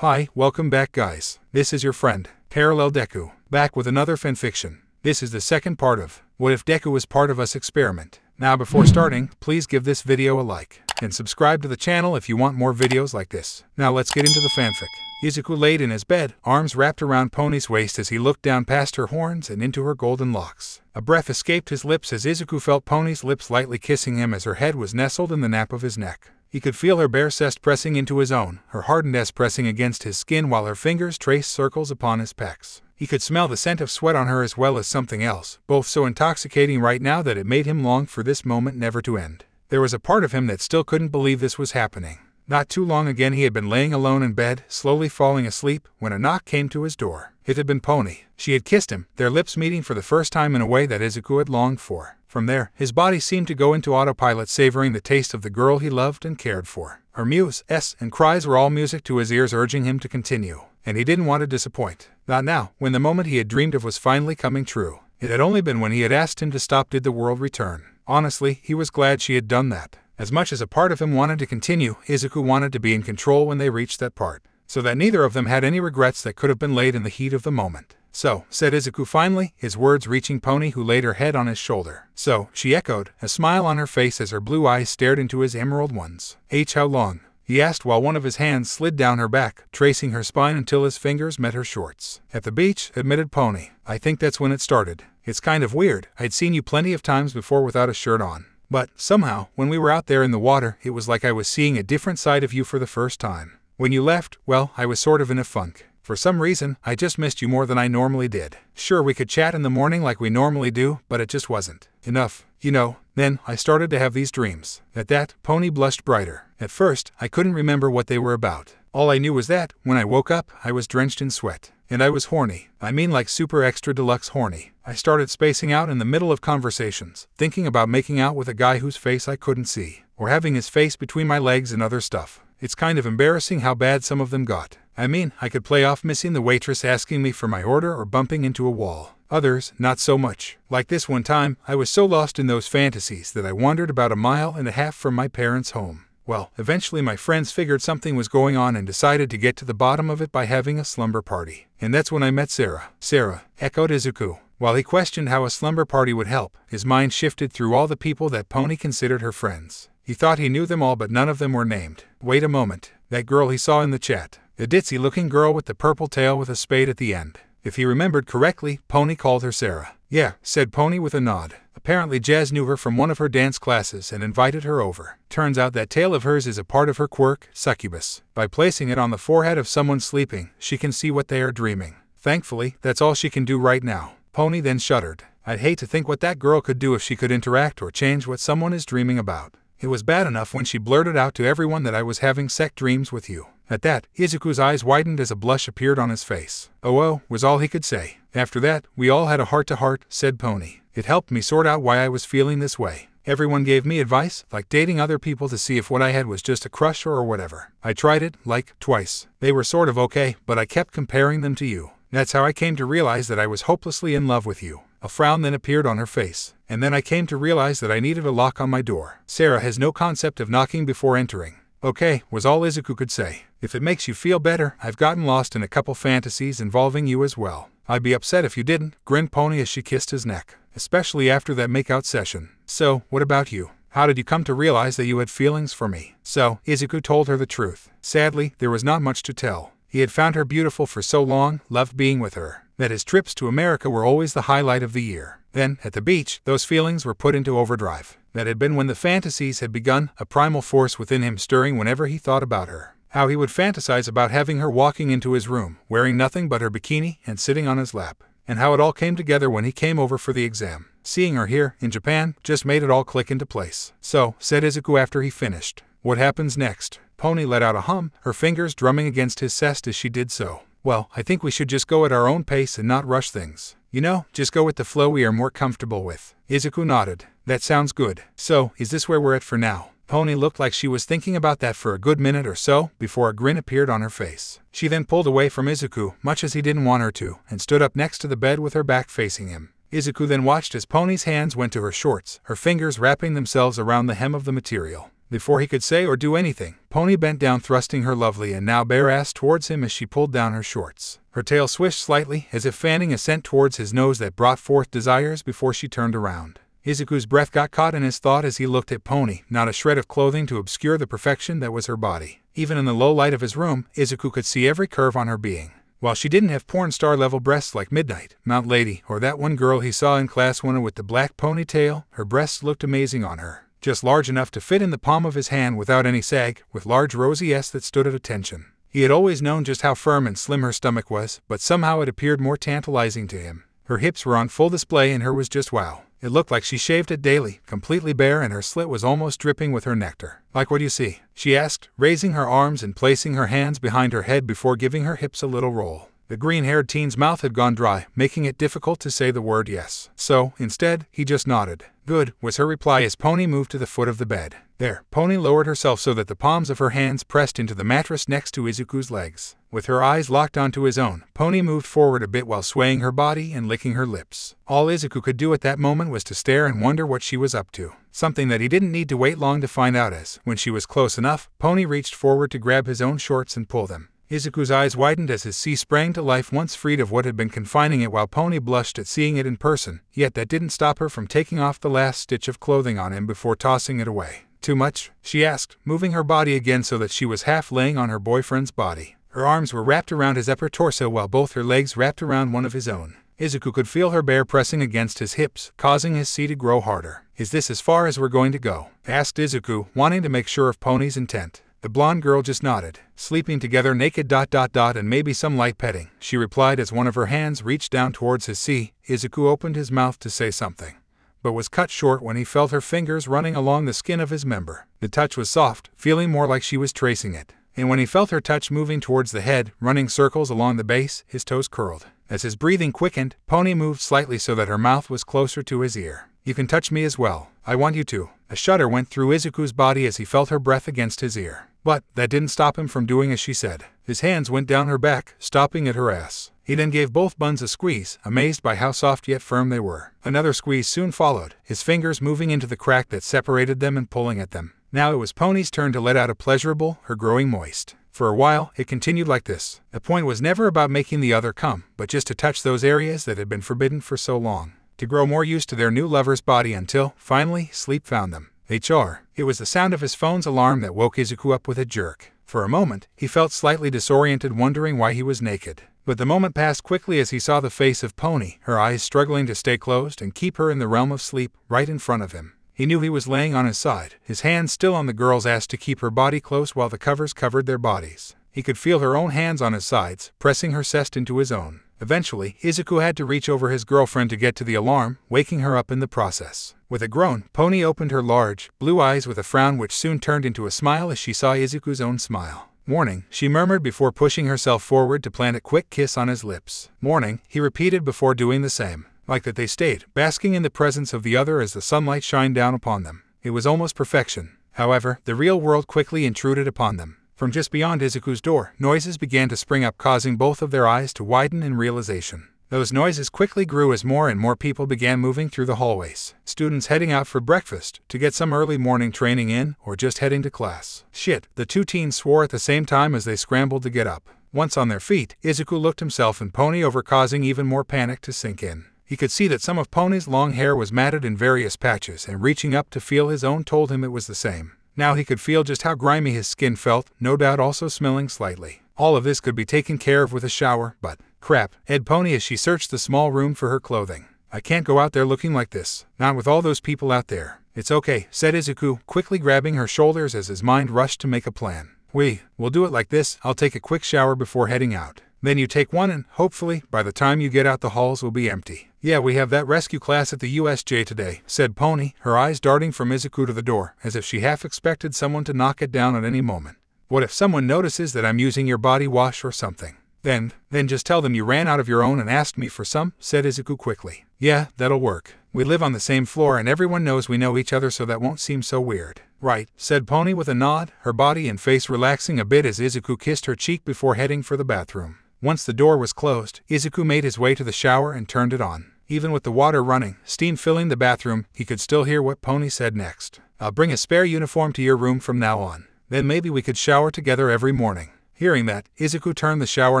Hi, welcome back guys. This is your friend, Parallel Deku, back with another fanfiction. This is the second part of What If Deku Was Part of Us experiment. Now before starting, please give this video a like, and subscribe to the channel if you want more videos like this. Now let's get into the fanfic. Izuku laid in his bed, arms wrapped around Pony's waist as he looked down past her horns and into her golden locks. A breath escaped his lips as Izuku felt Pony's lips lightly kissing him as her head was nestled in the nape of his neck. He could feel her bare chest pressing into his own, her hardened S pressing against his skin while her fingers traced circles upon his pecs. He could smell the scent of sweat on her as well as something else, both so intoxicating right now that it made him long for this moment never to end. There was a part of him that still couldn't believe this was happening. Not too long again he had been laying alone in bed, slowly falling asleep, when a knock came to his door. It had been Pony. She had kissed him, their lips meeting for the first time in a way that Izuku had longed for. From there, his body seemed to go into autopilot, savoring the taste of the girl he loved and cared for. Her mews, and cries were all music to his ears, urging him to continue. And he didn't want to disappoint. Not now, when the moment he had dreamed of was finally coming true. It had only been when he had asked him to stop did the world return. Honestly, he was glad she had done that. As much as a part of him wanted to continue, Izuku wanted to be in control when they reached that part, so that neither of them had any regrets that could have been laid in the heat of the moment. So, said Izuku finally, his words reaching Pony, who laid her head on his shoulder. So, she echoed, a smile on her face as her blue eyes stared into his emerald ones. How long? He asked while one of his hands slid down her back, tracing her spine until his fingers met her shorts. At the beach, admitted Pony. I think that's when it started. It's kind of weird. I'd seen you plenty of times before without a shirt on. But, somehow, when we were out there in the water, it was like I was seeing a different side of you for the first time. When you left, well, I was sort of in a funk. For some reason, I just missed you more than I normally did. Sure, we could chat in the morning like we normally do, but it just wasn't enough. You know, then I started to have these dreams. At that, Pony blushed brighter. At first, I couldn't remember what they were about. All I knew was that, when I woke up, I was drenched in sweat. And I was horny. I mean like super extra deluxe horny. I started spacing out in the middle of conversations, thinking about making out with a guy whose face I couldn't see, or having his face between my legs and other stuff. It's kind of embarrassing how bad some of them got. I mean, I could play off missing the waitress asking me for my order or bumping into a wall. Others, not so much. Like this one time, I was so lost in those fantasies that I wandered about 1.5 miles from my parents' home. Well, eventually my friends figured something was going on and decided to get to the bottom of it by having a slumber party. And that's when I met Sarah. Sarah, echoed Izuku. While he questioned how a slumber party would help, his mind shifted through all the people that Pony considered her friends. He thought he knew them all, but none of them were named. Wait a moment. That girl he saw in the chat. The ditzy-looking girl with the purple tail with a spade at the end. If he remembered correctly, Pony called her Sarah. Yeah, said Pony with a nod. Apparently Jazz knew her from one of her dance classes and invited her over. Turns out that tail of hers is a part of her quirk, succubus. By placing it on the forehead of someone sleeping, she can see what they are dreaming. Thankfully, that's all she can do right now. Pony then shuddered. I'd hate to think what that girl could do if she could interact or change what someone is dreaming about. It was bad enough when she blurted out to everyone that I was having sex dreams with you. At that, Izuku's eyes widened as a blush appeared on his face. Oh, was all he could say. After that, we all had a heart-to-heart, said Pony. It helped me sort out why I was feeling this way. Everyone gave me advice, like dating other people to see if what I had was just a crush or whatever. I tried it, like, twice. They were sort of okay, but I kept comparing them to you. That's how I came to realize that I was hopelessly in love with you. A frown then appeared on her face. And then I came to realize that I needed a lock on my door. Sarah has no concept of knocking before entering. Okay, was all Izuku could say. If it makes you feel better, I've gotten lost in a couple fantasies involving you as well. I'd be upset if you didn't, grinned Pony as she kissed his neck. Especially after that makeout session. So, what about you? How did you come to realize that you had feelings for me? So, Izuku told her the truth. Sadly, there was not much to tell. He had found her beautiful for so long, loved being with her, that his trips to America were always the highlight of the year. Then, at the beach, those feelings were put into overdrive. That had been when the fantasies had begun, a primal force within him stirring whenever he thought about her. How he would fantasize about having her walking into his room, wearing nothing but her bikini and sitting on his lap. And how it all came together when he came over for the exam. Seeing her here, in Japan, just made it all click into place. So, said Izuku after he finished. What happens next? Pony let out a hum, her fingers drumming against his chest as she did so. Well, I think we should just go at our own pace and not rush things. You know, just go with the flow we are more comfortable with. Izuku nodded. That sounds good. So, is this where we're at for now? Pony looked like she was thinking about that for a good minute or so, before a grin appeared on her face. She then pulled away from Izuku, much as he didn't want her to, and stood up next to the bed with her back facing him. Izuku then watched as Pony's hands went to her shorts, her fingers wrapping themselves around the hem of the material. Before he could say or do anything, Pony bent down, thrusting her lovely and now bare ass towards him as she pulled down her shorts. Her tail swished slightly, as if fanning a scent towards his nose that brought forth desires before she turned around. Izuku's breath got caught in his thought as he looked at Pony, not a shred of clothing to obscure the perfection that was her body. Even in the low light of his room, Izuku could see every curve on her being. While she didn't have porn star level breasts like Midnight, Mount Lady, or that one girl he saw in class 1 with the black ponytail, her breasts looked amazing on her. Just large enough to fit in the palm of his hand without any sag, with large rosy S that stood at attention. He had always known just how firm and slim her stomach was, but somehow it appeared more tantalizing to him. Her hips were on full display and her was just wow. It looked like she shaved it daily, completely bare, and her slit was almost dripping with her nectar. "Like what you see?" she asked, raising her arms and placing her hands behind her head before giving her hips a little roll. The green-haired teen's mouth had gone dry, making it difficult to say the word yes. So, instead, he just nodded. "Good," was her reply as Pony moved to the foot of the bed. There, Pony lowered herself so that the palms of her hands pressed into the mattress next to Izuku's legs. With her eyes locked onto his own, Pony moved forward a bit while swaying her body and licking her lips. All Izuku could do at that moment was to stare and wonder what she was up to. Something that he didn't need to wait long to find out, as, when she was close enough, Pony reached forward to grab his own shorts and pull them. Izuku's eyes widened as his sea sprang to life once freed of what had been confining it, while Pony blushed at seeing it in person, yet that didn't stop her from taking off the last stitch of clothing on him before tossing it away. "Too much?" she asked, moving her body again so that she was half laying on her boyfriend's body. Her arms were wrapped around his upper torso while both her legs wrapped around one of his own. Izuku could feel her bare pressing against his hips, causing his sea to grow harder. "Is this as far as we're going to go?" asked Izuku, wanting to make sure of Pony's intent. The blonde girl just nodded. "Sleeping together naked ... and maybe some light petting," she replied as one of her hands reached down towards his sea. Izuku opened his mouth to say something, but was cut short when he felt her fingers running along the skin of his member. The touch was soft, feeling more like she was tracing it. And when he felt her touch moving towards the head, running circles along the base, his toes curled. As his breathing quickened, Pony moved slightly so that her mouth was closer to his ear. "You can touch me as well. I want you to." A shudder went through Izuku's body as he felt her breath against his ear. But that didn't stop him from doing as she said. His hands went down her back, stopping at her ass. He then gave both buns a squeeze, amazed by how soft yet firm they were. Another squeeze soon followed, his fingers moving into the crack that separated them and pulling at them. Now it was Pony's turn to let out a pleasurable, her growing moist. For a while, it continued like this. The point was never about making the other come, but just to touch those areas that had been forbidden for so long. To grow more used to their new lover's body until, finally, sleep found them. HR. It was the sound of his phone's alarm that woke Izuku up with a jerk. For a moment, he felt slightly disoriented, wondering why he was naked. But the moment passed quickly as he saw the face of Pony, her eyes struggling to stay closed and keep her in the realm of sleep, right in front of him. He knew he was laying on his side, his hands still on the girl's ass to keep her body close while the covers covered their bodies. He could feel her own hands on his sides, pressing her chest into his own. Eventually, Izuku had to reach over his girlfriend to get to the alarm, waking her up in the process. With a groan, Pony opened her large, blue eyes with a frown which soon turned into a smile as she saw Izuku's own smile. "Morning," she murmured before pushing herself forward to plant a quick kiss on his lips. "Morning," he repeated before doing the same. Like that they stayed, basking in the presence of the other as the sunlight shined down upon them. It was almost perfection. However, the real world quickly intruded upon them. From just beyond Izuku's door, noises began to spring up, causing both of their eyes to widen in realization. Those noises quickly grew as more and more people began moving through the hallways. Students heading out for breakfast, to get some early morning training in, or just heading to class. "Shit," the two teens swore at the same time as they scrambled to get up. Once on their feet, Izuku looked himself and Pony over, causing even more panic to sink in. He could see that some of Pony's long hair was matted in various patches, and reaching up to feel his own told him it was the same. Now he could feel just how grimy his skin felt, no doubt also smelling slightly. All of this could be taken care of with a shower, but crap, said Pony as she searched the small room for her clothing. "I can't go out there looking like this, not with all those people out there." "It's okay," said Izuku, quickly grabbing her shoulders as his mind rushed to make a plan. We'll do it like this. I'll take a quick shower before heading out. Then you take one and, hopefully, by the time you get out the halls will be empty." "Yeah, we have that rescue class at the USJ today," said Pony, her eyes darting from Izuku to the door, as if she half expected someone to knock it down at any moment. "What if someone notices that I'm using your body wash or something?" Then just tell them you ran out of your own and asked me for some," said Izuku quickly. "Yeah, that'll work. We live on the same floor and everyone knows we know each other, so that won't seem so weird." "Right," said Pony with a nod, her body and face relaxing a bit as Izuku kissed her cheek before heading for the bathroom. Once the door was closed, Izuku made his way to the shower and turned it on. Even with the water running, steam filling the bathroom, he could still hear what Pony said next. "I'll bring a spare uniform to your room from now on. Then maybe we could shower together every morning." Hearing that, Izuku turned the shower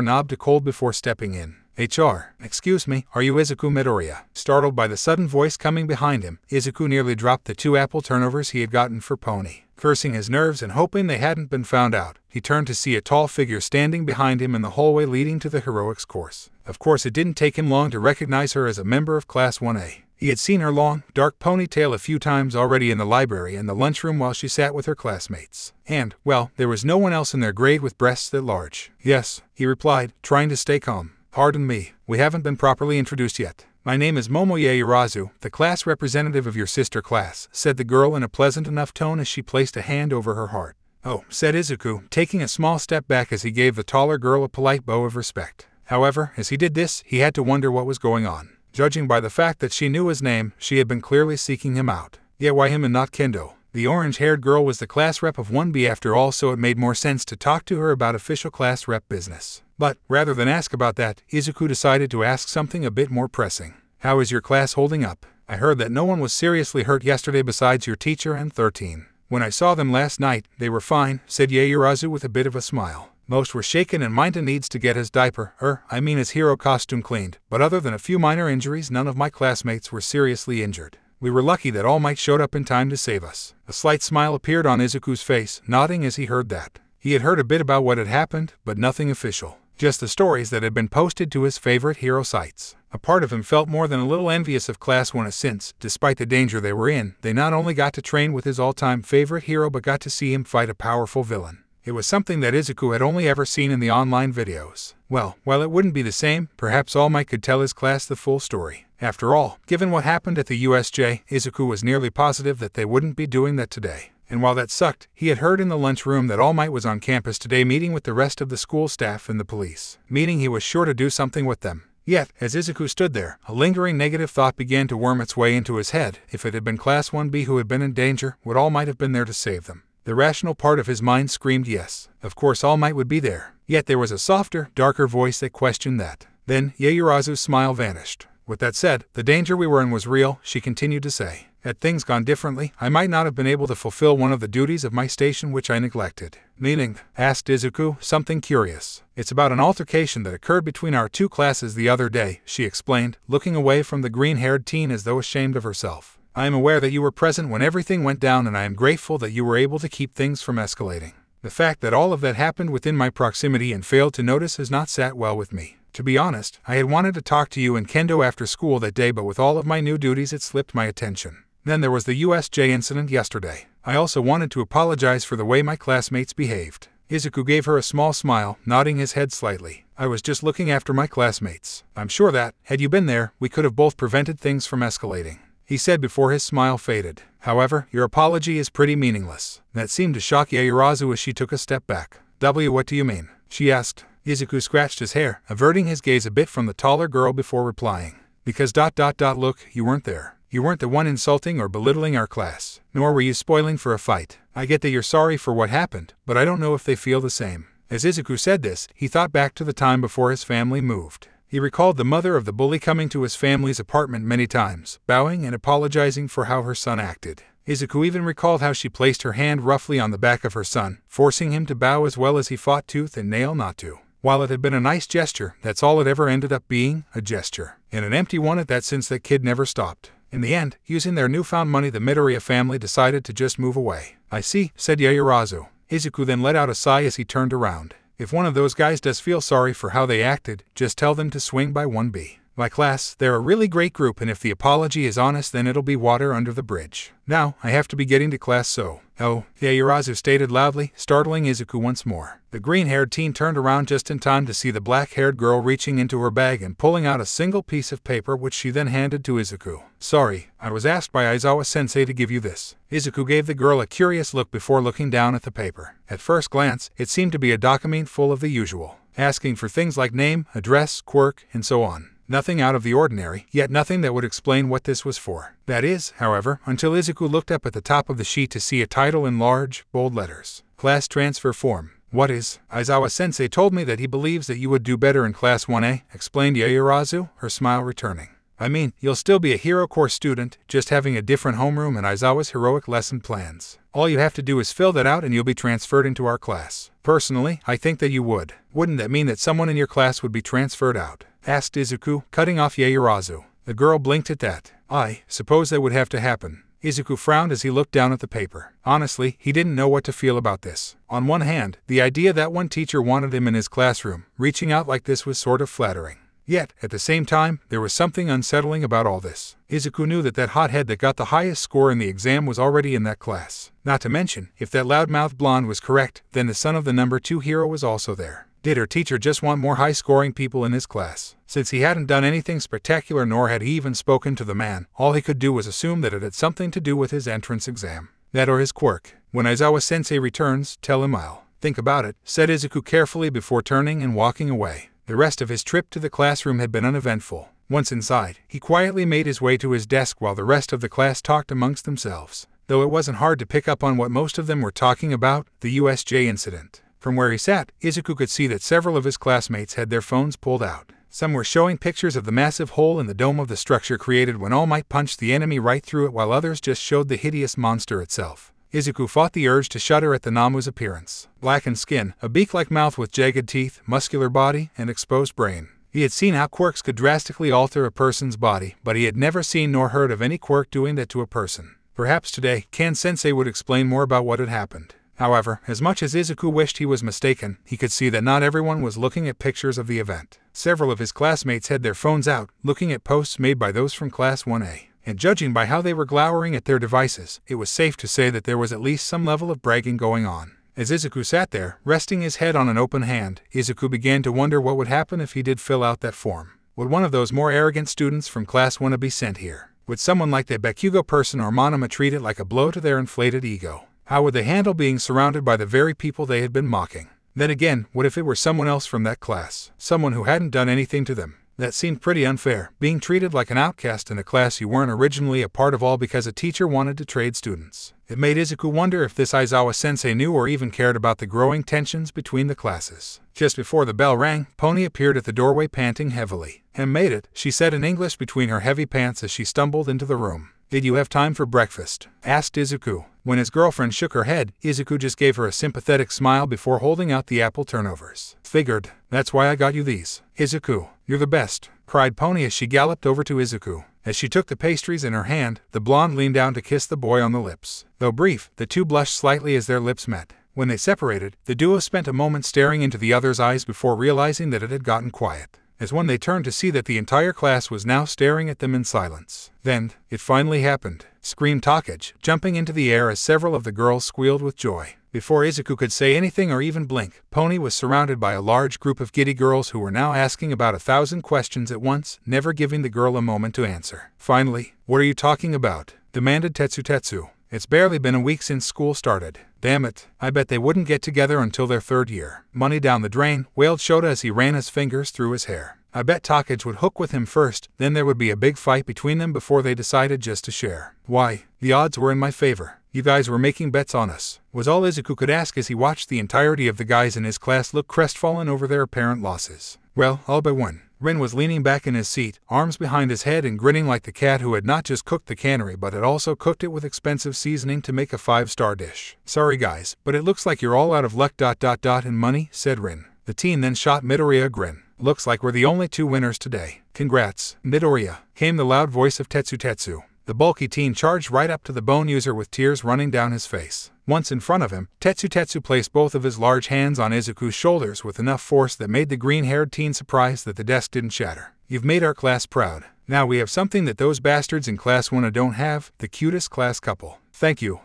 knob to cold before stepping in. Excuse me, are you Izuku Midoriya?" Startled by the sudden voice coming behind him, Izuku nearly dropped the 2 apple turnovers he had gotten for Pony. Cursing his nerves and hoping they hadn't been found out, he turned to see a tall figure standing behind him in the hallway leading to the heroics course. Of course, it didn't take him long to recognize her as a member of Class 1A. He had seen her long, dark ponytail a few times already in the library and the lunchroom while she sat with her classmates. And, well, there was no one else in their grade with breasts that large. "Yes," he replied, trying to stay calm. "Pardon me, we haven't been properly introduced yet. My name is Momo Yaoyorozu, the class representative of your sister class," said the girl in a pleasant enough tone as she placed a hand over her heart. "Oh," said Izuku, taking a small step back as he gave the taller girl a polite bow of respect. However, as he did this, he had to wonder what was going on. Judging by the fact that she knew his name, she had been clearly seeking him out. Yet why him and not Kendo? The orange-haired girl was the class rep of 1B after all, so it made more sense to talk to her about official class rep business. But, rather than ask about that, Izuku decided to ask something a bit more pressing. "How is your class holding up? I heard that no one was seriously hurt yesterday besides your teacher and 13. When I saw them last night, they were fine," said Yaoyorozu with a bit of a smile. "Most were shaken and Mineta needs to get his his hero costume cleaned, but other than a few minor injuries, none of my classmates were seriously injured. We were lucky that All Might showed up in time to save us." A slight smile appeared on Izuku's face, nodding as he heard that. He had heard a bit about what had happened, but nothing official. Just the stories that had been posted to his favorite hero sites. A part of him felt more than a little envious of Class 1A since, despite the danger they were in, they not only got to train with his all-time favorite hero but got to see him fight a powerful villain. It was something that Izuku had only ever seen in the online videos. Well, while it wouldn't be the same, perhaps All Might could tell his class the full story. After all, given what happened at the USJ, Izuku was nearly positive that they wouldn't be doing that today. And while that sucked, he had heard in the lunchroom that All Might was on campus today meeting with the rest of the school staff and the police. Meaning he was sure to do something with them. Yet, as Izuku stood there, a lingering negative thought began to worm its way into his head. If it had been Class 1B who had been in danger, would All Might have been there to save them? The rational part of his mind screamed yes. Of course All Might would be there. Yet there was a softer, darker voice that questioned that. Then, Yaoyorozu's smile vanished. "With that said, the danger we were in was real," she continued to say. "Had things gone differently, I might not have been able to fulfill one of the duties of my station which I neglected." "Meaning?" asked Izuku, something curious. "It's about an altercation that occurred between our 2 classes the other day," she explained, looking away from the green-haired teen as though ashamed of herself. "I am aware that you were present when everything went down and I am grateful that you were able to keep things from escalating. The fact that all of that happened within my proximity and failed to notice has not sat well with me. To be honest, I had wanted to talk to you and Kendo after school that day, but with all of my new duties it slipped my attention. Then there was the USJ incident yesterday. I also wanted to apologize for the way my classmates behaved." Izuku gave her a small smile, nodding his head slightly. "I was just looking after my classmates. I'm sure that, had you been there, we could have both prevented things from escalating," he said before his smile faded. "However, your apology is pretty meaningless." That seemed to shock Yaoyorozu as she took a step back. What do you mean?" she asked. Izuku scratched his hair, averting his gaze a bit from the taller girl before replying. "Because look, you weren't there. You weren't the one insulting or belittling our class, nor were you spoiling for a fight. I get that you're sorry for what happened, but I don't know if they feel the same." As Izuku said this, he thought back to the time before his family moved. He recalled the mother of the bully coming to his family's apartment many times, bowing and apologizing for how her son acted. Izuku even recalled how she placed her hand roughly on the back of her son, forcing him to bow as well as he fought tooth and nail not to. While it had been a nice gesture, that's all it ever ended up being, a gesture. And an empty one at that, since that kid never stopped. In the end, using their newfound money, the Midoriya family decided to just move away. "I see," said Yaoyorozu. Izuku then let out a sigh as he turned around. "If one of those guys does feel sorry for how they acted, just tell them to swing by 1B. My class, they're a really great group, and if the apology is honest then it'll be water under the bridge. Now, I have to be getting to class, so..." "Oh," Yaoyorozu stated loudly, startling Izuku once more. The green-haired teen turned around just in time to see the black-haired girl reaching into her bag and pulling out a single piece of paper which she then handed to Izuku. "Sorry, I was asked by Aizawa-sensei to give you this." Izuku gave the girl a curious look before looking down at the paper. At first glance, it seemed to be a document full of the usual, asking for things like name, address, quirk, and so on. Nothing out of the ordinary, yet nothing that would explain what this was for. That is, however, until Izuku looked up at the top of the sheet to see a title in large, bold letters. "Class Transfer Form." "What is?" "Aizawa-sensei told me that he believes that you would do better in Class 1A, explained Yaoyorozu, her smile returning. I mean, you'll still be a Hero Corps student, just having a different homeroom and Aizawa's heroic lesson plans. All you have to do is fill that out and you'll be transferred into our class. Personally, I think that you would. Wouldn't that mean that someone in your class would be transferred out? Asked Izuku, cutting off Yaoyorozu. The girl blinked at that. I suppose that would have to happen. Izuku frowned as he looked down at the paper. Honestly, he didn't know what to feel about this. On one hand, the idea that one teacher wanted him in his classroom, reaching out like this was sort of flattering. Yet, at the same time, there was something unsettling about all this. Izuku knew that hothead that got the highest score in the exam was already in that class. Not to mention, if that loudmouth blonde was correct, then the son of the number 2 hero was also there. Did her teacher just want more high-scoring people in his class? Since he hadn't done anything spectacular nor had he even spoken to the man, all he could do was assume that it had something to do with his entrance exam. That or his quirk. When Aizawa-sensei returns, tell him I'll think about it, said Izuku carefully before turning and walking away. The rest of his trip to the classroom had been uneventful. Once inside, he quietly made his way to his desk while the rest of the class talked amongst themselves. Though it wasn't hard to pick up on what most of them were talking about, the USJ incident. From where he sat, Izuku could see that several of his classmates had their phones pulled out. Some were showing pictures of the massive hole in the dome of the structure created when All Might punched the enemy right through it, while others just showed the hideous monster itself. Izuku fought the urge to shudder at the Namu's appearance. Blackened skin, a beak-like mouth with jagged teeth, muscular body, and exposed brain. He had seen how quirks could drastically alter a person's body, but he had never seen nor heard of any quirk doing that to a person. Perhaps today, Ken-sensei would explain more about what had happened. However, as much as Izuku wished he was mistaken, he could see that not everyone was looking at pictures of the event. Several of his classmates had their phones out, looking at posts made by those from Class 1A. And judging by how they were glowering at their devices, it was safe to say that there was at least some level of bragging going on. As Izuku sat there, resting his head on an open hand, Izuku began to wonder what would happen if he did fill out that form. Would one of those more arrogant students from Class 1A be sent here? Would someone like the Bakugo person or Monoma treat it like a blow to their inflated ego? How would they handle being surrounded by the very people they had been mocking? Then again, what if it were someone else from that class? Someone who hadn't done anything to them? That seemed pretty unfair, being treated like an outcast in a class you weren't originally a part of all because a teacher wanted to trade students. It made Izuku wonder if this Aizawa-sensei knew or even cared about the growing tensions between the classes. Just before the bell rang, Pony appeared at the doorway panting heavily. Made it, she said in English between her heavy pants as she stumbled into the room. Did you have time for breakfast? Asked Izuku. When his girlfriend shook her head, Izuku just gave her a sympathetic smile before holding out the apple turnovers. Figured. That's why I got you these. Izuku, you're the best, cried Pony as she galloped over to Izuku. As she took the pastries in her hand, the blonde leaned down to kiss the boy on the lips. Though brief, the two blushed slightly as their lips met. When they separated, the duo spent a moment staring into the other's eyes before realizing that it had gotten quiet. As when they turned to see that the entire class was now staring at them in silence. Then, it finally happened, screamed Takage, jumping into the air as several of the girls squealed with joy. Before Izuku could say anything or even blink, Pony was surrounded by a large group of giddy girls who were now asking about 1,000 questions at once, never giving the girl a moment to answer. Finally, what are you talking about? Demanded Tetsu. It's barely been a week since school started. Damn it, I bet they wouldn't get together until their 3rd year. Money down the drain, wailed Shota as he ran his fingers through his hair. I bet Takage would hook with him first, then there would be a big fight between them before they decided just to share. Why, the odds were in my favor. You guys were making bets on us, was all Izuku could ask as he watched the entirety of the guys in his class look crestfallen over their apparent losses. Well, all but one. Rin was leaning back in his seat, arms behind his head and grinning like the cat who had not just cooked the cannery but had also cooked it with expensive seasoning to make a 5-star dish. Sorry guys, but it looks like you're all out of luck ... and money, said Rin. The teen then shot Midoriya a grin. Looks like we're the only 2 winners today. Congrats, Midoriya, came the loud voice of Tetsu. The bulky teen charged right up to the bone user with tears running down his face. Once in front of him, Tetsu placed both of his large hands on Izuku's shoulders with enough force that made the green-haired teen surprised that the desk didn't shatter. You've made our class proud. Now we have something that those bastards in Class 1A don't have, the cutest class couple. Thank you.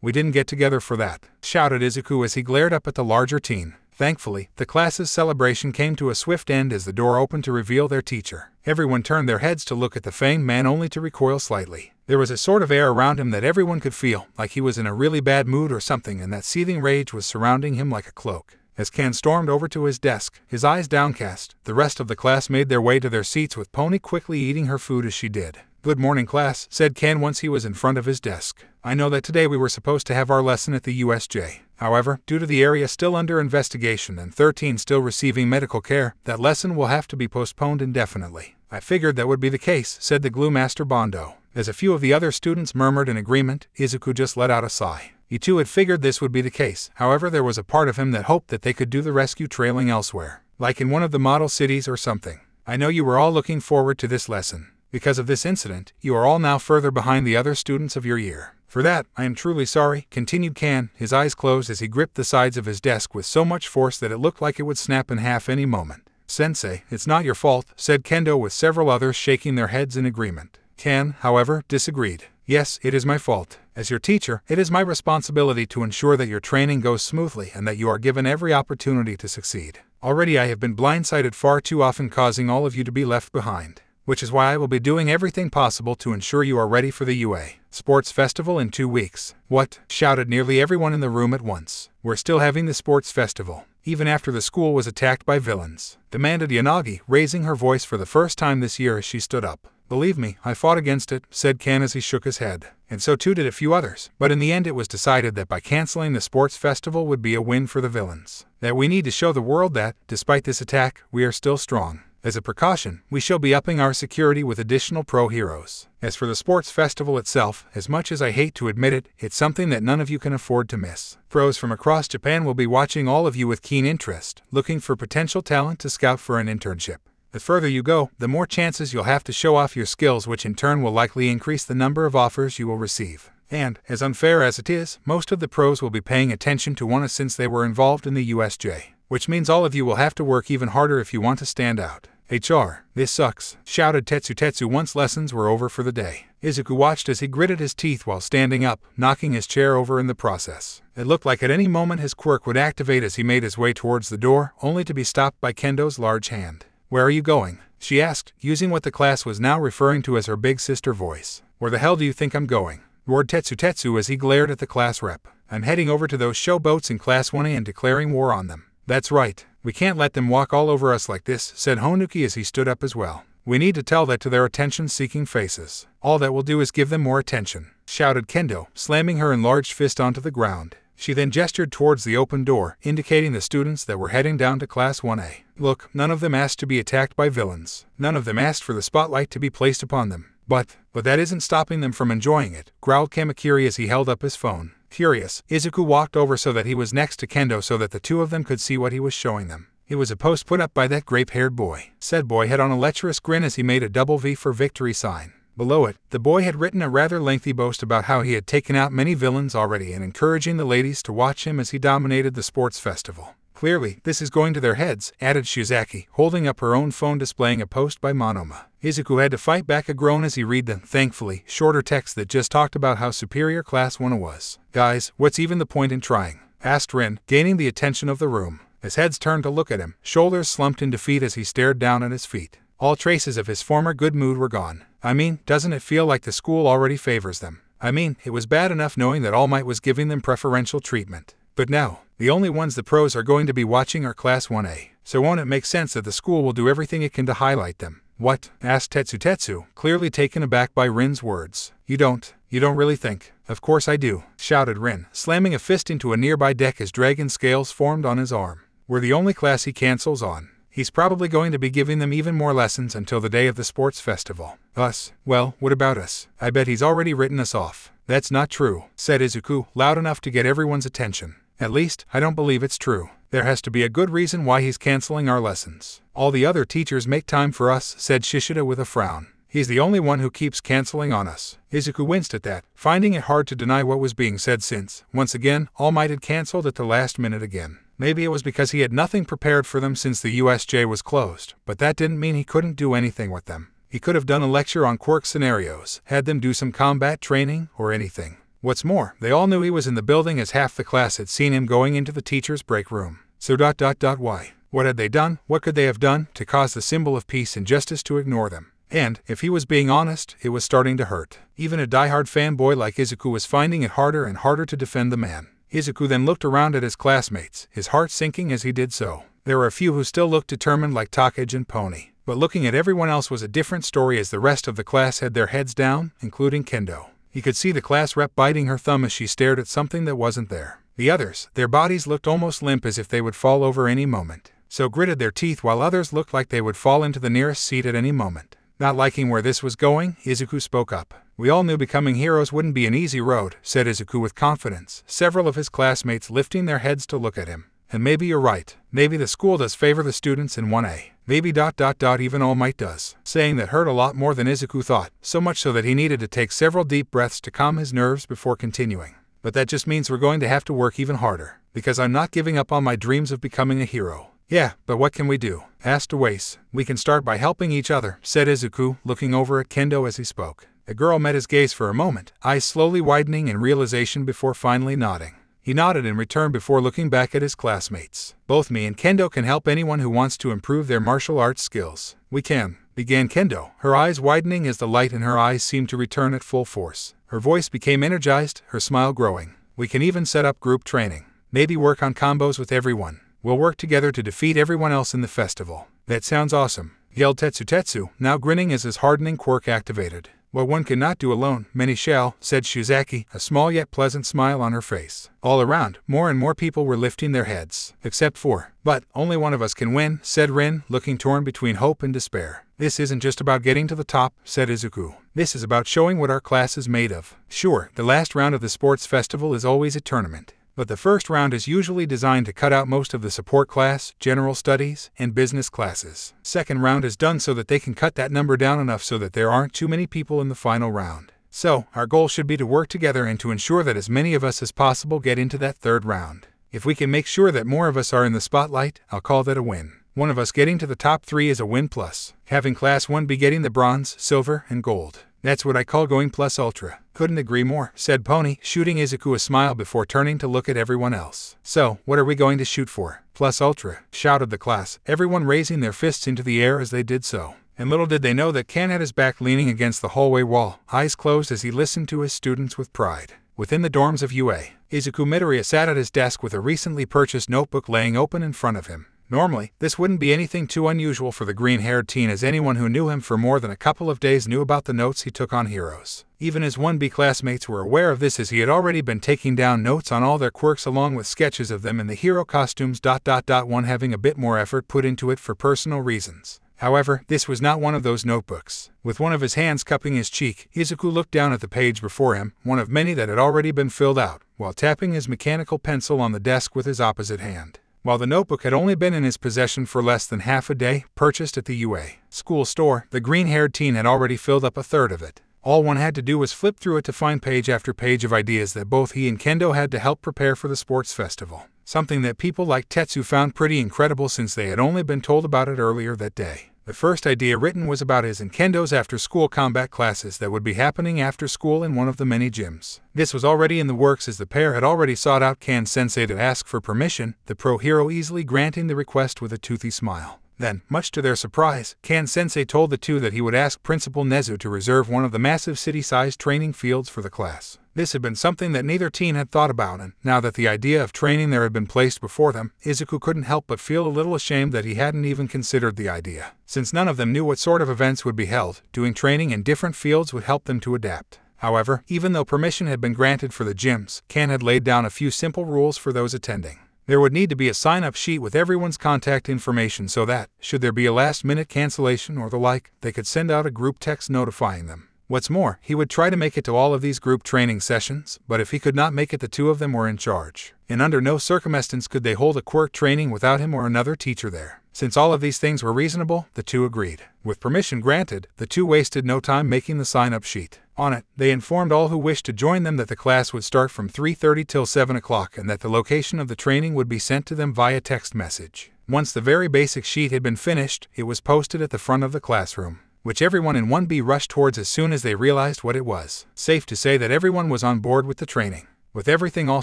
We didn't get together for that, shouted Izuku as he glared up at the larger teen. Thankfully, the class's celebration came to a swift end as the door opened to reveal their teacher. Everyone turned their heads to look at the fanged man only to recoil slightly. There was a sort of air around him that everyone could feel, like he was in a really bad mood or something, and that seething rage was surrounding him like a cloak. As Ken stormed over to his desk, his eyes downcast, the rest of the class made their way to their seats with Pony quickly eating her food as she did. "Good morning, class," said Ken once he was in front of his desk. "I know that today we were supposed to have our lesson at the USJ. However, due to the area still under investigation and 13 still receiving medical care, that lesson will have to be postponed indefinitely." "I figured that would be the case," said the glue master Bondo. As a few of the other students murmured in agreement, Izuku just let out a sigh. He too had figured this would be the case. However, there was a part of him that hoped that they could do the rescue trailing elsewhere, like in one of the model cities or something. "I know you were all looking forward to this lesson. Because of this incident, you are all now further behind the other students of your year. For that, I am truly sorry," continued Kan, his eyes closed as he gripped the sides of his desk with so much force that it looked like it would snap in half any moment. "Sensei, it's not your fault," said Kendo with several others shaking their heads in agreement. Kan, however, disagreed. "Yes, it is my fault. As your teacher, it is my responsibility to ensure that your training goes smoothly and that you are given every opportunity to succeed. Already I have been blindsided far too often, causing all of you to be left behind. Which is why I will be doing everything possible to ensure you are ready for the UA Sports Festival in 2 weeks. "What?" shouted nearly everyone in the room at once. "We're still having the sports festival, even after the school was attacked by villains?" demanded Yanagi, raising her voice for the first time this year as she stood up. "Believe me, I fought against it," said Ken as he shook his head. "And so too did a few others. But in the end it was decided that by canceling the sports festival would be a win for the villains. That we need to show the world that, despite this attack, we are still strong. As a precaution, we shall be upping our security with additional pro heroes. As for the sports festival itself, as much as I hate to admit it, it's something that none of you can afford to miss. Pros from across Japan will be watching all of you with keen interest, looking for potential talent to scout for an internship. The further you go, the more chances you'll have to show off your skills, which in turn will likely increase the number of offers you will receive. And, as unfair as it is, most of the pros will be paying attention to one since they were involved in the USJ. Which means all of you will have to work even harder if you want to stand out. HR, this sucks," shouted Tetsu once lessons were over for the day. Izuku watched as he gritted his teeth while standing up, knocking his chair over in the process. It looked like at any moment his quirk would activate as he made his way towards the door, only to be stopped by Kendo's large hand. "Where are you going?" she asked, using what the class was now referring to as her big sister voice. "Where the hell do you think I'm going?" roared Tetsu as he glared at the class rep. "I'm heading over to those showboats in Class 1A and declaring war on them." "That's right. We can't let them walk all over us like this," said Honuki as he stood up as well. "We need to tell that to their attention-seeking faces. All that will do is give them more attention," shouted Kendo, slamming her enlarged fist onto the ground. She then gestured towards the open door, indicating the students that were heading down to Class 1A. "Look, none of them asked to be attacked by villains. None of them asked for the spotlight to be placed upon them. But that isn't stopping them from enjoying it," growled Kamakiri as he held up his phone. Curious, Izuku walked over so that he was next to Kendo so that the two of them could see what he was showing them. It was a post put up by that grape-haired boy. Said boy had on a lecherous grin as he made a double V for victory sign. Below it, the boy had written a rather lengthy boast about how he had taken out many villains already and encouraging the ladies to watch him as he dominated the sports festival. "Clearly, this is going to their heads," added Shizaki, holding up her own phone displaying a post by Monoma. Izuku had to fight back a groan as he read the, thankfully, shorter text that just talked about how superior Class 1 was. "Guys, what's even the point in trying?" asked Rin, gaining the attention of the room. His heads turned to look at him, shoulders slumped in defeat as he stared down at his feet. All traces of his former good mood were gone. "I mean, doesn't it feel like the school already favors them? I mean, it was bad enough knowing that All Might was giving them preferential treatment. But now, the only ones the pros are going to be watching are Class 1A. So won't it make sense that the school will do everything it can to highlight them?" "What?" asked Tetsu, clearly taken aback by Rin's words. You don't really think?" "Of course I do," shouted Rin, slamming a fist into a nearby deck as dragon scales formed on his arm. "We're the only class he cancels on. He's probably going to be giving them even more lessons until the day of the sports festival." "Us? Well, what about us? I bet he's already written us off." "That's not true," said Izuku, loud enough to get everyone's attention. "At least, I don't believe it's true. There has to be a good reason why he's canceling our lessons. All the other teachers make time for us," said Shishida with a frown. "He's the only one who keeps canceling on us." Izuku winced at that, finding it hard to deny what was being said since, once again, All Might had canceled at the last minute again. Maybe it was because he had nothing prepared for them since the USJ was closed, but that didn't mean he couldn't do anything with them. He could have done a lecture on quirk scenarios, had them do some combat training, or anything. What's more, they all knew he was in the building as half the class had seen him going into the teacher's break room. So why? What had they done? What could they have done to cause the symbol of peace and justice to ignore them? And, if he was being honest, it was starting to hurt. Even a diehard fanboy like Izuku was finding it harder and harder to defend the man. Izuku then looked around at his classmates, his heart sinking as he did so. There were a few who still looked determined like Takage and Pony. But looking at everyone else was a different story, as the rest of the class had their heads down, including Kendo. He could see the class rep biting her thumb as she stared at something that wasn't there. The others, their bodies looked almost limp, as if they would fall over any moment. So gritted their teeth, while others looked like they would fall into the nearest seat at any moment. Not liking where this was going, Izuku spoke up. "We all knew becoming heroes wouldn't be an easy road," said Izuku with confidence, several of his classmates lifting their heads to look at him. "And maybe you're right. Maybe the school does favor the students in 1A. Maybe ... even All Might does." Saying that hurt a lot more than Izuku thought, so much so that he needed to take several deep breaths to calm his nerves before continuing. "But that just means we're going to have to work even harder, because I'm not giving up on my dreams of becoming a hero." "Yeah, but what can we do?" asked Oase. "We can start by helping each other," said Izuku, looking over at Kendo as he spoke. The girl met his gaze for a moment, eyes slowly widening in realization before finally nodding. He nodded in return before looking back at his classmates. "Both me and Kendo can help anyone who wants to improve their martial arts skills." "We can," began Kendo, her eyes widening as the light in her eyes seemed to return at full force. Her voice became energized, her smile growing. "We can even set up group training. Maybe work on combos with everyone. We'll work together to defeat everyone else in the festival." "That sounds awesome," yelled Tetsu, now grinning as his hardening quirk activated. "What one cannot do alone, many shall," said Shizaki, a small yet pleasant smile on her face. All around, more and more people were lifting their heads. "Except for, but only one of us can win," said Rin, looking torn between hope and despair. "This isn't just about getting to the top," said Izuku. "This is about showing what our class is made of. Sure, the last round of the sports festival is always a tournament. But the first round is usually designed to cut out most of the support class, general studies, and business classes. Second round is done so that they can cut that number down enough so that there aren't too many people in the final round. So, our goal should be to work together and to ensure that as many of us as possible get into that third round. If we can make sure that more of us are in the spotlight, I'll call that a win. One of us getting to the top 3 is a win plus. Having class 1 be getting the bronze, silver, and gold. That's what I call going plus ultra." "Couldn't agree more," said Pony, shooting Izuku a smile before turning to look at everyone else. "So, what are we going to shoot for?" "Plus ultra," shouted the class, everyone raising their fists into the air as they did so. And little did they know that Ken had his back leaning against the hallway wall, eyes closed as he listened to his students with pride. Within the dorms of UA, Izuku Midoriya sat at his desk with a recently purchased notebook laying open in front of him. Normally, this wouldn't be anything too unusual for the green-haired teen, as anyone who knew him for more than a couple of days knew about the notes he took on heroes. Even his 1B classmates were aware of this, as he had already been taking down notes on all their quirks along with sketches of them in the hero costumes. One having a bit more effort put into it for personal reasons. However, this was not one of those notebooks. With one of his hands cupping his cheek, Izuku looked down at the page before him, one of many that had already been filled out, while tapping his mechanical pencil on the desk with his opposite hand. While the notebook had only been in his possession for less than half a day, purchased at the UA school store, the green-haired teen had already filled up a third of it. All one had to do was flip through it to find page after page of ideas that both he and Kendo had to help prepare for the sports festival. Something that people like Tetsu found pretty incredible, since they had only been told about it earlier that day. The first idea written was about his and Kendo's after-school combat classes that would be happening after school in one of the many gyms. This was already in the works, as the pair had already sought out Kan-sensei to ask for permission, the pro-hero easily granting the request with a toothy smile. Then, much to their surprise, Kan-sensei told the two that he would ask Principal Nezu to reserve one of the massive city-sized training fields for the class. This had been something that neither teen had thought about, and now that the idea of training there had been placed before them, Izuku couldn't help but feel a little ashamed that he hadn't even considered the idea. Since none of them knew what sort of events would be held, doing training in different fields would help them to adapt. However, even though permission had been granted for the gyms, Kan had laid down a few simple rules for those attending. There would need to be a sign-up sheet with everyone's contact information so that, should there be a last-minute cancellation or the like, they could send out a group text notifying them. What's more, he would try to make it to all of these group training sessions, but if he could not make it, the two of them were in charge. And under no circumstance could they hold a quirk training without him or another teacher there. Since all of these things were reasonable, the two agreed. With permission granted, the two wasted no time making the sign-up sheet. On it, they informed all who wished to join them that the class would start from 3:30 till 7 o'clock and that the location of the training would be sent to them via text message. Once the very basic sheet had been finished, it was posted at the front of the classroom, which everyone in 1B rushed towards as soon as they realized what it was. Safe to say that everyone was on board with the training. With everything all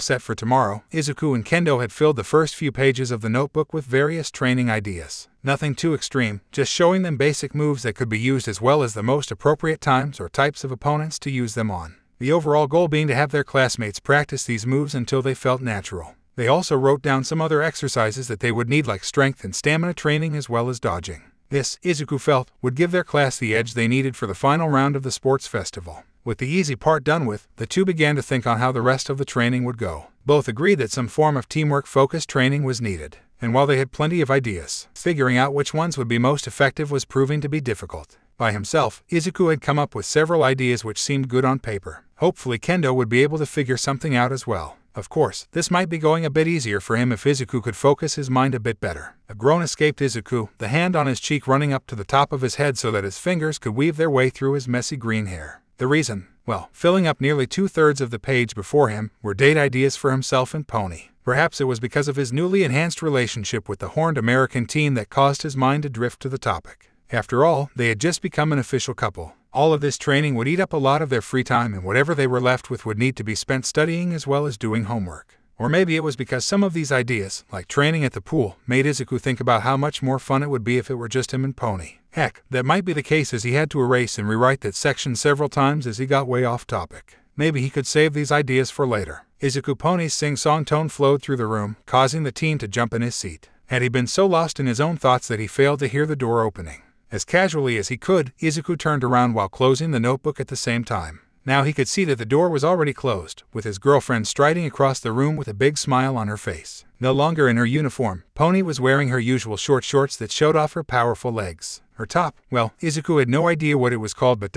set for tomorrow, Izuku and Kendo had filled the first few pages of the notebook with various training ideas. Nothing too extreme, just showing them basic moves that could be used as well as the most appropriate times or types of opponents to use them on. The overall goal being to have their classmates practice these moves until they felt natural. They also wrote down some other exercises that they would need, like strength and stamina training as well as dodging. This, Izuku felt, would give their class the edge they needed for the final round of the sports festival. With the easy part done with, the two began to think on how the rest of the training would go. Both agreed that some form of teamwork-focused training was needed, and while they had plenty of ideas, figuring out which ones would be most effective was proving to be difficult. By himself, Izuku had come up with several ideas which seemed good on paper. Hopefully Kendo would be able to figure something out as well. Of course, this might be going a bit easier for him if Izuku could focus his mind a bit better. A groan escaped Izuku, the hand on his cheek running up to the top of his head so that his fingers could weave their way through his messy green hair. The reason? Well, filling up nearly 2/3 of the page before him were date ideas for himself and Pony. Perhaps it was because of his newly enhanced relationship with the horned American teen that caused his mind to drift to the topic. After all, they had just become an official couple. All of this training would eat up a lot of their free time, and whatever they were left with would need to be spent studying as well as doing homework. Or maybe it was because some of these ideas, like training at the pool, made Izuku think about how much more fun it would be if it were just him and Pony. Heck, that might be the case, as he had to erase and rewrite that section several times as he got way off topic. Maybe he could save these ideas for later. Izuku Pony's sing-song tone flowed through the room, causing the teen to jump in his seat. Had he been so lost in his own thoughts that he failed to hear the door opening? As casually as he could, Izuku turned around while closing the notebook at the same time. Now he could see that the door was already closed, with his girlfriend striding across the room with a big smile on her face. No longer in her uniform, Pony was wearing her usual short shorts that showed off her powerful legs. Her top, well, Izuku had no idea what it was called, but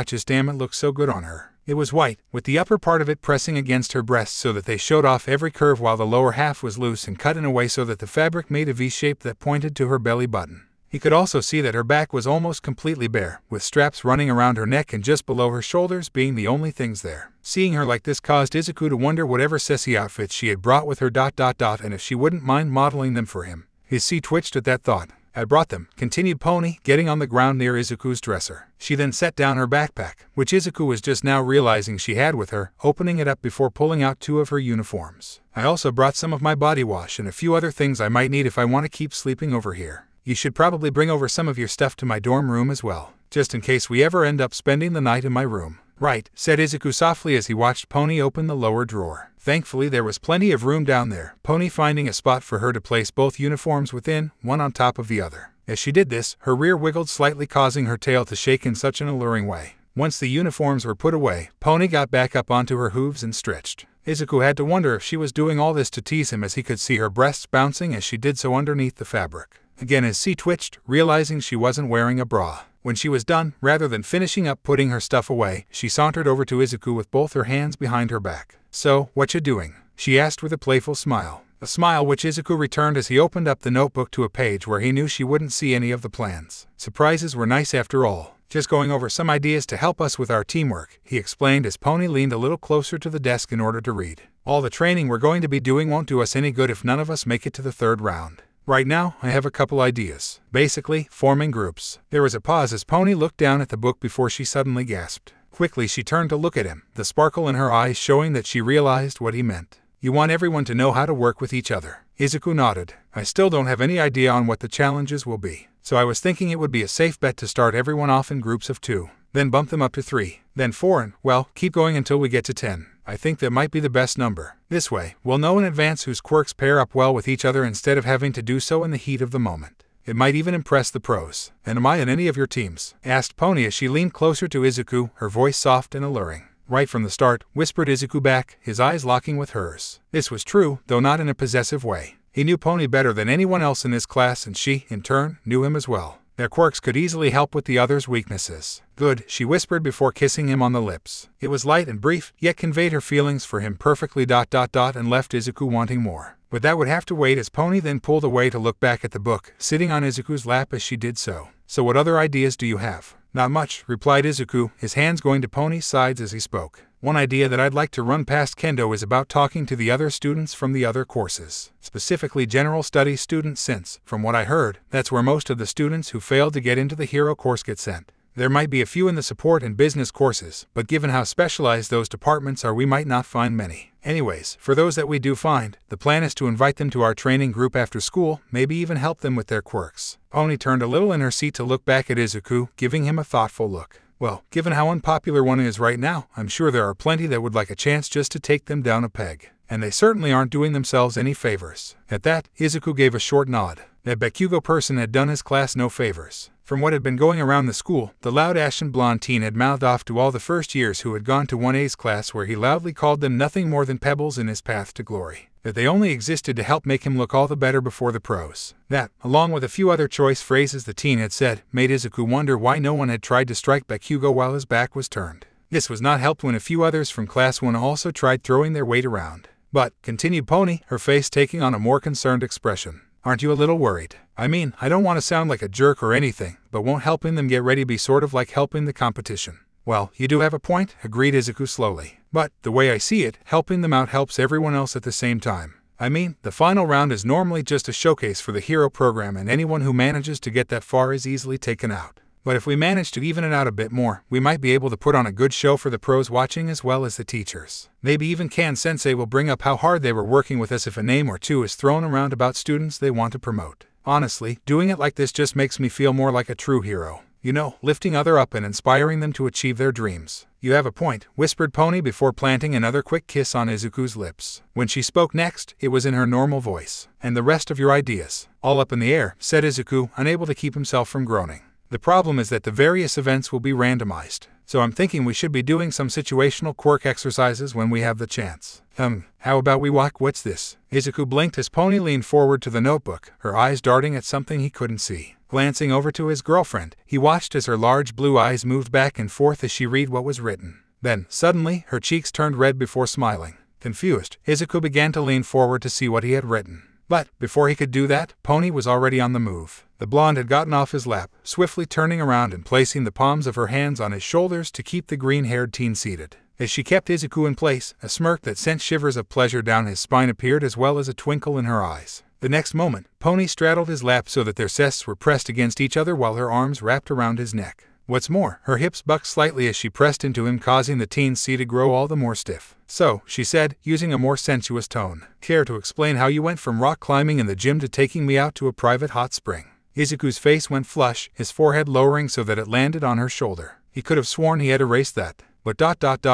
just damn it looked so good on her. It was white, with the upper part of it pressing against her breasts so that they showed off every curve, while the lower half was loose and cut in a way so that the fabric made a V shape that pointed to her belly button. He could also see that her back was almost completely bare, with straps running around her neck and just below her shoulders being the only things there. Seeing her like this caused Izuku to wonder whatever sassy outfits she had brought with her and if she wouldn't mind modeling them for him. His C twitched at that thought. I brought them, continued Pony, getting on the ground near Izuku's dresser. She then set down her backpack, which Izuku was just now realizing she had with her, opening it up before pulling out 2 of her uniforms. I also brought some of my body wash and a few other things I might need if I want to keep sleeping over here. You should probably bring over some of your stuff to my dorm room as well, just in case we ever end up spending the night in my room. Right, said Izuku softly as he watched Pony open the lower drawer. Thankfully there was plenty of room down there, Pony finding a spot for her to place both uniforms within, one on top of the other. As she did this, her rear wiggled slightly, causing her tail to shake in such an alluring way. Once the uniforms were put away, Pony got back up onto her hooves and stretched. Izuku had to wonder if she was doing all this to tease him, as he could see her breasts bouncing as she did so underneath the fabric. Again his C twitched, realizing she wasn't wearing a bra. When she was done, rather than finishing up putting her stuff away, she sauntered over to Izuku with both her hands behind her back. So, what you doing? She asked with a playful smile. A smile which Izuku returned as he opened up the notebook to a page where he knew she wouldn't see any of the plans. Surprises were nice after all. Just going over some ideas to help us with our teamwork, he explained as Pony leaned a little closer to the desk in order to read. All the training we're going to be doing won't do us any good if none of us make it to the 3rd round. Right now, I have a couple ideas. Basically, forming groups. There was a pause as Pony looked down at the book before she suddenly gasped. Quickly she turned to look at him, the sparkle in her eyes showing that she realized what he meant. You want everyone to know how to work with each other. Izuku nodded. I still don't have any idea on what the challenges will be, so I was thinking it would be a safe bet to start everyone off in groups of 2, then bump them up to 3, then 4 and, well, keep going until we get to 10. I think that might be the best number. This way, we'll know in advance whose quirks pair up well with each other instead of having to do so in the heat of the moment. It might even impress the pros. And am I in any of your teams? Asked Pony as she leaned closer to Izuku, her voice soft and alluring. Right from the start, whispered Izuku back, his eyes locking with hers. This was true, though not in a possessive way. He knew Pony better than anyone else in his class, and she, in turn, knew him as well. Their quirks could easily help with the other's weaknesses. Good, she whispered before kissing him on the lips. It was light and brief, yet conveyed her feelings for him perfectly and left Izuku wanting more. But that would have to wait, as Pony then pulled away to look back at the book, sitting on Izuku's lap as she did so. So what other ideas do you have? Not much, replied Izuku, his hands going to Pony's sides as he spoke. One idea that I'd like to run past Kendo is about talking to the other students from the other courses, specifically general studies students, since, from what I heard, that's where most of the students who failed to get into the hero course get sent. There might be a few in the support and business courses, but given how specialized those departments are, we might not find many. Anyways, for those that we do find, the plan is to invite them to our training group after school, maybe even help them with their quirks. Pony turned a little in her seat to look back at Izuku, giving him a thoughtful look. Well, given how unpopular one is right now, I'm sure there are plenty that would like a chance just to take them down a peg. and they certainly aren't doing themselves any favors. At that, Izuku gave a short nod. That Bakugo person had done his class no favors. From what had been going around the school, the loud ashen blonde teen had mouthed off to all the first years who had gone to 1A's class where he loudly called them nothing more than pebbles in his path to glory. That they only existed to help make him look all the better before the pros. That, along with a few other choice phrases the teen had said, made Izuku wonder why no one had tried to strike Bakugo while his back was turned. This was not helped when a few others from Class 1 also tried throwing their weight around. But, continued Pony, her face taking on a more concerned expression. Aren't you a little worried? I mean, I don't want to sound like a jerk or anything, but won't helping them get ready be sort of like helping the competition? Well, you do have a point, agreed Izuku slowly. But, the way I see it, helping them out helps everyone else at the same time. I mean, the final round is normally just a showcase for the hero program and anyone who manages to get that far is easily taken out. But if we manage to even it out a bit more, we might be able to put on a good show for the pros watching as well as the teachers. Maybe even Kan-sensei will bring up how hard they were working with us if a name or two is thrown around about students they want to promote. Honestly, doing it like this just makes me feel more like a true hero. You know, lifting others up and inspiring them to achieve their dreams. You have a point, whispered Pony before planting another quick kiss on Izuku's lips. When she spoke next, it was in her normal voice. And the rest of your ideas? All up in the air, said Izuku, unable to keep himself from groaning. The problem is that the various events will be randomized, so I'm thinking we should be doing some situational quirk exercises when we have the chance. How about we walk? What's this? Izuku blinked as Pony leaned forward to the notebook, her eyes darting at something he couldn't see. Glancing over to his girlfriend, he watched as her large blue eyes moved back and forth as she read what was written. Then, suddenly, her cheeks turned red before smiling. Confused, Izuku began to lean forward to see what he had written. But, before he could do that, Pony was already on the move. The blonde had gotten off his lap, swiftly turning around and placing the palms of her hands on his shoulders to keep the green-haired teen seated. As she kept Izuku in place, a smirk that sent shivers of pleasure down his spine appeared as well as a twinkle in her eyes. The next moment, Pony straddled his lap so that their chests were pressed against each other while her arms wrapped around his neck. What's more, her hips bucked slightly as she pressed into him, causing the teen's seat to grow all the more stiff. So, she said, using a more sensuous tone, care to explain how you went from rock climbing in the gym to taking me out to a private hot spring? Izuku's face went flush, his forehead lowering so that it landed on her shoulder. He could have sworn he had erased that, but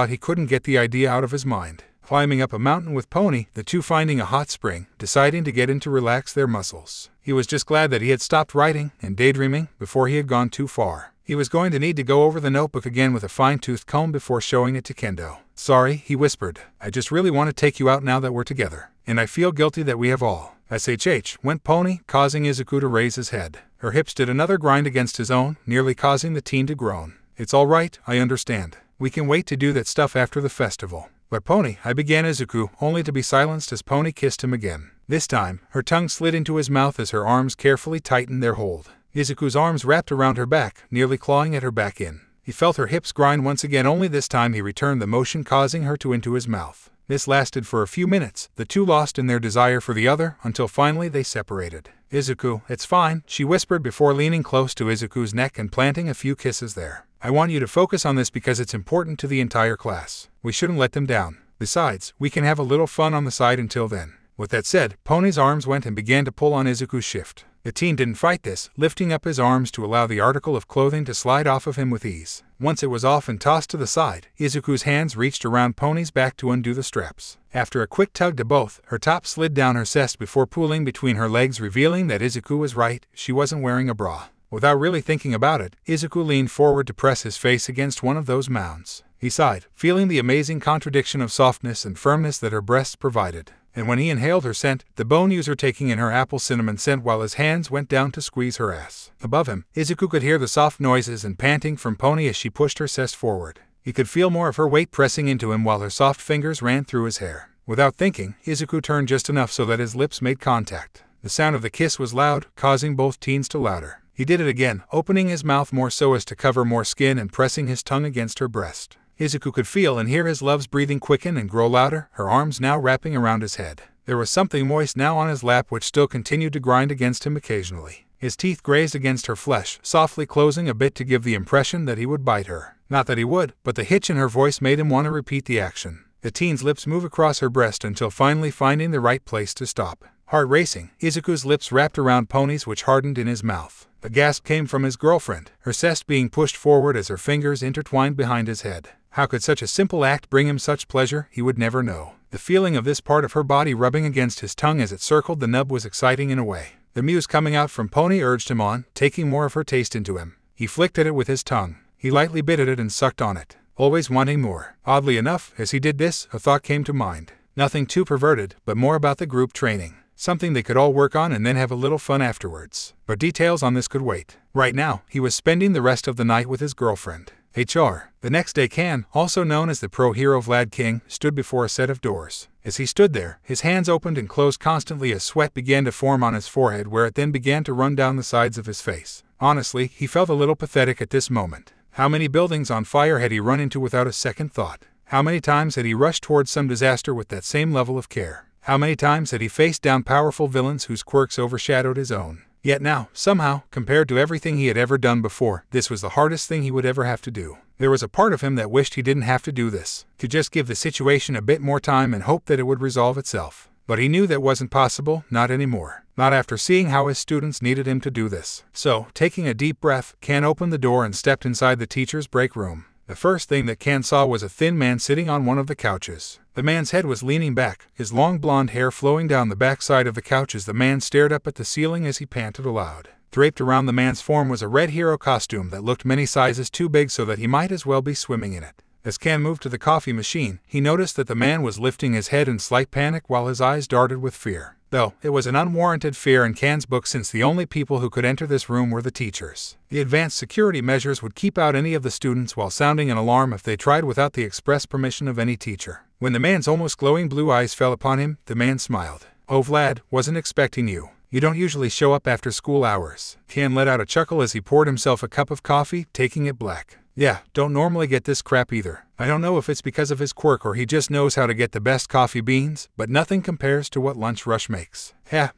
he couldn't get the idea out of his mind. Climbing up a mountain with Pony, the two finding a hot spring, deciding to get in to relax their muscles. He was just glad that he had stopped writing and daydreaming before he had gone too far. He was going to need to go over the notebook again with a fine-toothed comb before showing it to Kendo. Sorry, he whispered. I just really want to take you out now that we're together. And I feel guilty that we have all. SHH, went Pony, causing Izuku to raise his head. Her hips did another grind against his own, nearly causing the teen to groan. It's all right, I understand. We can wait to do that stuff after the festival. But Pony, I began Izuku, only to be silenced as Pony kissed him again. This time, her tongue slid into his mouth as her arms carefully tightened their hold. Izuku's arms wrapped around her back, nearly clawing at her back in. He felt her hips grind once again, only this time he returned the motion, causing her to into his mouth. This lasted for a few minutes, the two lost in their desire for the other, until finally they separated. Izuku, it's fine, she whispered before leaning close to Izuku's neck and planting a few kisses there. I want you to focus on this because it's important to the entire class. We shouldn't let them down. Besides, we can have a little fun on the side until then. With that said, Pony's arms went and began to pull on Izuku's shift. The teen didn't fight this, lifting up his arms to allow the article of clothing to slide off of him with ease. Once it was off and tossed to the side, Izuku's hands reached around Pony's back to undo the straps. After a quick tug to both, her top slid down her chest before pooling between her legs, revealing that Izuku was right, she wasn't wearing a bra. Without really thinking about it, Izuku leaned forward to press his face against one of those mounds. He sighed, feeling the amazing contradiction of softness and firmness that her breasts provided. And when he inhaled her scent, the bone user taking in her apple cinnamon scent while his hands went down to squeeze her ass. Above him, Izuku could hear the soft noises and panting from Pony as she pushed her chest forward. He could feel more of her weight pressing into him while her soft fingers ran through his hair. Without thinking, Izuku turned just enough so that his lips made contact. The sound of the kiss was loud, causing both teens to louder. He did it again, opening his mouth more so as to cover more skin and pressing his tongue against her breast. Izuku could feel and hear his love's breathing quicken and grow louder, her arms now wrapping around his head. There was something moist now on his lap which still continued to grind against him occasionally. His teeth grazed against her flesh, softly closing a bit to give the impression that he would bite her. Not that he would, but the hitch in her voice made him want to repeat the action. The teen's lips move across her breast until finally finding the right place to stop. Heart racing, Izuku's lips wrapped around Pony's, which hardened in his mouth. A gasp came from his girlfriend, her chest being pushed forward as her fingers intertwined behind his head. How could such a simple act bring him such pleasure, he would never know. The feeling of this part of her body rubbing against his tongue as it circled the nub was exciting in a way. The muse coming out from Pony urged him on, taking more of her taste into him. He flicked at it with his tongue. He lightly bit at it and sucked on it, always wanting more. Oddly enough, as he did this, a thought came to mind. Nothing too perverted, but more about the group training. Something they could all work on and then have a little fun afterwards. But details on this could wait. Right now, he was spending the rest of the night with his girlfriend. HR. The next day Kan, also known as the pro-hero Vlad King, stood before a set of doors. As he stood there, his hands opened and closed constantly as sweat began to form on his forehead where it then began to run down the sides of his face. Honestly, he felt a little pathetic at this moment. How many buildings on fire had he run into without a second thought? How many times had he rushed towards some disaster with that same level of care? How many times had he faced down powerful villains whose quirks overshadowed his own? Yet now, somehow, compared to everything he had ever done before, this was the hardest thing he would ever have to do. There was a part of him that wished he didn't have to do this, could just give the situation a bit more time and hope that it would resolve itself. But he knew that wasn't possible, not anymore. Not after seeing how his students needed him to do this. So, taking a deep breath, Kan opened the door and stepped inside the teacher's break room. The first thing that Kan saw was a thin man sitting on one of the couches. The man's head was leaning back, his long blonde hair flowing down the backside of the couch as the man stared up at the ceiling as he panted aloud. Draped around the man's form was a red hero costume that looked many sizes too big so that he might as well be swimming in it. As Kan moved to the coffee machine, he noticed that the man was lifting his head in slight panic while his eyes darted with fear. Though, it was an unwarranted fear in Kan's book since the only people who could enter this room were the teachers. The advanced security measures would keep out any of the students while sounding an alarm if they tried without the express permission of any teacher. When the man's almost glowing blue eyes fell upon him, the man smiled. "Oh Vlad, wasn't expecting you. You don't usually show up after school hours." Kan let out a chuckle as he poured himself a cup of coffee, taking it black. "Yeah, don't normally get this crap either. I don't know if it's because of his quirk or he just knows how to get the best coffee beans, but nothing compares to what Lunch Rush makes."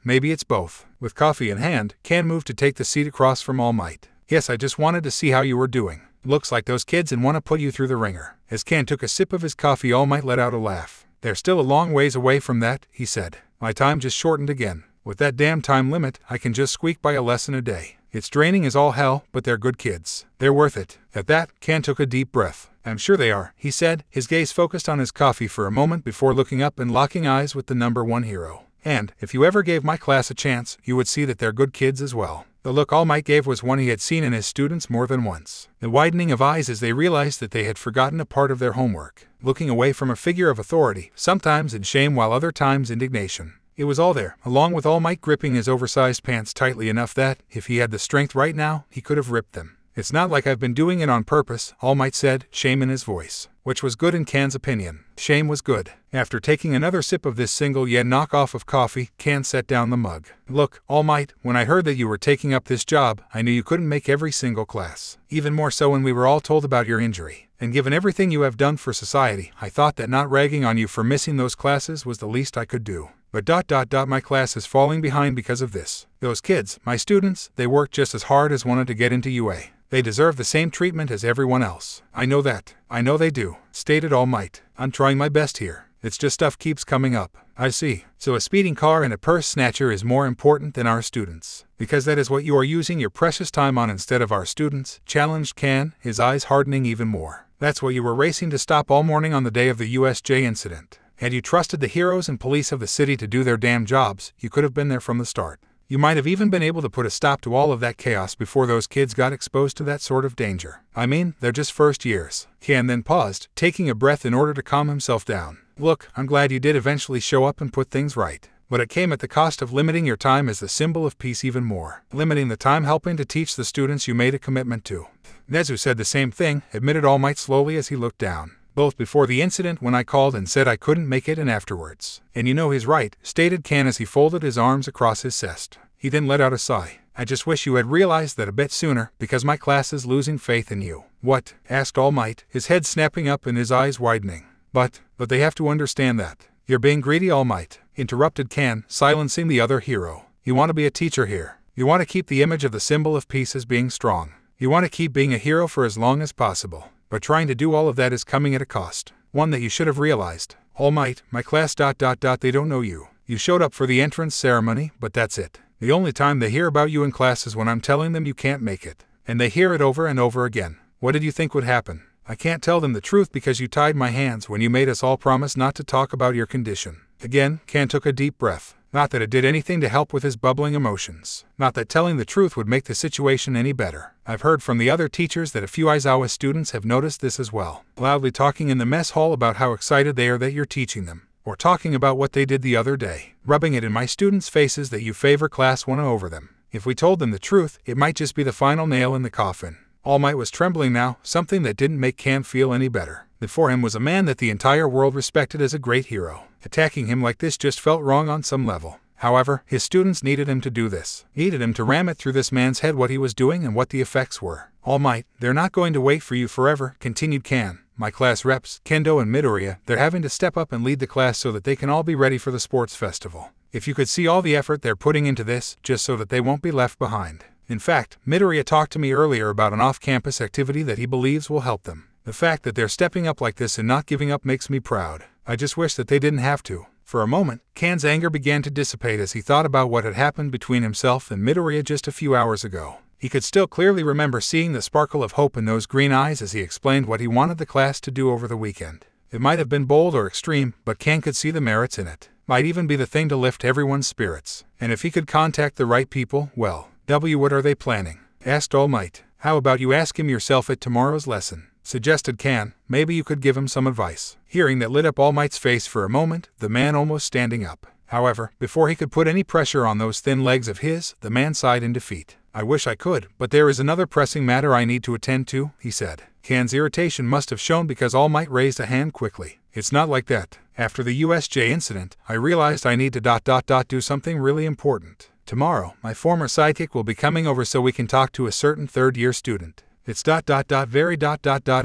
Maybe it's both. With coffee in hand, Kan moved to take the seat across from All Might. "Yes, I just wanted to see how you were doing. Looks like those kids didn't want to put you through the ringer." As Kan took a sip of his coffee, All Might let out a laugh. "They're still a long ways away from that," he said. "My time just shortened again. With that damn time limit, I can just squeak by a lesson a day. It's draining as all hell, but they're good kids. They're worth it." At that, Kan took a deep breath. "I'm sure they are," he said, his gaze focused on his coffee for a moment before looking up and locking eyes with the #1 hero. "And, if you ever gave my class a chance, you would see that they're good kids as well." The look All Might gave was one he had seen in his students more than once. The widening of eyes as they realized that they had forgotten a part of their homework. Looking away from a figure of authority, sometimes in shame while other times indignation. It was all there, along with All Might gripping his oversized pants tightly enough that, if he had the strength right now, he could have ripped them. "It's not like I've been doing it on purpose," All Might said, shame in his voice. Which was good in Kan's opinion. Shame was good. After taking another sip of this single yet knockoff of coffee, Kan set down the mug. "Look, All Might, when I heard that you were taking up this job, I knew you couldn't make every single class. Even more so when we were all told about your injury. And given everything you have done for society, I thought that not ragging on you for missing those classes was the least I could do. But my class is falling behind because of this. Those kids, my students, they worked just as hard as wanted to get into UA. They deserve the same treatment as everyone else. I know that. I know they do," stated All Might. "I'm trying my best here. It's just stuff keeps coming up." "I see. So a speeding car and a purse snatcher is more important than our students. Because that is what you are using your precious time on instead of our students," challenged Kan, his eyes hardening even more. "That's what you were racing to stop all morning on the day of the USJ incident. Had you trusted the heroes and police of the city to do their damn jobs, you could have been there from the start. You might have even been able to put a stop to all of that chaos before those kids got exposed to that sort of danger. I mean, they're just first years." Kan then paused, taking a breath in order to calm himself down. "Look, I'm glad you did eventually show up and put things right. But it came at the cost of limiting your time as the symbol of peace even more. Limiting the time helping to teach the students you made a commitment to." Nezu said the same thing, admitted All Might slowly as he looked down. "Both before the incident when I called and said I couldn't make it and afterwards. And you know he's right," stated Kan as he folded his arms across his chest. He then let out a sigh. "I just wish you had realized that a bit sooner, because my class is losing faith in you." "What?" asked All Might, his head snapping up and his eyes widening. But they have to understand that." "You're being greedy, All Might," interrupted Kan, silencing the other hero. "You want to be a teacher here. You want to keep the image of the symbol of peace as being strong. You want to keep being a hero for as long as possible. But trying to do all of that is coming at a cost. One that you should have realized. All Might, my class ... they don't know you. You showed up for the entrance ceremony, but that's it. The only time they hear about you in class is when I'm telling them you can't make it. And they hear it over and over again. What did you think would happen? I can't tell them the truth because you tied my hands when you made us all promise not to talk about your condition. Again, Kan took a deep breath. Not that it did anything to help with his bubbling emotions. Not that telling the truth would make the situation any better. I've heard from the other teachers that a few Aizawa students have noticed this as well. Loudly talking in the mess hall about how excited they are that you're teaching them. Or talking about what they did the other day. Rubbing it in my students' faces that you favor class 1 over them. If we told them the truth, it might just be the final nail in the coffin. All Might was trembling now, something that didn't make Kan feel any better. Before him was a man that the entire world respected as a great hero. Attacking him like this just felt wrong on some level. However, his students needed him to do this. Needed him to ram it through this man's head what he was doing and what the effects were. All Might, they're not going to wait for you forever, continued Kan. My class reps, Kendo and Midoriya, they're having to step up and lead the class so that they can all be ready for the sports festival. If you could see all the effort they're putting into this, just so that they won't be left behind. In fact, Midoriya talked to me earlier about an off-campus activity that he believes will help them. The fact that they're stepping up like this and not giving up makes me proud. I just wish that they didn't have to. For a moment, Kan's anger began to dissipate as he thought about what had happened between himself and Midoriya just a few hours ago. He could still clearly remember seeing the sparkle of hope in those green eyes as he explained what he wanted the class to do over the weekend. It might have been bold or extreme, but Kan could see the merits in it. Might even be the thing to lift everyone's spirits. And if he could contact the right people, well, what are they planning? Asked All Might. How about you ask him yourself at tomorrow's lesson? Suggested Kan. Maybe you could give him some advice. Hearing that lit up All Might's face for a moment, the man almost standing up. However, before he could put any pressure on those thin legs of his, the man sighed in defeat. I wish I could, but there is another pressing matter I need to attend to, he said. Kan's irritation must have shown because All Might raised a hand quickly. It's not like that. After the USJ incident, I realized I need to do something really important. Tomorrow, my former sidekick will be coming over so we can talk to a certain third-year student. It's very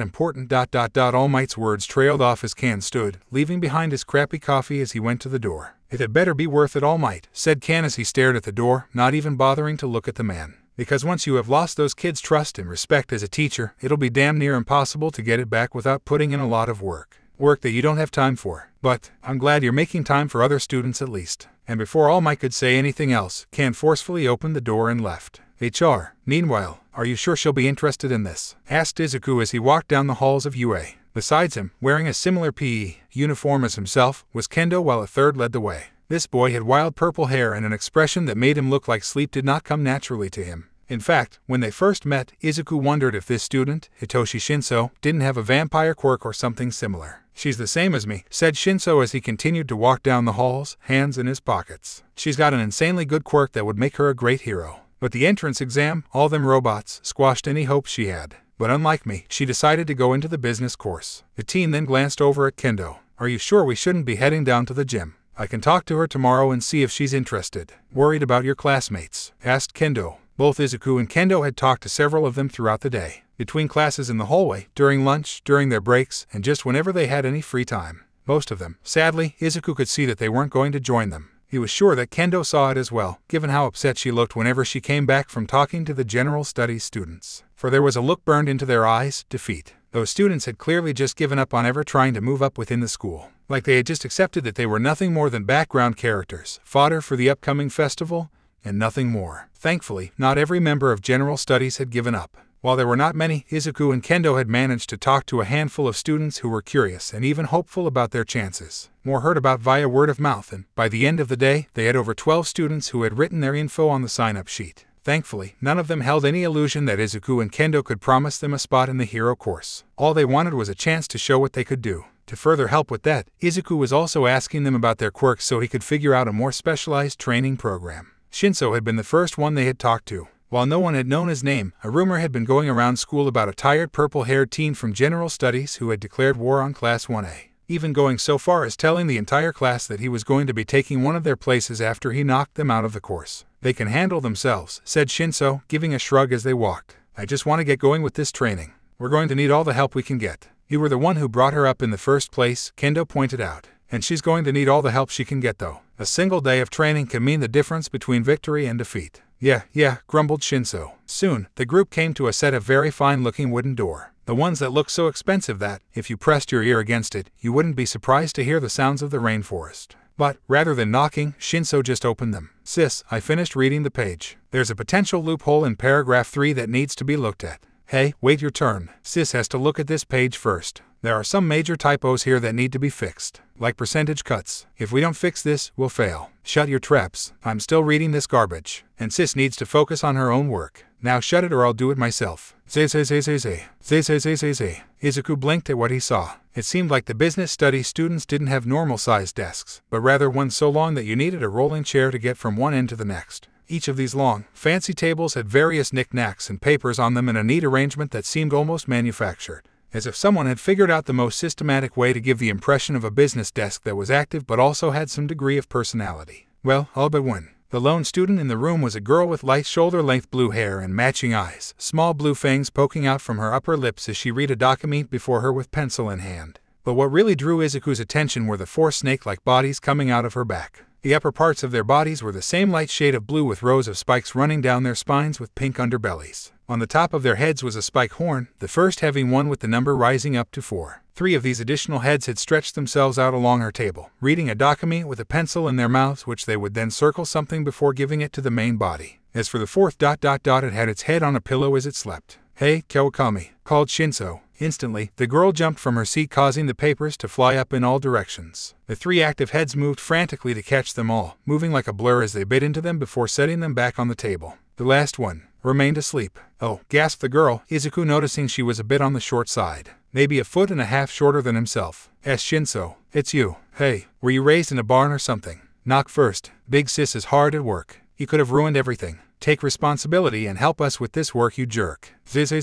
important. All Might's words trailed off as Kan stood, leaving behind his crappy coffee as he went to the door. It had better be worth it, All Might, said Kan as he stared at the door, not even bothering to look at the man. Because once you have lost those kids' trust and respect as a teacher, it'll be damn near impossible to get it back without putting in a lot of work. Work that you don't have time for. But I'm glad you're making time for other students at least. And before All Might could say anything else, Kan forcefully opened the door and left. HR. Meanwhile, are you sure she'll be interested in this? Asked Izuku as he walked down the halls of UA. Besides him, wearing a similar PE uniform as himself, was Kendo while a third led the way. This boy had wild purple hair and an expression that made him look like sleep did not come naturally to him. In fact, when they first met, Izuku wondered if this student, Hitoshi Shinso, didn't have a vampire quirk or something similar. She's the same as me, said Shinso as he continued to walk down the halls, hands in his pockets. She's got an insanely good quirk that would make her a great hero. But the entrance exam, all them robots, squashed any hopes she had. But unlike me, she decided to go into the business course. The teen then glanced over at Kendo. Are you sure we shouldn't be heading down to the gym? I can talk to her tomorrow and see if she's interested. Worried about your classmates? Asked Kendo. Both Izuku and Kendo had talked to several of them throughout the day. Between classes in the hallway, during lunch, during their breaks, and just whenever they had any free time. Most of them. Sadly, Izuku could see that they weren't going to join them. He was sure that Kendo saw it as well, given how upset she looked whenever she came back from talking to the general studies students. For there was a look burned into their eyes, defeat. Those students had clearly just given up on ever trying to move up within the school. Like they had just accepted that they were nothing more than background characters, fodder for the upcoming festival, and nothing more. Thankfully, not every member of general studies had given up. While there were not many, Izuku and Kendo had managed to talk to a handful of students who were curious and even hopeful about their chances. More heard about via word of mouth, and by the end of the day, they had over 12 students who had written their info on the sign-up sheet. Thankfully, none of them held any illusion that Izuku and Kendo could promise them a spot in the hero course. All they wanted was a chance to show what they could do. To further help with that, Izuku was also asking them about their quirks so he could figure out a more specialized training program. Shinso had been the first one they had talked to. While no one had known his name, a rumor had been going around school about a tired purple-haired teen from General Studies who had declared war on Class 1A, even going so far as telling the entire class that he was going to be taking one of their places after he knocked them out of the course. They can handle themselves, said Shinso, giving a shrug as they walked. I just want to get going with this training. We're going to need all the help we can get. You were the one who brought her up in the first place, Kendo pointed out. And she's going to need all the help she can get though. A single day of training can mean the difference between victory and defeat. Yeah, grumbled Shinso. Soon, the group came to a set of very fine-looking wooden door. The ones that looked so expensive that, if you pressed your ear against it, you wouldn't be surprised to hear the sounds of the rainforest. But, rather than knocking, Shinso just opened them. Sis, I finished reading the page. There's a potential loophole in paragraph 3 that needs to be looked at. Hey, wait your turn. Sis has to look at this page first. There are some major typos here that need to be fixed, like percentage cuts. If we don't fix this, we'll fail. Shut your traps. I'm still reading this garbage, and sis needs to focus on her own work. Now shut it or I'll do it myself. Izuku blinked at what he saw. It seemed like the business study students didn't have normal-sized desks, but rather one so long that you needed a rolling chair to get from one end to the next. Each of these long, fancy tables had various knickknacks and papers on them in a neat arrangement that seemed almost manufactured, as if someone had figured out the most systematic way to give the impression of a business desk that was active but also had some degree of personality. Well, all but one. The lone student in the room was a girl with light shoulder-length blue hair and matching eyes, small blue fangs poking out from her upper lips as she read a document before her with pencil in hand. But what really drew Izuku's attention were the four snake-like bodies coming out of her back. The upper parts of their bodies were the same light shade of blue with rows of spikes running down their spines with pink underbellies. On the top of their heads was a spike horn, the first having one with the number rising up to 4. 3 of these additional heads had stretched themselves out along her table, reading a document with a pencil in their mouths which they would then circle something before giving it to the main body. As for the fourth ... it had its head on a pillow as it slept. "Hey, Kawakami," called Shinso. Instantly, the girl jumped from her seat, causing the papers to fly up in all directions. The 3 active heads moved frantically to catch them all, moving like a blur as they bit into them before setting them back on the table. The last one remained asleep. "Oh," gasped the girl, Izuku noticing she was a bit on the short side. "Maybe a foot and a half shorter than himself," asked Shinso. "It's you. Hey, were you raised in a barn or something?" "Knock first. Big sis is hard at work. He could have ruined everything. Take responsibility and help us with this work, you jerk." Again,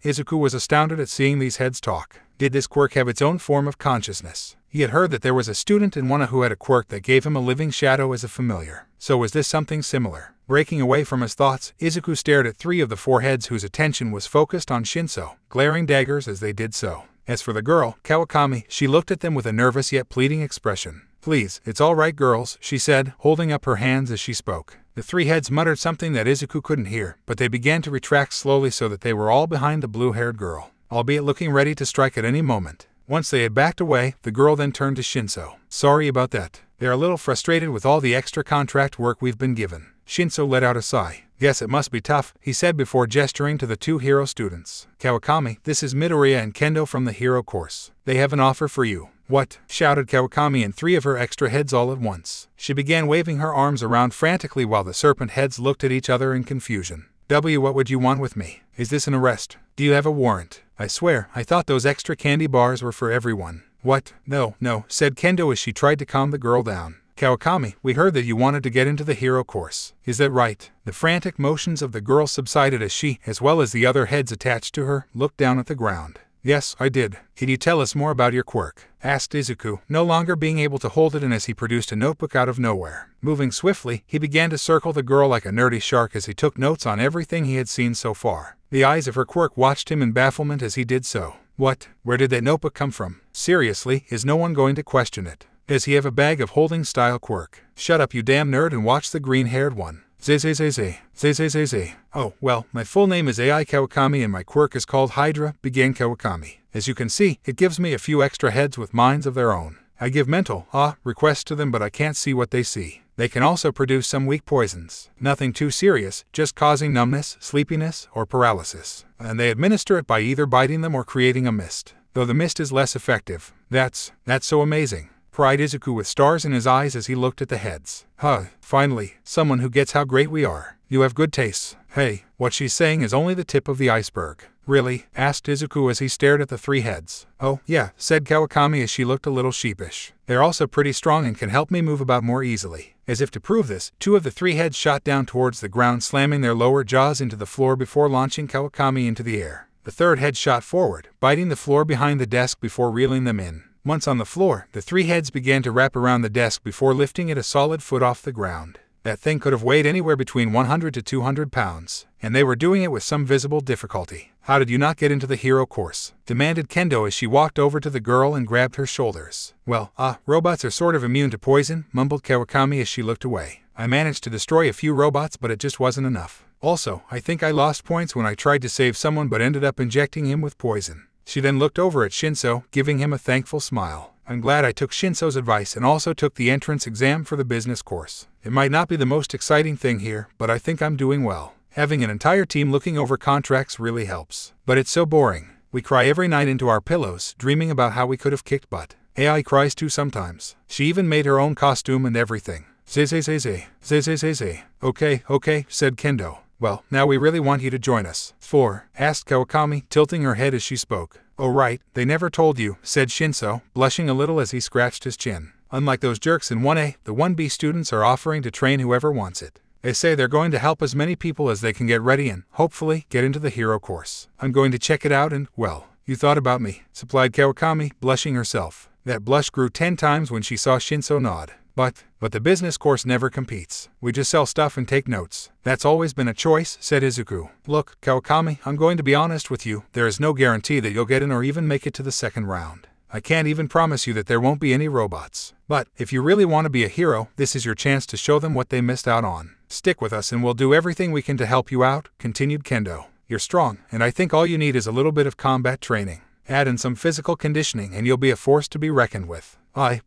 Izuku was astounded at seeing these heads talk. Did this quirk have its own form of consciousness? He had heard that there was a student in one who had a quirk that gave him a living shadow as a familiar. So was this something similar? Breaking away from his thoughts, Izuku stared at 3 of the 4 heads whose attention was focused on Shinso, glaring daggers as they did so. As for the girl, Kawakami, she looked at them with a nervous yet pleading expression. "Please, it's all right, girls," she said, holding up her hands as she spoke. The 3 heads muttered something that Izuku couldn't hear, but they began to retract slowly so that they were all behind the blue-haired girl, albeit looking ready to strike at any moment. Once they had backed away, the girl then turned to Shinso. "Sorry about that. They're a little frustrated with all the extra contract work we've been given." Shinso let out a sigh. "Guess it must be tough," he said before gesturing to the 2 hero students. "Kawakami, this is Midoriya and Kendo from the hero course. They have an offer for you." "What?" shouted Kawakami and 3 of her extra heads all at once. She began waving her arms around frantically while the serpent heads looked at each other in confusion. What would you want with me? Is this an arrest? Do you have a warrant? I swear, I thought those extra candy bars were for everyone." "What? No," said Kendo as she tried to calm the girl down. "Kawakami, we heard that you wanted to get into the hero course. Is that right?" The frantic motions of the girl subsided as she, as well as the other heads attached to her, looked down at the ground. "Yes, I did. Can you tell us more about your quirk?" asked Izuku, no longer being able to hold it in as he produced a notebook out of nowhere. Moving swiftly, he began to circle the girl like a nerdy shark as he took notes on everything he had seen so far. The eyes of her quirk watched him in bafflement as he did so. "What? Where did that notebook come from? Seriously, is no one going to question it? Does he have a bag of holding style quirk? Shut up, you damn nerd, and watch the green-haired one." "Oh, well, my full name is Ai Kawakami and my quirk is called Hydra," began Kawakami. "As you can see, it gives me a few extra heads with minds of their own. I give mental requests to them, but I can't see what they see. They can also produce some weak poisons. Nothing too serious, just causing numbness, sleepiness, or paralysis. And they administer it by either biting them or creating a mist. Though the mist is less effective. That's so amazing," cried Izuku with stars in his eyes as he looked at the heads. Finally, someone who gets how great we are. You have good tastes." "Hey, what she's saying is only the tip of the iceberg." "Really?" asked Izuku as he stared at the 3 heads. "Oh, yeah," said Kawakami as she looked a little sheepish. "They're also pretty strong and can help me move about more easily." As if to prove this, 2 of the 3 heads shot down towards the ground, slamming their lower jaws into the floor before launching Kawakami into the air. The 3rd head shot forward, biting the floor behind the desk before reeling them in. Once on the floor, the 3 heads began to wrap around the desk before lifting it a solid foot off the ground. That thing could have weighed anywhere between 100 to 200 pounds, and they were doing it with some visible difficulty. "How did you not get into the hero course?" demanded Kendo as she walked over to the girl and grabbed her shoulders. "Well, robots are sort of immune to poison," mumbled Kawakami as she looked away. "I managed to destroy a few robots, but it just wasn't enough. Also, I think I lost points when I tried to save someone but ended up injecting him with poison." She then looked over at Shinso, giving him a thankful smile. "I'm glad I took Shinso's advice and also took the entrance exam for the business course. It might not be the most exciting thing here, but I think I'm doing well." Having an entire team looking over contracts really helps. But it's so boring. We cry every night into our pillows, dreaming about how we could have kicked butt. AI cries too sometimes. She even made her own costume and everything. Zay. Okay, said Kendo. Well, now we really want you to join us. 4. Asked Kawakami, tilting her head as she spoke. Oh right, they never told you, said Shinso, blushing a little as he scratched his chin. Unlike those jerks in 1A, the 1B students are offering to train whoever wants it. They say they're going to help as many people as they can get ready and, hopefully, get into the hero course. I'm going to check it out and, well, you thought about me, supplied Kawakami, blushing herself. That blush grew 10 times when she saw Shinso nod. But the business course never competes. We just sell stuff and take notes. That's always been a choice, said Izuku. Look, Kawakami, I'm going to be honest with you, there is no guarantee that you'll get in or even make it to the second round. I can't even promise you that there won't be any robots. But if you really want to be a hero, this is your chance to show them what they missed out on. Stick with us and we'll do everything we can to help you out, continued Kendo. You're strong, and I think all you need is a little bit of combat training. Add in some physical conditioning and you'll be a force to be reckoned with.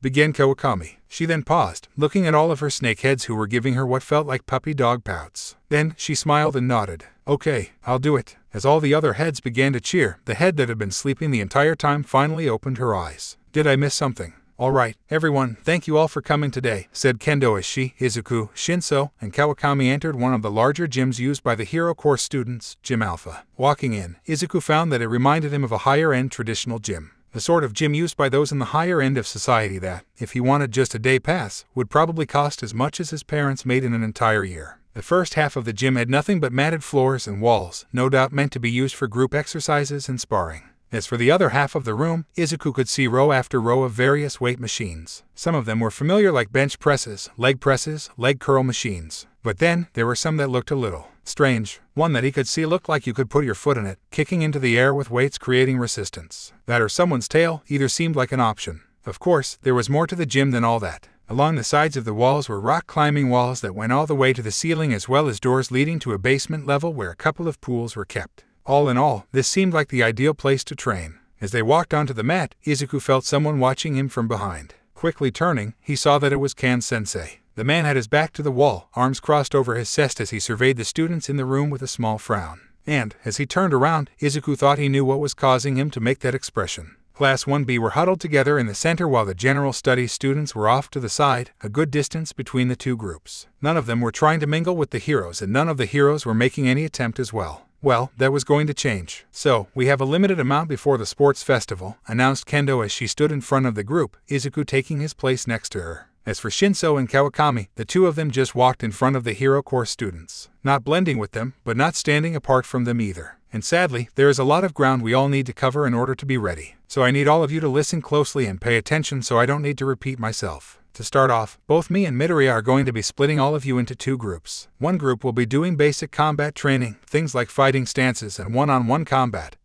Began Kawakami. She then paused, looking at all of her snakeheads who were giving her what felt like puppy dog pouts. Then she smiled and nodded. Okay, I'll do it. As all the other heads began to cheer, the head that had been sleeping the entire time finally opened her eyes. Did I miss something? All right, everyone, thank you all for coming today, said Kendo as she, Izuku, Shinso, and Kawakami entered one of the larger gyms used by the Hero Course students, Gym Alpha. Walking in, Izuku found that it reminded him of a higher-end traditional gym. The sort of gym used by those in the higher end of society that, if he wanted just a day pass, would probably cost as much as his parents made in an entire year. The first half of the gym had nothing but matted floors and walls, no doubt meant to be used for group exercises and sparring. As for the other half of the room, Izuku could see row after row of various weight machines. Some of them were familiar like bench presses, leg curl machines. But then, there were some that looked a little strange. One that he could see looked like you could put your foot in it, kicking into the air with weights creating resistance. That or someone's tail either seemed like an option. Of course, there was more to the gym than all that. Along the sides of the walls were rock climbing walls that went all the way to the ceiling as well as doors leading to a basement level where a couple of pools were kept. All in all, this seemed like the ideal place to train. As they walked onto the mat, Izuku felt someone watching him from behind. Quickly turning, he saw that it was Kan-sensei. The man had his back to the wall, arms crossed over his chest as he surveyed the students in the room with a small frown. And, as he turned around, Izuku thought he knew what was causing him to make that expression. Class 1B were huddled together in the center while the general studies students were off to the side, a good distance between the two groups. None of them were trying to mingle with the heroes and none of the heroes were making any attempt as well. Well, that was going to change. So, we have a limited amount before the sports festival, announced Kendo as she stood in front of the group, Izuku taking his place next to her. As for Shinso and Kawakami, the two of them just walked in front of the Hero Course students, not blending with them, but not standing apart from them either. And sadly, there is a lot of ground we all need to cover in order to be ready. So I need all of you to listen closely and pay attention so I don't need to repeat myself. To start off, both me and Midoriya are going to be splitting all of you into two groups. One group will be doing basic combat training, things like fighting stances and one-on-one combat,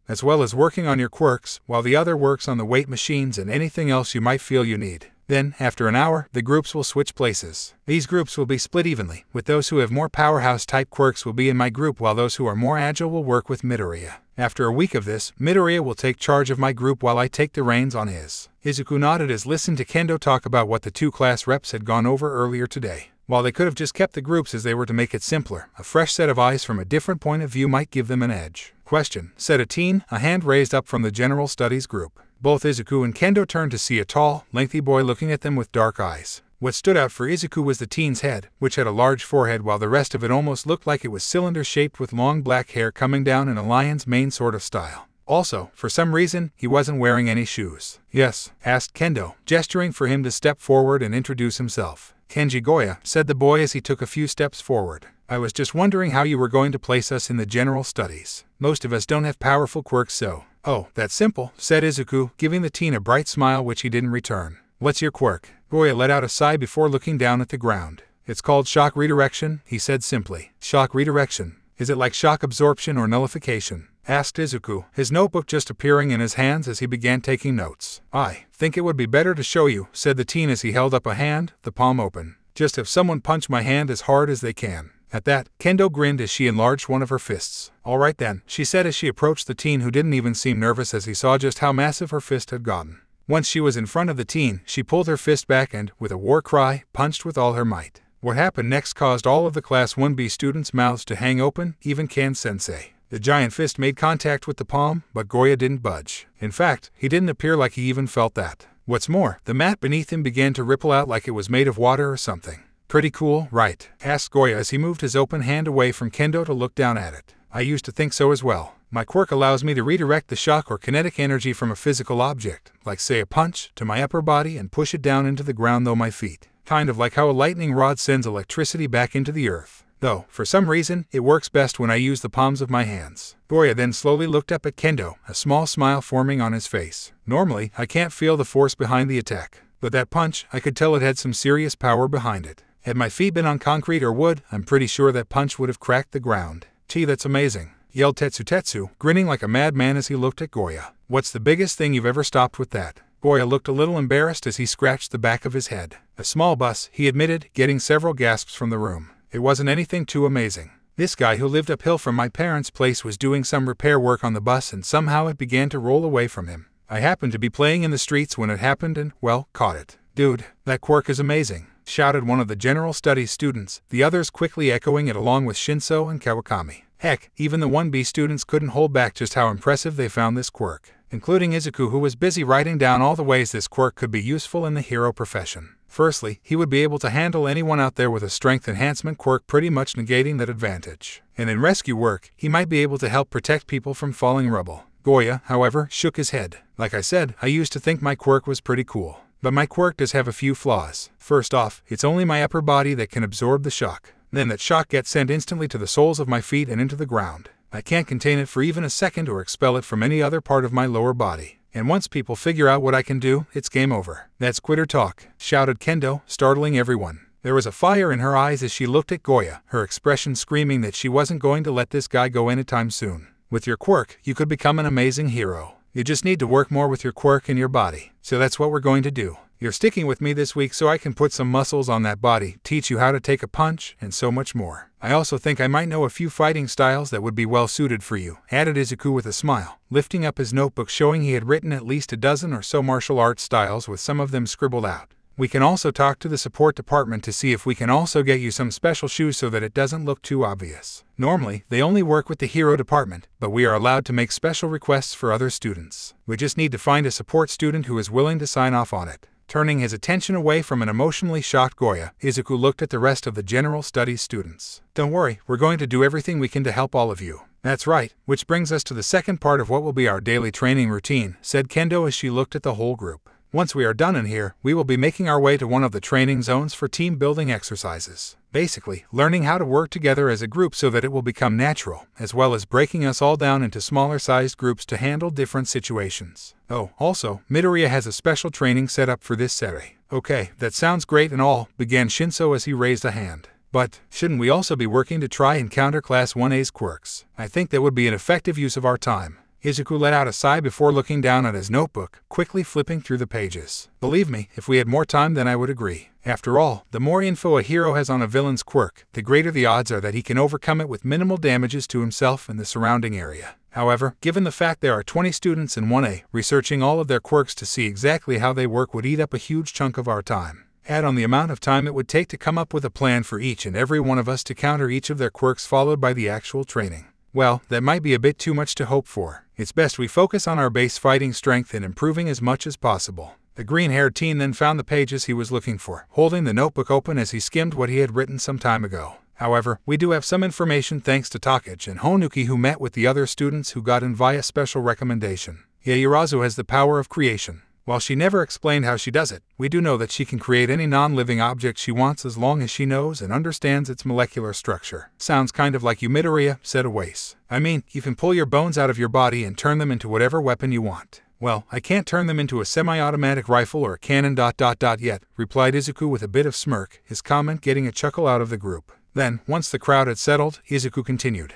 as well as working on your quirks, while the other works on the weight machines and anything else you might feel you need. Then, after an hour, the groups will switch places. These groups will be split evenly, with those who have more powerhouse-type quirks will be in my group while those who are more agile will work with Midoriya. After a week of this, Midoriya will take charge of my group while I take the reins on his. Izuku nodded as listened to Kendo talk about what the two class reps had gone over earlier today. While they could have just kept the groups as they were to make it simpler, a fresh set of eyes from a different point of view might give them an edge. Question, said a teen, a hand raised up from the general studies group. Both Izuku and Kendo turned to see a tall, lengthy boy looking at them with dark eyes. What stood out for Izuku was the teen's head, which had a large forehead while the rest of it almost looked like it was cylinder-shaped with long black hair coming down in a lion's mane sort of style. Also, for some reason, he wasn't wearing any shoes. Yes, asked Kendo, gesturing for him to step forward and introduce himself. Kenji Goya, said the boy as he took a few steps forward. I was just wondering how you were going to place us in the general studies. Most of us don't have powerful quirks so. Oh, that's simple, said Izuku, giving the teen a bright smile which he didn't return. What's your quirk? Goya let out a sigh before looking down at the ground. It's called shock redirection, he said simply. Shock redirection. Is it like shock absorption or nullification? Asked Izuku, his notebook just appearing in his hands as he began taking notes. I think it would be better to show you, said the teen as he held up a hand, the palm open. Just have someone punch my hand as hard as they can. At that, Kendo grinned as she enlarged one of her fists. All right then, she said as she approached the teen who didn't even seem nervous as he saw just how massive her fist had gotten. Once she was in front of the teen, she pulled her fist back and, with a war cry, punched with all her might. What happened next caused all of the Class 1B students' mouths to hang open, even Kan-sensei. The giant fist made contact with the palm, but Goya didn't budge. In fact, he didn't appear like he even felt that. What's more, the mat beneath him began to ripple out like it was made of water or something. "Pretty cool, right?" asked Goya as he moved his open hand away from Kendo to look down at it. "I used to think so as well. My quirk allows me to redirect the shock or kinetic energy from a physical object, like say a punch, to my upper body and push it down into the ground through my feet. Kind of like how a lightning rod sends electricity back into the earth. Though, for some reason, it works best when I use the palms of my hands." Goya then slowly looked up at Kendo, a small smile forming on his face. "Normally, I can't feel the force behind the attack, but that punch, I could tell it had some serious power behind it. Had my feet been on concrete or wood, I'm pretty sure that punch would have cracked the ground." "Gee, that's amazing," yelled Tetsu, grinning like a madman as he looked at Goya. "What's the biggest thing you've ever stopped with that?" Goya looked a little embarrassed as he scratched the back of his head. "A small bus," he admitted, getting several gasps from the room. "It wasn't anything too amazing. This guy who lived uphill from my parents' place was doing some repair work on the bus and somehow it began to roll away from him. I happened to be playing in the streets when it happened and, well, caught it." "Dude, that quirk is amazing," shouted one of the general studies students, the others quickly echoing it along with Shinso and Kawakami. Heck, even the 1B students couldn't hold back just how impressive they found this quirk, including Izuku, who was busy writing down all the ways this quirk could be useful in the hero profession. Firstly, he would be able to handle anyone out there with a strength enhancement quirk, pretty much negating that advantage. And in rescue work, he might be able to help protect people from falling rubble. Goya, however, shook his head. "Like I said, I used to think my quirk was pretty cool. But my quirk does have a few flaws. First off, it's only my upper body that can absorb the shock. Then that shock gets sent instantly to the soles of my feet and into the ground. I can't contain it for even a second or expel it from any other part of my lower body. And once people figure out what I can do, it's game over." "That's quitter talk," shouted Kendo, startling everyone. There was a fire in her eyes as she looked at Goya, her expression screaming that she wasn't going to let this guy go anytime soon. "With your quirk, you could become an amazing hero. You just need to work more with your quirk and your body. So that's what we're going to do. You're sticking with me this week so I can put some muscles on that body, teach you how to take a punch, and so much more. I also think I might know a few fighting styles that would be well suited for you," added Izuku with a smile, lifting up his notebook showing he had written at least a dozen or so martial arts styles with some of them scribbled out. "We can also talk to the support department to see if we can also get you some special shoes so that it doesn't look too obvious. Normally, they only work with the hero department, but we are allowed to make special requests for other students. We just need to find a support student who is willing to sign off on it." Turning his attention away from an emotionally shocked Goya, Izuku looked at the rest of the general studies students. "Don't worry, we're going to do everything we can to help all of you." "That's right, which brings us to the second part of what will be our daily training routine," said Kendo as she looked at the whole group. "Once we are done in here, we will be making our way to one of the training zones for team building exercises. Basically, learning how to work together as a group so that it will become natural, as well as breaking us all down into smaller-sized groups to handle different situations. Oh, also, Midoriya has a special training set up for this Sere." "Okay, that sounds great and all," began Shinso as he raised a hand. "But, shouldn't we also be working to try and counter Class 1A's quirks? I think that would be an effective use of our time." Izuku let out a sigh before looking down at his notebook, quickly flipping through the pages. "Believe me, if we had more time then I would agree. After all, the more info a hero has on a villain's quirk, the greater the odds are that he can overcome it with minimal damages to himself and the surrounding area. However, given the fact there are 20 students in 1A, researching all of their quirks to see exactly how they work would eat up a huge chunk of our time. Add on the amount of time it would take to come up with a plan for each and every one of us to counter each of their quirks followed by the actual training. Well, that might be a bit too much to hope for. It's best we focus on our base fighting strength and improving as much as possible." The green-haired teen then found the pages he was looking for, holding the notebook open as he skimmed what he had written some time ago. "However, we do have some information thanks to Takage and Honuki, who met with the other students who got in via special recommendation. Yaoyorozu has the power of creation. While she never explained how she does it, we do know that she can create any non-living object she wants as long as she knows and understands its molecular structure." "Sounds kind of like you, Midoriya," said Awase. "I mean, you can pull your bones out of your body and turn them into whatever weapon you want." "Well, I can't turn them into a semi-automatic rifle or a cannon ... yet," replied Izuku with a bit of smirk, his comment getting a chuckle out of the group. Then, once the crowd had settled, Izuku continued.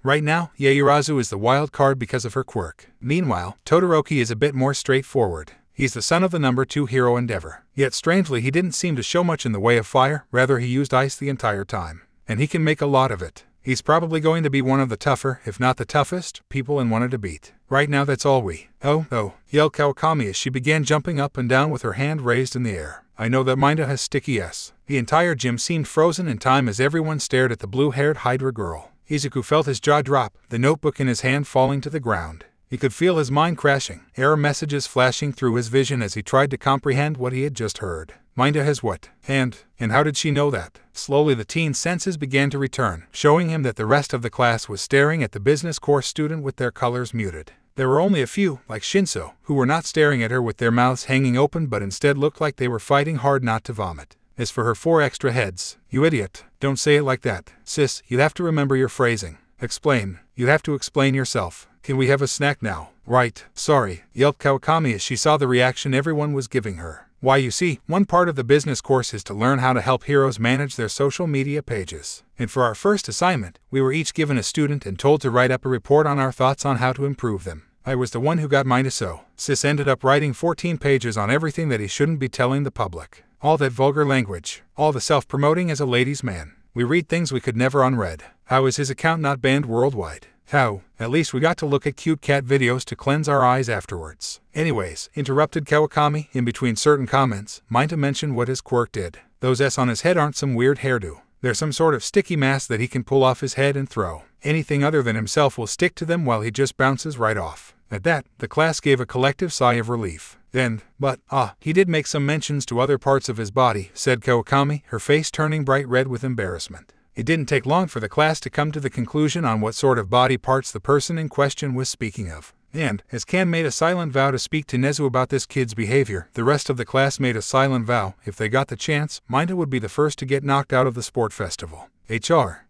Right now, Yaoyorozu is the wild card because of her quirk. Meanwhile, Todoroki is a bit more straightforward. He's the son of the number 2 hero Endeavor. Yet strangely he didn't seem to show much in the way of fire, rather he used ice the entire time. And he can make a lot of it. He's probably going to be one of the tougher, if not the toughest, people in 1A to beat. Right now that's all we... Oh, yelled Kawakami as she began jumping up and down with her hand raised in the air. "I know that Minda has sticky S. The entire gym seemed frozen in time as everyone stared at the blue-haired Hydra girl. Izuku felt his jaw drop, the notebook in his hand falling to the ground. He could feel his mind crashing, error messages flashing through his vision as he tried to comprehend what he had just heard. Minda has what? And how did she know that? Slowly the teen's senses began to return, showing him that the rest of the class was staring at the business course student with their colors muted. There were only a few, like Shinso, who were not staring at her with their mouths hanging open but instead looked like they were fighting hard not to vomit. As for her 4 extra heads, you idiot, don't say it like that. Sis, you have to remember your phrasing. Explain. You have to explain yourself. Can we have a snack now? Right, sorry, yelped Kawakami as she saw the reaction everyone was giving her. Why, you see, one part of the business course is to learn how to help heroes manage their social media pages. And for our first assignment, we were each given a student and told to write up a report on our thoughts on how to improve them. I was the one who got mine, so Sis ended up writing 14 pages on everything that he shouldn't be telling the public. All that vulgar language, all the self-promoting as a ladies' man. We read things we could never unread. How is his account not banned worldwide? How? At least we got to look at cute cat videos to cleanse our eyes afterwards. Anyways, interrupted Kawakami, in between certain comments, mind to mention what his quirk did. Those S on his head aren't some weird hairdo. They're some sort of sticky mask that he can pull off his head and throw. Anything other than himself will stick to them while he just bounces right off. At that, the class gave a collective sigh of relief. He did make some mentions to other parts of his body, said Kawakami, her face turning bright red with embarrassment. It didn't take long for the class to come to the conclusion on what sort of body parts the person in question was speaking of. And, as Kan made a silent vow to speak to Nezu about this kid's behavior, the rest of the class made a silent vow, if they got the chance, Minda would be the first to get knocked out of the sport festival.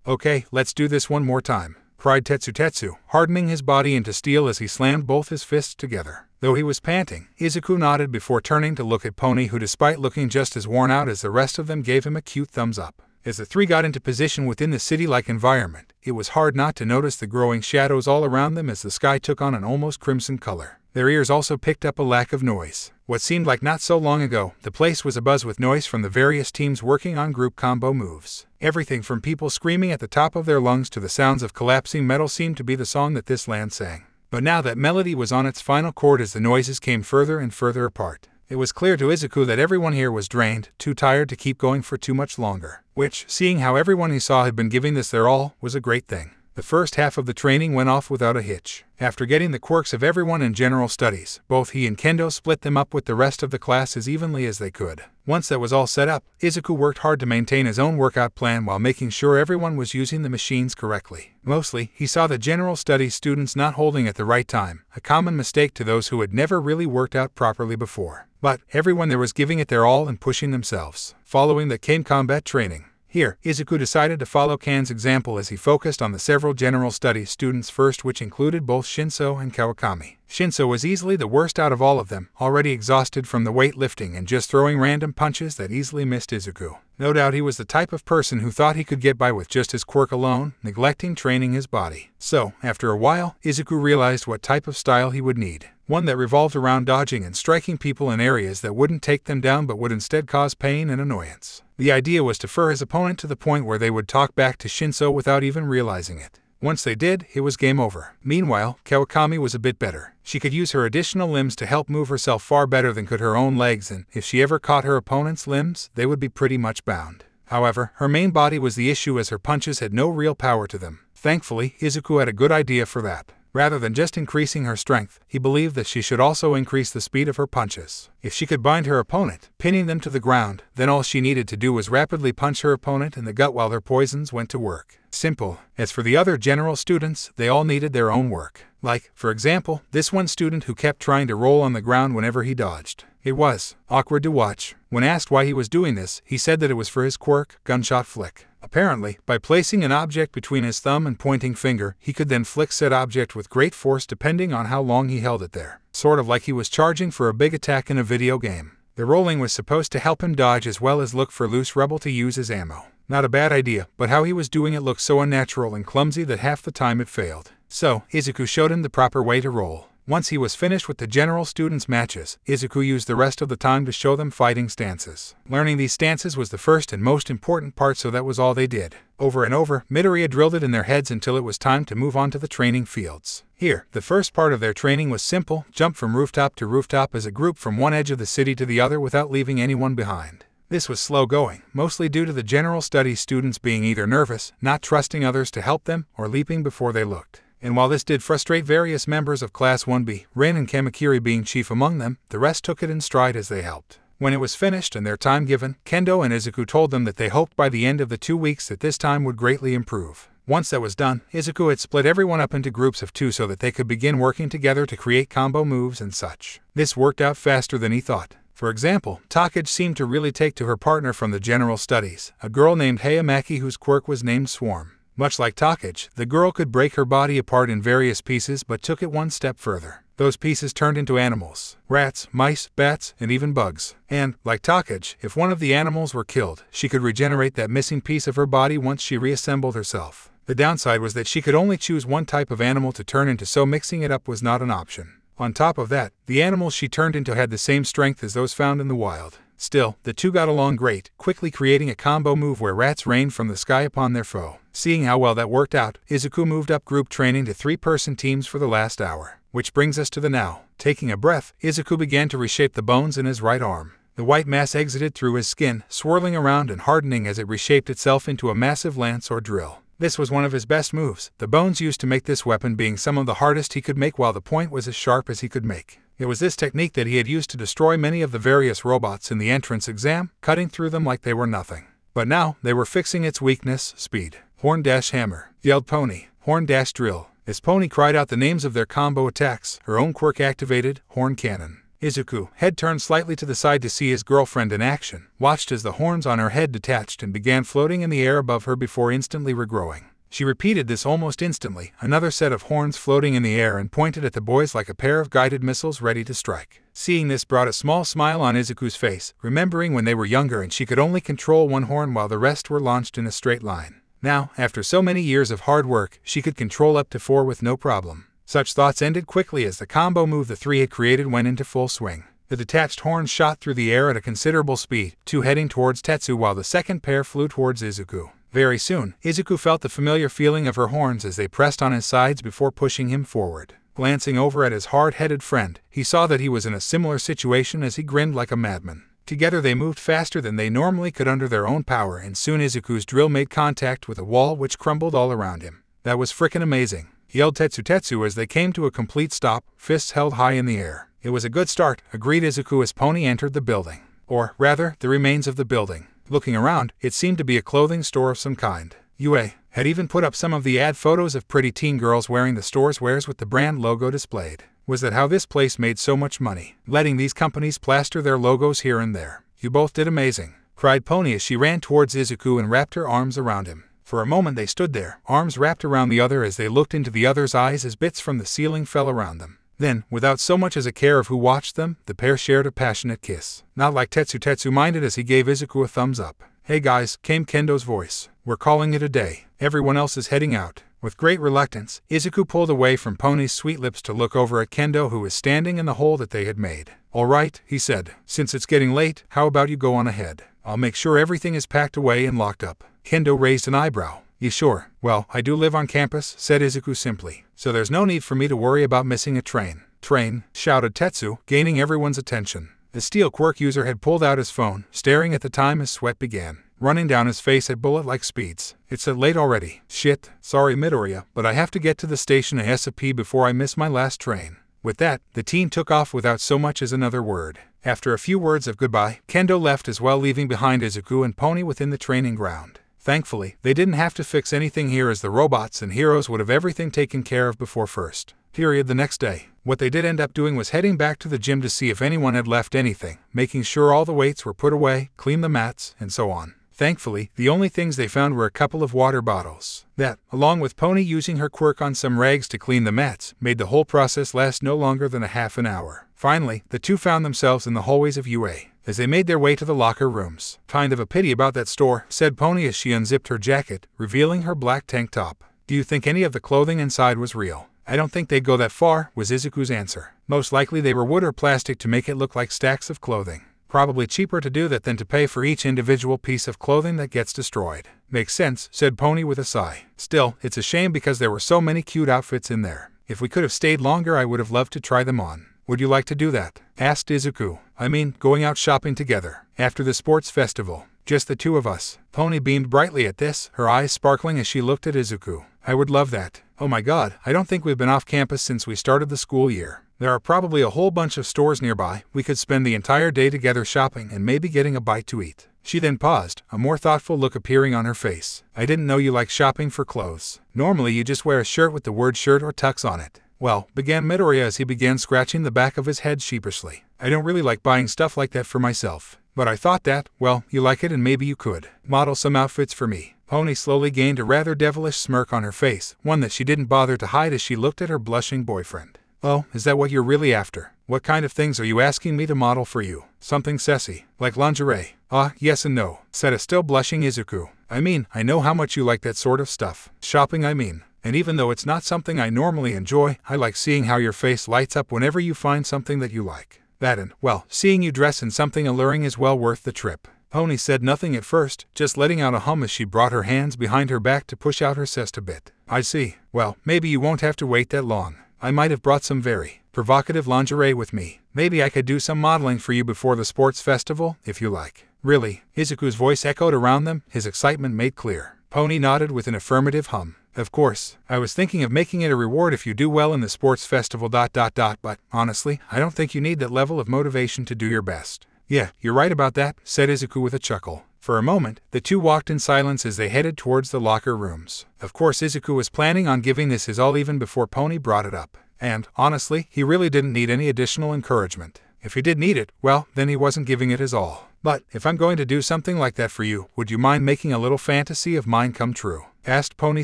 Okay, let's do this one more time, cried Tetsu, hardening his body into steel as he slammed both his fists together. Though he was panting, Izuku nodded before turning to look at Pony, who despite looking just as worn out as the rest of them gave him a cute thumbs up. As the three got into position within the city-like environment, it was hard not to notice the growing shadows all around them as the sky took on an almost crimson color. Their ears also picked up a lack of noise. What seemed like not so long ago, the place was abuzz with noise from the various teams working on group combo moves. Everything from people screaming at the top of their lungs to the sounds of collapsing metal seemed to be the song that this land sang. But now that melody was on its final chord as the noises came further and further apart. It was clear to Izuku that everyone here was drained, too tired to keep going for too much longer. Which, seeing how everyone he saw had been giving this their all, was a great thing. The first half of the training went off without a hitch. After getting the quirks of everyone in general studies, both he and Kendo split them up with the rest of the class as evenly as they could. Once that was all set up, Izuku worked hard to maintain his own workout plan while making sure everyone was using the machines correctly. Mostly, he saw the general studies students not holding at the right time, a common mistake to those who had never really worked out properly before. But everyone there was giving it their all and pushing themselves. Following that came combat training. Here, Izuku decided to follow Kan's example as he focused on the several general studies students first, which included both Shinso and Kawakami. Shinso was easily the worst out of all of them, already exhausted from the weightlifting and just throwing random punches that easily missed Izuku. No doubt he was the type of person who thought he could get by with just his quirk alone, neglecting training his body. So, after a while, Izuku realized what type of style he would need. One that revolved around dodging and striking people in areas that wouldn't take them down but would instead cause pain and annoyance. The idea was to defer his opponent to the point where they would talk back to Shinso without even realizing it. Once they did, it was game over. Meanwhile, Kawakami was a bit better. She could use her additional limbs to help move herself far better than could her own legs, and if she ever caught her opponent's limbs, they would be pretty much bound. However, her main body was the issue as her punches had no real power to them. Thankfully, Izuku had a good idea for that. Rather than just increasing her strength, he believed that she should also increase the speed of her punches. If she could bind her opponent, pinning them to the ground, then all she needed to do was rapidly punch her opponent in the gut while their poisons went to work. Simple. As for the other general students, they all needed their own work. Like, for example, this one student who kept trying to roll on the ground whenever he dodged. It was awkward to watch. When asked why he was doing this, he said that it was for his quirk, gunshot flick. Apparently, by placing an object between his thumb and pointing finger, he could then flick said object with great force depending on how long he held it there. Sort of like he was charging for a big attack in a video game. The rolling was supposed to help him dodge as well as look for loose rubble to use as ammo. Not a bad idea, but how he was doing it looked so unnatural and clumsy that half the time it failed. So, Izuku showed him the proper way to roll. Once he was finished with the general students' matches, Izuku used the rest of the time to show them fighting stances. Learning these stances was the first and most important part, so that was all they did. Over and over, Midoriya drilled it in their heads until it was time to move on to the training fields. Here, the first part of their training was simple: jump from rooftop to rooftop as a group from one edge of the city to the other without leaving anyone behind. This was slow going, mostly due to the general studies students being either nervous, not trusting others to help them, or leaping before they looked. And while this did frustrate various members of Class 1B, Rin and Kamakiri being chief among them, the rest took it in stride as they helped. When it was finished and their time given, Kendo and Izuku told them that they hoped by the end of the 2 weeks that this time would greatly improve. Once that was done, Izuku had split everyone up into groups of 2 so that they could begin working together to create combo moves and such. This worked out faster than he thought. For example, Takage seemed to really take to her partner from the general studies, a girl named Hayamaki whose quirk was named Swarm. Much like Takage, the girl could break her body apart in various pieces but took it one step further. Those pieces turned into animals, rats, mice, bats, and even bugs. And, like Takage, if one of the animals were killed, she could regenerate that missing piece of her body once she reassembled herself. The downside was that she could only choose one type of animal to turn into, so mixing it up was not an option. On top of that, the animals she turned into had the same strength as those found in the wild. Still, the two got along great, quickly creating a combo move where rats rained from the sky upon their foe. Seeing how well that worked out, Izuku moved up group training to 3-person teams for the last hour. Which brings us to the now. Taking a breath, Izuku began to reshape the bones in his right arm. The white mass exited through his skin, swirling around and hardening as it reshaped itself into a massive lance or drill. This was one of his best moves, the bones used to make this weapon being some of the hardest he could make, while the point was as sharp as he could make. It was this technique that he had used to destroy many of the various robots in the entrance exam, cutting through them like they were nothing. But now, they were fixing its weakness, speed. Horn-hammer, yelled Pony. Horn-drill. As Pony cried out the names of their combo attacks, her own quirk activated, Horn Cannon. Izuku, head turned slightly to the side to see his girlfriend in action, watched as the horns on her head detached and began floating in the air above her before instantly regrowing. She repeated this almost instantly, another set of horns floating in the air, and pointed at the boys like a pair of guided missiles ready to strike. Seeing this brought a small smile on Izuku's face, remembering when they were younger and she could only control one horn while the rest were launched in a straight line. Now, after so many years of hard work, she could control up to 4 with no problem. Such thoughts ended quickly as the combo move the 3 had created went into full swing. The detached horns shot through the air at a considerable speed, 2 heading towards Tetsu while the second pair flew towards Izuku. Very soon, Izuku felt the familiar feeling of her horns as they pressed on his sides before pushing him forward. Glancing over at his hard-headed friend, he saw that he was in a similar situation as he grinned like a madman. Together they moved faster than they normally could under their own power, and soon Izuku's drill made contact with a wall which crumbled all around him. That was frickin' amazing, yelled Tetsu as they came to a complete stop, fists held high in the air. It was a good start, agreed Izuku as Pony entered the building. Or, rather, the remains of the building. Looking around, it seemed to be a clothing store of some kind. UA had even put up some of the ad photos of pretty teen girls wearing the store's wares with the brand logo displayed. Was that how this place made so much money? Letting these companies plaster their logos here and there. You both did amazing, cried Pony as she ran towards Izuku and wrapped her arms around him. For a moment they stood there, arms wrapped around the other as they looked into the other's eyes as bits from the ceiling fell around them. Then, without so much as a care of who watched them, the pair shared a passionate kiss. Not like Tetsu minded as he gave Izuku a thumbs up. Hey guys, came Kendo's voice. We're calling it a day. Everyone else is heading out. With great reluctance, Izuku pulled away from Pony's sweet lips to look over at Kendo, who was standing in the hole that they had made. All right, he said. Since it's getting late, how about you go on ahead? I'll make sure everything is packed away and locked up. Kendo raised an eyebrow. You sure? Well, I do live on campus, said Izuku simply. So there's no need for me to worry about missing a train. Train, shouted Tetsu, gaining everyone's attention. The steel quirk user had pulled out his phone, staring at the time as sweat began running down his face at bullet-like speeds. It's late already. Shit, sorry Midoriya, but I have to get to the station ASAP before I miss my last train. With that, the teen took off without so much as another word. After a few words of goodbye, Kendo left as well, leaving behind Izuku and Pony within the training ground. Thankfully, they didn't have to fix anything here as the robots and heroes would have everything taken care of before first. The next day. What they did end up doing was heading back to the gym to see if anyone had left anything, making sure all the weights were put away, clean the mats, and so on. Thankfully, the only things they found were a couple of water bottles. That, along with Pony using her quirk on some rags to clean the mats, made the whole process last no longer than a half an hour. Finally, the two found themselves in the hallways of UA. As they made their way to the locker rooms. Kind of a pity about that store, said Pony as she unzipped her jacket, revealing her black tank top. Do you think any of the clothing inside was real? I don't think they'd go that far, was Izuku's answer. Most likely they were wood or plastic to make it look like stacks of clothing. Probably cheaper to do that than to pay for each individual piece of clothing that gets destroyed. Makes sense, said Pony with a sigh. Still, it's a shame because there were so many cute outfits in there. If we could have stayed longer, I would have loved to try them on. Would you like to do that? Asked Izuku. I mean, going out shopping together, after the sports festival. Just the two of us. Pony beamed brightly at this, her eyes sparkling as she looked at Izuku. I would love that. Oh my god, I don't think we've been off campus since we started the school year. There are probably a whole bunch of stores nearby. We could spend the entire day together shopping and maybe getting a bite to eat. She then paused, a more thoughtful look appearing on her face. I didn't know you like shopping for clothes. Normally you just wear a shirt with the word shirt or tux on it. Well, began Midoriya as he began scratching the back of his head sheepishly. I don't really like buying stuff like that for myself. But I thought that, well, you like it and maybe you could model some outfits for me. Pony slowly gained a rather devilish smirk on her face, one that she didn't bother to hide as she looked at her blushing boyfriend. Oh, is that what you're really after? What kind of things are you asking me to model for you? Something sassy, like lingerie. Yes and no, said a still blushing Izuku. I mean, I know how much you like that sort of stuff. Shopping, I mean. And even though it's not something I normally enjoy, I like seeing how your face lights up whenever you find something that you like. That and, well, seeing you dress in something alluring is well worth the trip. Pony said nothing at first, just letting out a hum as she brought her hands behind her back to push out her chest a bit. I see. Well, maybe you won't have to wait that long. I might have brought some very provocative lingerie with me. Maybe I could do some modeling for you before the sports festival, if you like. Really? Izuku's voice echoed around them, his excitement made clear. Pony nodded with an affirmative hum. Of course, I was thinking of making it a reward if you do well in the sports festival ... but, honestly, I don't think you need that level of motivation to do your best. Yeah, you're right about that, said Izuku with a chuckle. For a moment, the two walked in silence as they headed towards the locker rooms. Of course Izuku was planning on giving this his all even before Pony brought it up. And, honestly, he really didn't need any additional encouragement. If he did need it, well, then he wasn't giving it his all. But, if I'm going to do something like that for you, would you mind making a little fantasy of mine come true? Asked Pony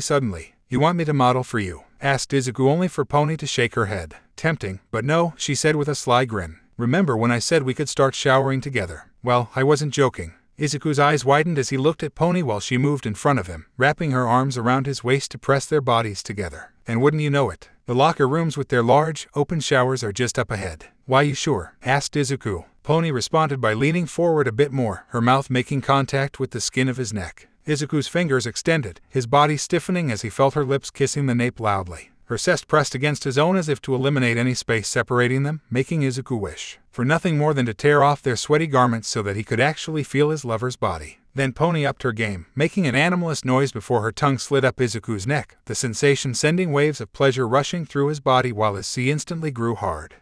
suddenly. You want me to model for you? Asked Izuku only for Pony to shake her head. Tempting, but no, she said with a sly grin. Remember when I said we could start showering together? Well, I wasn't joking. Izuku's eyes widened as he looked at Pony while she moved in front of him, wrapping her arms around his waist to press their bodies together. And wouldn't you know it, the locker rooms with their large, open showers are just up ahead. Why, you sure? Asked Izuku. Pony responded by leaning forward a bit more, her mouth making contact with the skin of his neck. Izuku's fingers extended, his body stiffening as he felt her lips kissing the nape loudly. Her chest pressed against his own as if to eliminate any space separating them, making Izuku wish for nothing more than to tear off their sweaty garments so that he could actually feel his lover's body. Then Pony upped her game, making an animalist noise before her tongue slid up Izuku's neck, the sensation sending waves of pleasure rushing through his body while his sea instantly grew hard.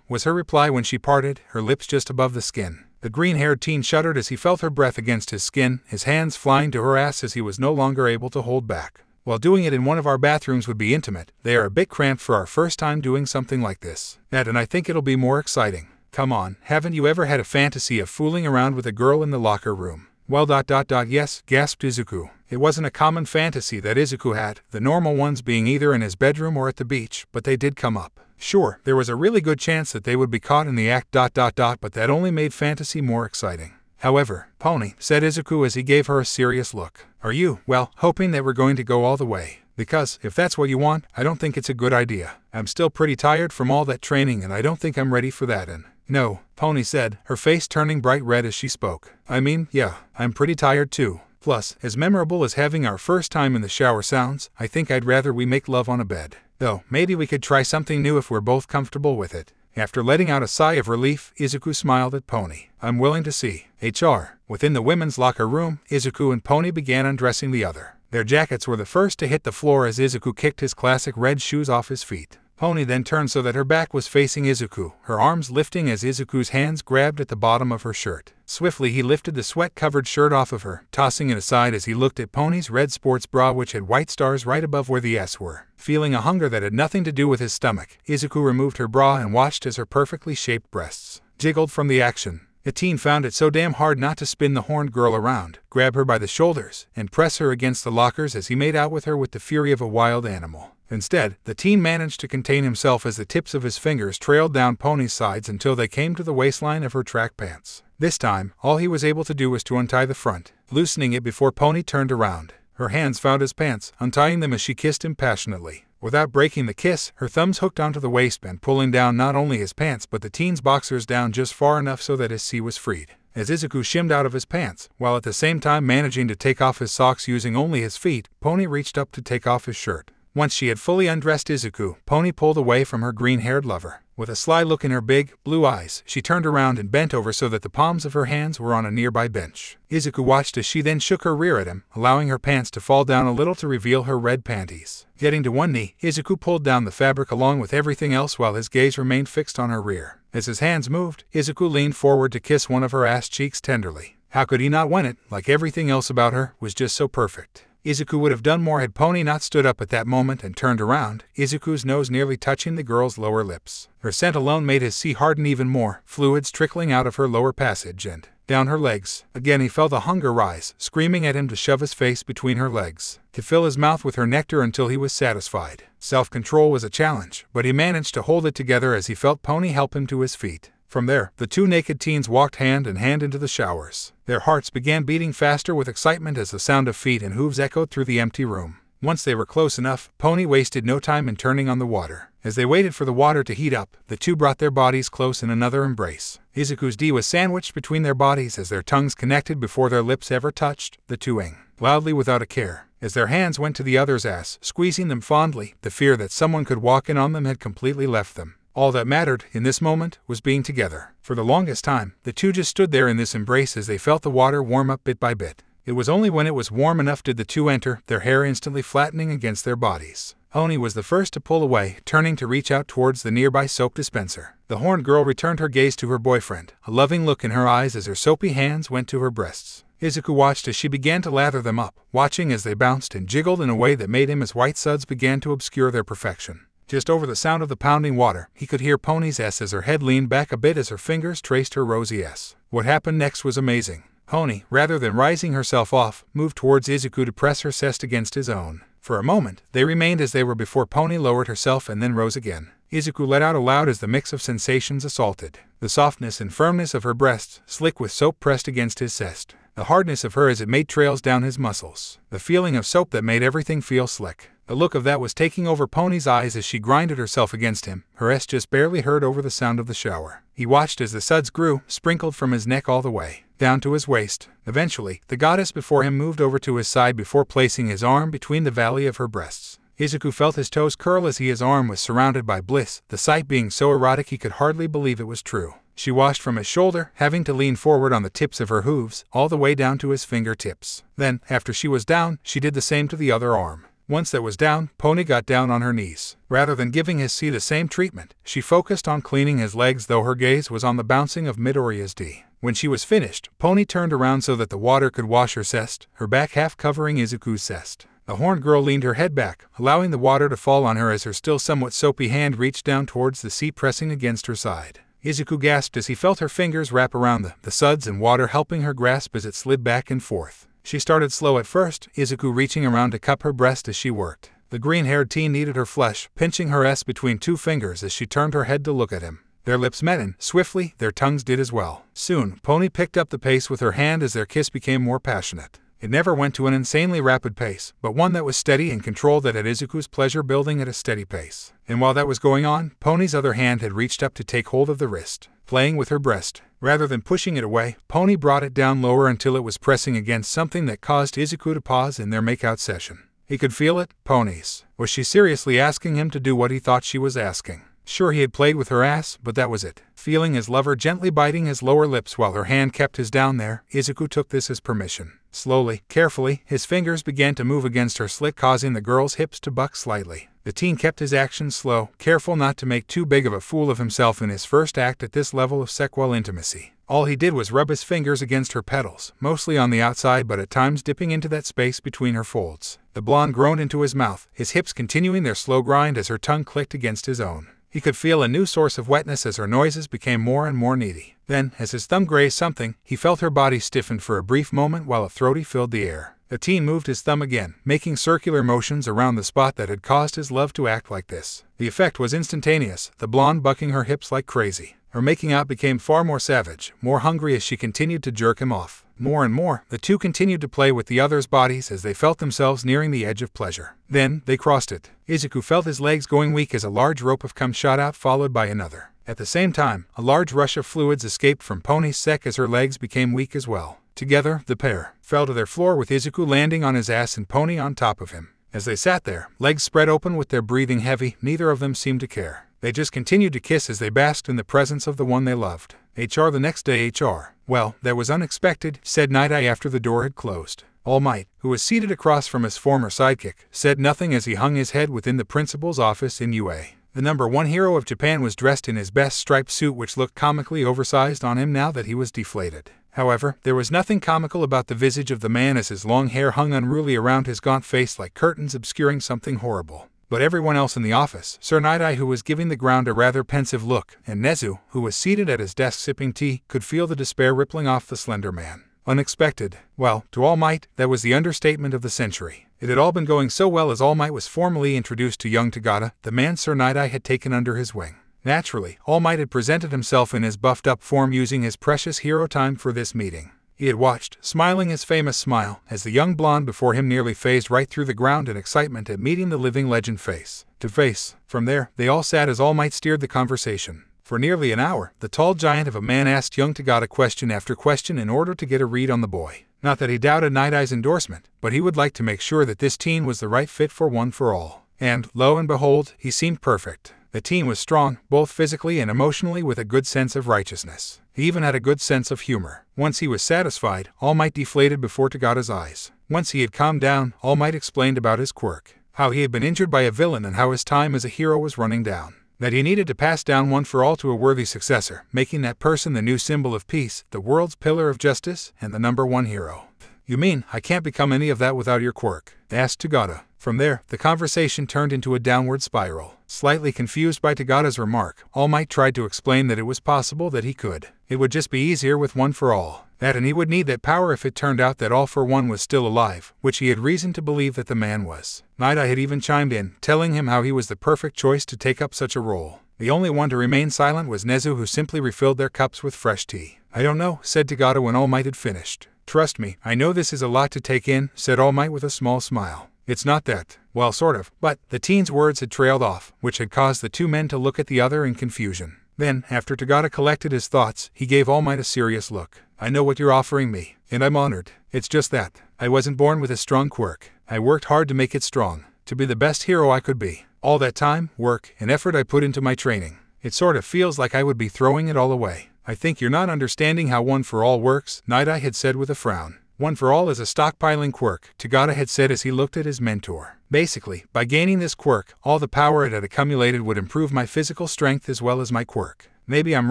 Was her reply when she parted, her lips just above the skin. The green-haired teen shuddered as he felt her breath against his skin, his hands flying to her ass as he was no longer able to hold back. While doing it in one of our bathrooms would be intimate, they are a bit cramped for our first time doing something like this. And I think it'll be more exciting. Come on, haven't you ever had a fantasy of fooling around with a girl in the locker room? Well, yes, gasped Izuku. It wasn't a common fantasy that Izuku had, the normal ones being either in his bedroom or at the beach, but they did come up. Sure, there was a really good chance that they would be caught in the act ... but that only made fantasy more exciting. However, Pony, said Izuku as he gave her a serious look. Are you, well, hoping that we're going to go all the way? Because, if that's what you want, I don't think it's a good idea. I'm still pretty tired from all that training and I don't think I'm ready for that and... No, Pony said, her face turning bright red as she spoke. I mean, yeah, I'm pretty tired too. Plus, as memorable as having our first time in the shower sounds, I think I'd rather we make love on a bed. Though, maybe we could try something new if we're both comfortable with it. After letting out a sigh of relief, Izuku smiled at Pony. I'm willing to see. HR. Within the women's locker room, Izuku and Pony began undressing the other. Their jackets were the first to hit the floor as Izuku kicked his classic red shoes off his feet. Pony then turned so that her back was facing Izuku, her arms lifting as Izuku's hands grabbed at the bottom of her shirt. Swiftly he lifted the sweat-covered shirt off of her, tossing it aside as he looked at Pony's red sports bra which had white stars right above where the S were. Feeling a hunger that had nothing to do with his stomach, Izuku removed her bra and watched as her perfectly shaped breasts jiggled from the action. The teen found it so damn hard not to spin the horned girl around, grab her by the shoulders, and press her against the lockers as he made out with her with the fury of a wild animal. Instead, the teen managed to contain himself as the tips of his fingers trailed down Pony's sides until they came to the waistline of her track pants. This time, all he was able to do was to untie the front, loosening it before Pony turned around. Her hands found his pants, untying them as she kissed him passionately. Without breaking the kiss, her thumbs hooked onto the waistband, pulling down not only his pants but the teen's boxers down just far enough so that his C was freed. As Izuku shimmed out of his pants, while at the same time managing to take off his socks using only his feet, Pony reached up to take off his shirt. Once she had fully undressed Izuku, Pony pulled away from her green-haired lover. With a sly look in her big, blue eyes, she turned around and bent over so that the palms of her hands were on a nearby bench. Izuku watched as she then shook her rear at him, allowing her pants to fall down a little to reveal her red panties. Getting to one knee, Izuku pulled down the fabric along with everything else while his gaze remained fixed on her rear. As his hands moved, Izuku leaned forward to kiss one of her ass cheeks tenderly. How could he not want it, like everything else about her was just so perfect. Izuku would have done more had Pony not stood up at that moment and turned around, Izuku's nose nearly touching the girl's lower lips. Her scent alone made his sea harden even more, fluids trickling out of her lower passage and down her legs. Again he felt a hunger rise, screaming at him to shove his face between her legs, to fill his mouth with her nectar until he was satisfied. Self-control was a challenge, but he managed to hold it together as he felt Pony help him to his feet. From there, the two naked teens walked hand in hand into the showers. Their hearts began beating faster with excitement as the sound of feet and hooves echoed through the empty room. Once they were close enough, Pony wasted no time in turning on the water. As they waited for the water to heat up, the two brought their bodies close in another embrace. Izuku's D was sandwiched between their bodies as their tongues connected before their lips ever touched, the two-ing loudly without a care. As their hands went to the other's ass, squeezing them fondly, the fear that someone could walk in on them had completely left them. All that mattered, in this moment, was being together. For the longest time, the two just stood there in this embrace as they felt the water warm up bit by bit. It was only when it was warm enough did the two enter, their hair instantly flattening against their bodies. Oni was the first to pull away, turning to reach out towards the nearby soap dispenser. The horned girl returned her gaze to her boyfriend, a loving look in her eyes as her soapy hands went to her breasts. Izuku watched as she began to lather them up, watching as they bounced and jiggled in a way that made him as white suds began to obscure their perfection. Just over the sound of the pounding water, he could hear Pony's S as her head leaned back a bit as her fingers traced her rosy S. What happened next was amazing. Pony, rather than rising herself off, moved towards Izuku to press her chest against his own. For a moment, they remained as they were before Pony lowered herself and then rose again. Izuku let out aloud as the mix of sensations assaulted. The softness and firmness of her breasts, slick with soap pressed against his chest. The hardness of her as it made trails down his muscles. The feeling of soap that made everything feel slick. The look of that was taking over Pony's eyes as she grinded herself against him, her S just barely heard over the sound of the shower. He watched as the suds grew, sprinkled from his neck all the way down to his waist. Eventually, the goddess before him moved over to his side before placing his arm between the valley of her breasts. Izuku felt his toes curl as his arm was surrounded by bliss, the sight being so erotic he could hardly believe it was true. She washed from his shoulder, having to lean forward on the tips of her hooves, all the way down to his fingertips. Then, after she was down, she did the same to the other arm. Once that was down, Pony got down on her knees. Rather than giving his C the same treatment, she focused on cleaning his legs though her gaze was on the bouncing of Midoriya's D. When she was finished, Pony turned around so that the water could wash her chest, her back half covering Izuku's chest. The horned girl leaned her head back, allowing the water to fall on her as her still somewhat soapy hand reached down towards the seat pressing against her side. Izuku gasped as he felt her fingers wrap around the suds and water helping her grasp as it slid back and forth. She started slow at first, Izuku reaching around to cup her breast as she worked. The green-haired teen kneaded her flesh, pinching her S between two fingers as she turned her head to look at him. Their lips met and, swiftly, their tongues did as well. Soon, Pony picked up the pace with her hand as their kiss became more passionate. It never went to an insanely rapid pace, but one that was steady and controlled that had Izuku's pleasure building at a steady pace. And while that was going on, Pony's other hand had reached up to take hold of the wrist, playing with her breast. Rather than pushing it away, Pony brought it down lower until it was pressing against something that caused Izuku to pause in their makeout session. He could feel it, Pony's. Was she seriously asking him to do what he thought she was asking? Sure, he had played with her ass, but that was it. Feeling his lover gently biting his lower lips while her hand kept his down there, Izuku took this as permission. Slowly, carefully, his fingers began to move against her slit, causing the girl's hips to buck slightly. The teen kept his actions slow, careful not to make too big of a fool of himself in his first act at this level of sexual intimacy. All he did was rub his fingers against her petals, mostly on the outside but at times dipping into that space between her folds. The blonde groaned into his mouth, his hips continuing their slow grind as her tongue clicked against his own. He could feel a new source of wetness as her noises became more and more needy. Then, as his thumb grazed something, he felt her body stiffen for a brief moment while a throaty filled the air. The teen moved his thumb again, making circular motions around the spot that had caused his love to act like this. The effect was instantaneous, the blonde bucking her hips like crazy. Her making out became far more savage, more hungry as she continued to jerk him off. More and more, the two continued to play with the other's bodies as they felt themselves nearing the edge of pleasure. Then, they crossed it. Izuku felt his legs going weak as a large rope of cum shot out followed by another. At the same time, a large rush of fluids escaped from Pony's sack as her legs became weak as well. Together, the pair fell to their floor with Izuku landing on his ass and Pony on top of him. As they sat there, legs spread open with their breathing heavy, neither of them seemed to care. They just continued to kiss as they basked in the presence of the one they loved. HR the next day. HR. Well, that was unexpected, said Night Eye after the door had closed. All Might, who was seated across from his former sidekick, said nothing as he hung his head within the principal's office in UA. The #1 hero of Japan was dressed in his best striped suit, which looked comically oversized on him now that he was deflated. However, there was nothing comical about the visage of the man as his long hair hung unruly around his gaunt face like curtains obscuring something horrible. But everyone else in the office, Sir Night Eye, who was giving the ground a rather pensive look, and Nezu, who was seated at his desk sipping tea, could feel the despair rippling off the slender man. Unexpected. Well, to All Might, that was the understatement of the century. It had all been going so well as All Might was formally introduced to young Tagata, the man Sir Night Eye had taken under his wing. Naturally, All Might had presented himself in his buffed-up form using his precious hero time for this meeting. He had watched, smiling his famous smile, as the young blonde before him nearly phased right through the ground in excitement at meeting the living legend face to face. From there, they all sat as All Might steered the conversation. For nearly an hour, the tall giant of a man asked young Tagata question after question in order to get a read on the boy. Not that he doubted Night Eye's endorsement, but he would like to make sure that this teen was the right fit for One for All. And, lo and behold, he seemed perfect. The teen was strong, both physically and emotionally, with a good sense of righteousness. He even had a good sense of humor. Once he was satisfied, All Might deflated before Tagata's eyes. Once he had calmed down, All Might explained about his quirk, how he had been injured by a villain and how his time as a hero was running down. That he needed to pass down One for All to a worthy successor, making that person the new symbol of peace, the world's pillar of justice, and the #1 hero. You mean, I can't become any of that without your quirk? Asked Tagata. From there, the conversation turned into a downward spiral. Slightly confused by Tagata's remark, All Might tried to explain that it was possible that he could. It would just be easier with One for All. That and he would need that power if it turned out that All for One was still alive, which he had reason to believe that the man was. Night Eye had even chimed in, telling him how he was the perfect choice to take up such a role. The only one to remain silent was Nezu, who simply refilled their cups with fresh tea. I don't know, said Tagata when All Might had finished. Trust me, I know this is a lot to take in, said All Might with a small smile. It's not that. Well, sort of. But the teen's words had trailed off, which had caused the two men to look at the other in confusion. Then, after Tagata collected his thoughts, he gave All Might a serious look. I know what you're offering me, and I'm honored. It's just that I wasn't born with a strong quirk. I worked hard to make it strong, to be the best hero I could be. All that time, work, and effort I put into my training. It sort of feels like I would be throwing it all away. I think you're not understanding how One for All works, Night Eye had said with a frown. One for All is a stockpiling quirk, Tagata had said as he looked at his mentor. Basically, by gaining this quirk, all the power it had accumulated would improve my physical strength as well as my quirk. Maybe I'm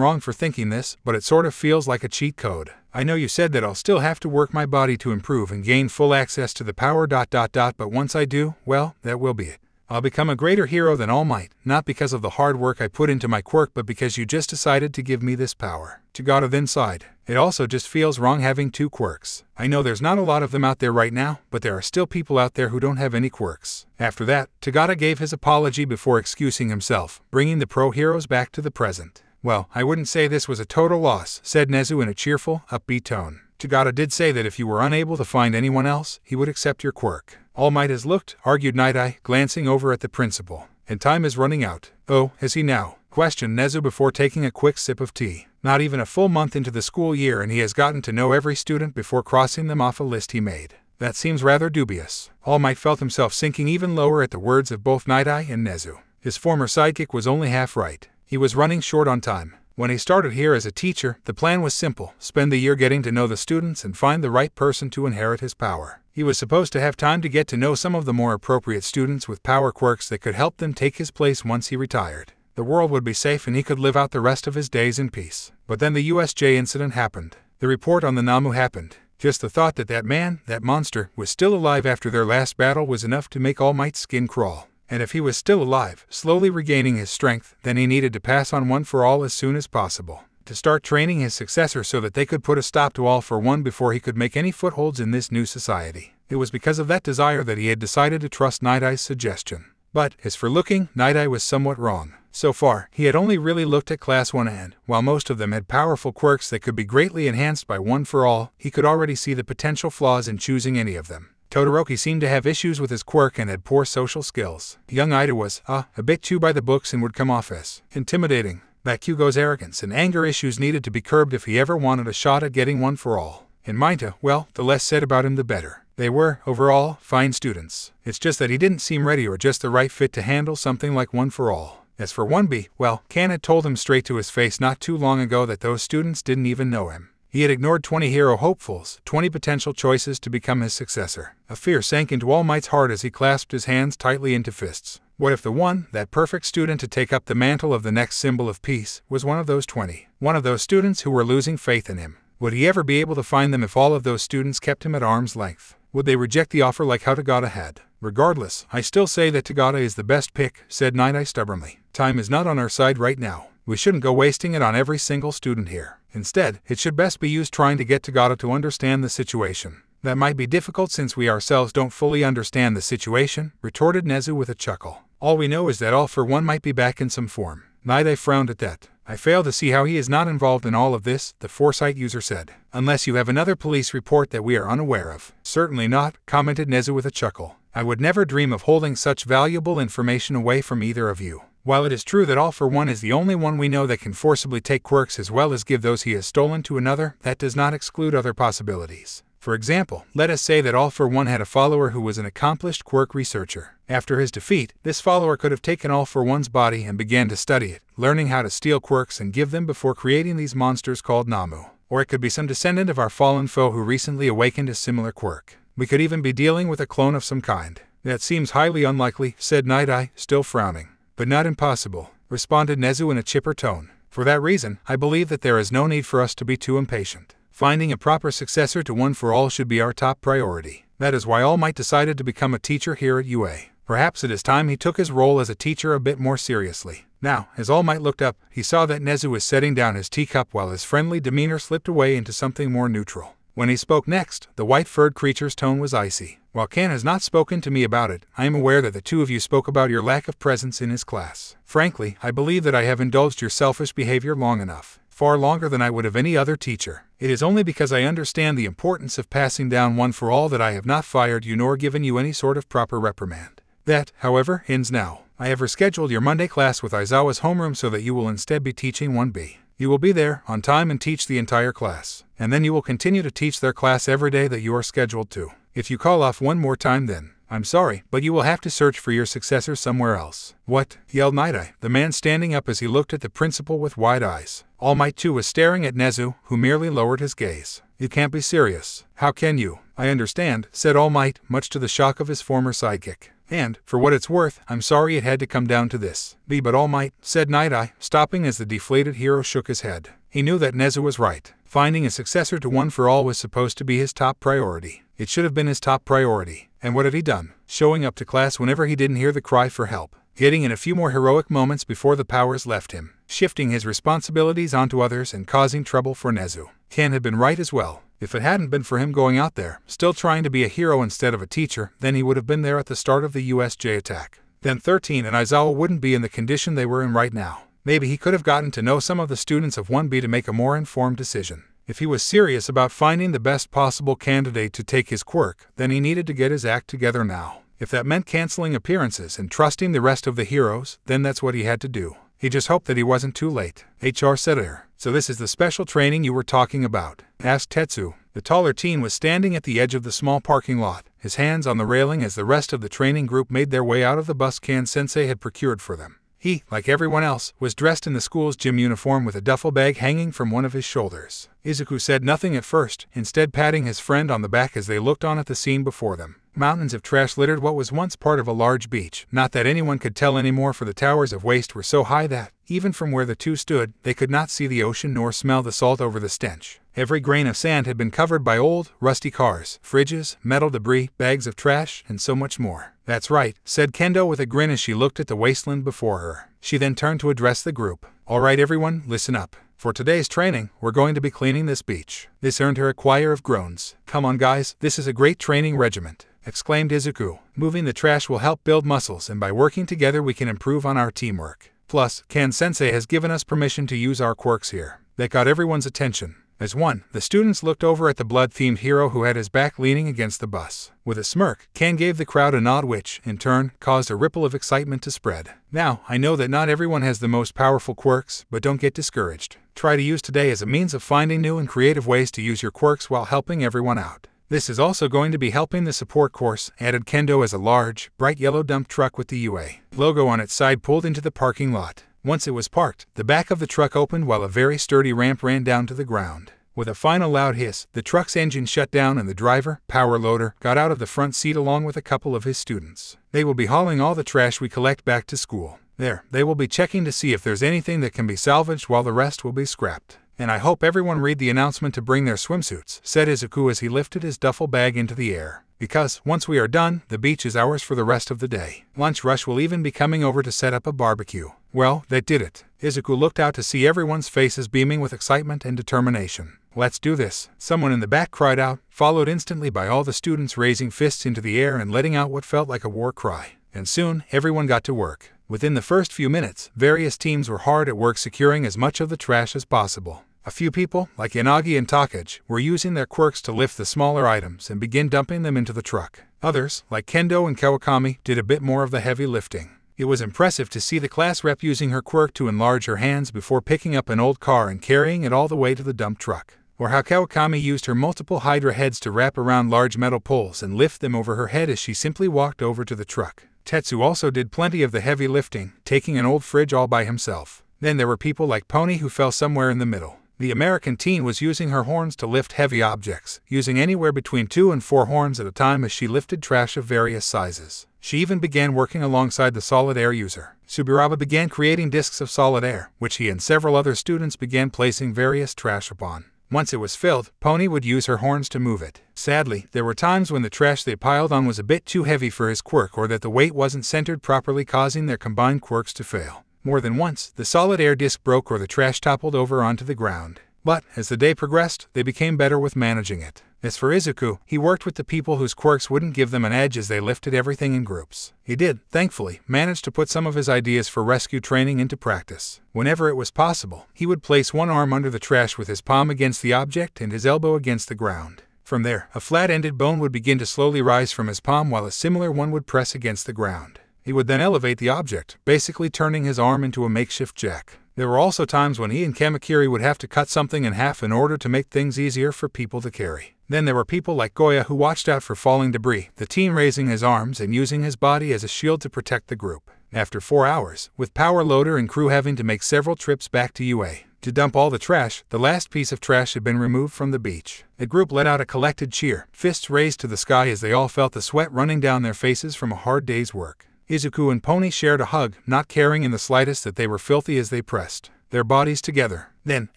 wrong for thinking this, but it sort of feels like a cheat code. I know you said that I'll still have to work my body to improve and gain full access to the power ... but once I do, well, that will be it. I'll become a greater hero than All Might, not because of the hard work I put into my quirk but because you just decided to give me this power. Tagata then sighed. It also just feels wrong having two quirks. I know there's not a lot of them out there right now, but there are still people out there who don't have any quirks. After that, Tagata gave his apology before excusing himself, bringing the pro heroes back to the present. Well, I wouldn't say this was a total loss, said Nezu in a cheerful, upbeat tone. Tagata did say that if you were unable to find anyone else, he would accept your quirk. All Might has looked, argued Night Eye, glancing over at the principal. And time is running out. Oh, has he now? Questioned Nezu before taking a quick sip of tea. Not even a full month into the school year and he has gotten to know every student before crossing them off a list he made. That seems rather dubious. All Might felt himself sinking even lower at the words of both Night Eye and Nezu. His former sidekick was only half right. He was running short on time. When he started here as a teacher, the plan was simple: spend the year getting to know the students and find the right person to inherit his power. He was supposed to have time to get to know some of the more appropriate students with power quirks that could help them take his place once he retired. The world would be safe and he could live out the rest of his days in peace. But then the USJ incident happened. The report on the Namu happened. Just the thought that that man, that monster, was still alive after their last battle was enough to make All Might's skin crawl. And if he was still alive, slowly regaining his strength, then he needed to pass on One for All as soon as possible. To start training his successor so that they could put a stop to All for One before he could make any footholds in this new society. It was because of that desire that he had decided to trust Night Eye's suggestion. But, as for looking, Night Eye was somewhat wrong. So far, he had only really looked at Class 1 and, while most of them had powerful quirks that could be greatly enhanced by One for All, he could already see the potential flaws in choosing any of them. Todoroki seemed to have issues with his quirk and had poor social skills. Young Ida was, a bit too by the books and would come off as intimidating. Bakugo's arrogance and anger issues needed to be curbed if he ever wanted a shot at getting One for All. In Minta, well, the less said about him the better. They were, overall, fine students. It's just that he didn't seem ready or just the right fit to handle something like One for All. As for 1B, well, Kan had told him straight to his face not too long ago that those students didn't even know him. He had ignored 20 hero hopefuls, 20 potential choices to become his successor. A fear sank into All Might's heart as he clasped his hands tightly into fists. What if the one, that perfect student to take up the mantle of the next symbol of peace, was one of those 20? One of those students who were losing faith in him. Would he ever be able to find them if all of those students kept him at arm's length? Would they reject the offer like how Tagada had? Regardless, I still say that Tagada is the best pick, said Night Eye stubbornly. Time is not on our side right now. We shouldn't go wasting it on every single student here. Instead, it should best be used trying to get Tagada to understand the situation. That might be difficult since we ourselves don't fully understand the situation, retorted Nezu with a chuckle. All we know is that All for One might be back in some form. Night Eye frowned at that. I fail to see how he is not involved in all of this, the Foresight user said. Unless you have another police report that we are unaware of. Certainly not, commented Nezu with a chuckle. I would never dream of holding such valuable information away from either of you. While it is true that All for One is the only one we know that can forcibly take quirks as well as give those he has stolen to another, that does not exclude other possibilities. For example, let us say that All for One had a follower who was an accomplished quirk researcher. After his defeat, this follower could have taken All for One's body and began to study it, learning how to steal quirks and give them before creating these monsters called Namu. Or it could be some descendant of our fallen foe who recently awakened a similar quirk. We could even be dealing with a clone of some kind. That seems highly unlikely, said Night Eye, still frowning. But not impossible, responded Nezu in a chipper tone. For that reason, I believe that there is no need for us to be too impatient. Finding a proper successor to One for All should be our top priority. That is why All Might decided to become a teacher here at UA. Perhaps it is time he took his role as a teacher a bit more seriously. Now, as All Might looked up, he saw that Nezu was setting down his teacup while his friendly demeanor slipped away into something more neutral. When he spoke next, the white-furred creature's tone was icy. While Kan has not spoken to me about it, I am aware that the two of you spoke about your lack of presence in his class. Frankly, I believe that I have indulged your selfish behavior long enough. Far longer than I would of any other teacher. It is only because I understand the importance of passing down One for All that I have not fired you nor given you any sort of proper reprimand. That, however, ends now. I have rescheduled your Monday class with Aizawa's homeroom so that you will instead be teaching 1B. You will be there, on time, and teach the entire class. And then you will continue to teach their class every day that you are scheduled to. If you call off one more time then, I'm sorry, but you will have to search for your successor somewhere else. What? Yelled Night Eye, the man standing up as he looked at the principal with wide eyes. All Might too was staring at Nezu, who merely lowered his gaze. You can't be serious. How can you? I understand, said All Might, much to the shock of his former sidekick. And, for what it's worth, I'm sorry it had to come down to this. But All Might, said Night Eye, stopping as the deflated hero shook his head. He knew that Nezu was right. Finding a successor to One for All was supposed to be his top priority. It should have been his top priority. And what had he done? Showing up to class whenever he didn't hear the cry for help. Getting in a few more heroic moments before the powers left him. Shifting his responsibilities onto others and causing trouble for Nezu. Kan had been right as well. If it hadn't been for him going out there, still trying to be a hero instead of a teacher, then he would have been there at the start of the USJ attack. Then 13 and Aizawa wouldn't be in the condition they were in right now. Maybe he could have gotten to know some of the students of 1B to make a more informed decision. If he was serious about finding the best possible candidate to take his quirk, then he needed to get his act together now. If that meant canceling appearances and trusting the rest of the heroes, then that's what he had to do. He just hoped that he wasn't too late. HR said her. So this is the special training you were talking about? Asked Tetsu. The taller teen was standing at the edge of the small parking lot, his hands on the railing as the rest of the training group made their way out of the bus Kan-sensei had procured for them. He, like everyone else, was dressed in the school's gym uniform with a duffel bag hanging from one of his shoulders. Izuku said nothing at first, instead patting his friend on the back as they looked on at the scene before them. Mountains of trash littered what was once part of a large beach. Not that anyone could tell anymore, for the towers of waste were so high that, even from where the two stood, they could not see the ocean nor smell the salt over the stench. Every grain of sand had been covered by old, rusty cars, fridges, metal debris, bags of trash, and so much more. That's right, said Kendo with a grin as she looked at the wasteland before her. She then turned to address the group. All right everyone, listen up. For today's training, we're going to be cleaning this beach. This earned her a choir of groans. Come on guys, this is a great training regiment, exclaimed Izuku. Moving the trash will help build muscles, and by working together we can improve on our teamwork. Plus, Kan-sensei has given us permission to use our quirks here. That got everyone's attention. As one, the students looked over at the blood-themed hero who had his back leaning against the bus. With a smirk, Ken gave the crowd a nod which, in turn, caused a ripple of excitement to spread. Now, I know that not everyone has the most powerful quirks, but don't get discouraged. Try to use today as a means of finding new and creative ways to use your quirks while helping everyone out. This is also going to be helping the support course, added Kendo as a large, bright yellow dump truck with the UA logo on its side pulled into the parking lot. Once it was parked, the back of the truck opened while a very sturdy ramp ran down to the ground. With a final loud hiss, the truck's engine shut down and the driver, power loader, got out of the front seat along with a couple of his students. They will be hauling all the trash we collect back to school. There, they will be checking to see if there's anything that can be salvaged while the rest will be scrapped. And I hope everyone read the announcement to bring their swimsuits, said Izuku as he lifted his duffel bag into the air. Because, once we are done, the beach is ours for the rest of the day. Lunch rush will even be coming over to set up a barbecue. Well, that did it. Izuku looked out to see everyone's faces beaming with excitement and determination. Let's do this, someone in the back cried out, followed instantly by all the students raising fists into the air and letting out what felt like a war cry. And soon, everyone got to work. Within the first few minutes, various teams were hard at work securing as much of the trash as possible. A few people, like Yanagi and Takage, were using their quirks to lift the smaller items and begin dumping them into the truck. Others, like Kendo and Kawakami, did a bit more of the heavy lifting. It was impressive to see the class rep using her quirk to enlarge her hands before picking up an old car and carrying it all the way to the dump truck. Or how Kawakami used her multiple Hydra heads to wrap around large metal poles and lift them over her head as she simply walked over to the truck. Tetsu also did plenty of the heavy lifting, taking an old fridge all by himself. Then there were people like Pony who fell somewhere in the middle. The American teen was using her horns to lift heavy objects, using anywhere between 2 and 4 horns at a time as she lifted trash of various sizes. She even began working alongside the solid air user. Subiraba began creating discs of solid air, which he and several other students began placing various trash upon. Once it was filled, Pony would use her horns to move it. Sadly, there were times when the trash they piled on was a bit too heavy for his quirk or that the weight wasn't centered properly, causing their combined quirks to fail. More than once, the solid air disc broke or the trash toppled over onto the ground. But, as the day progressed, they became better with managing it. As for Izuku, he worked with the people whose quirks wouldn't give them an edge as they lifted everything in groups. He did, thankfully, manage to put some of his ideas for rescue training into practice. Whenever it was possible, he would place one arm under the trash with his palm against the object and his elbow against the ground. From there, a flat-ended bone would begin to slowly rise from his palm while a similar one would press against the ground. He would then elevate the object, basically turning his arm into a makeshift jack. There were also times when he and Kamakiri would have to cut something in half in order to make things easier for people to carry. Then there were people like Goya who watched out for falling debris, the teen raising his arms and using his body as a shield to protect the group. After 4 hours, with power loader and crew having to make several trips back to UA to dump all the trash, the last piece of trash had been removed from the beach. The group let out a collected cheer, fists raised to the sky as they all felt the sweat running down their faces from a hard day's work. Izuku and Pony shared a hug, not caring in the slightest that they were filthy as they pressed their bodies together. Then,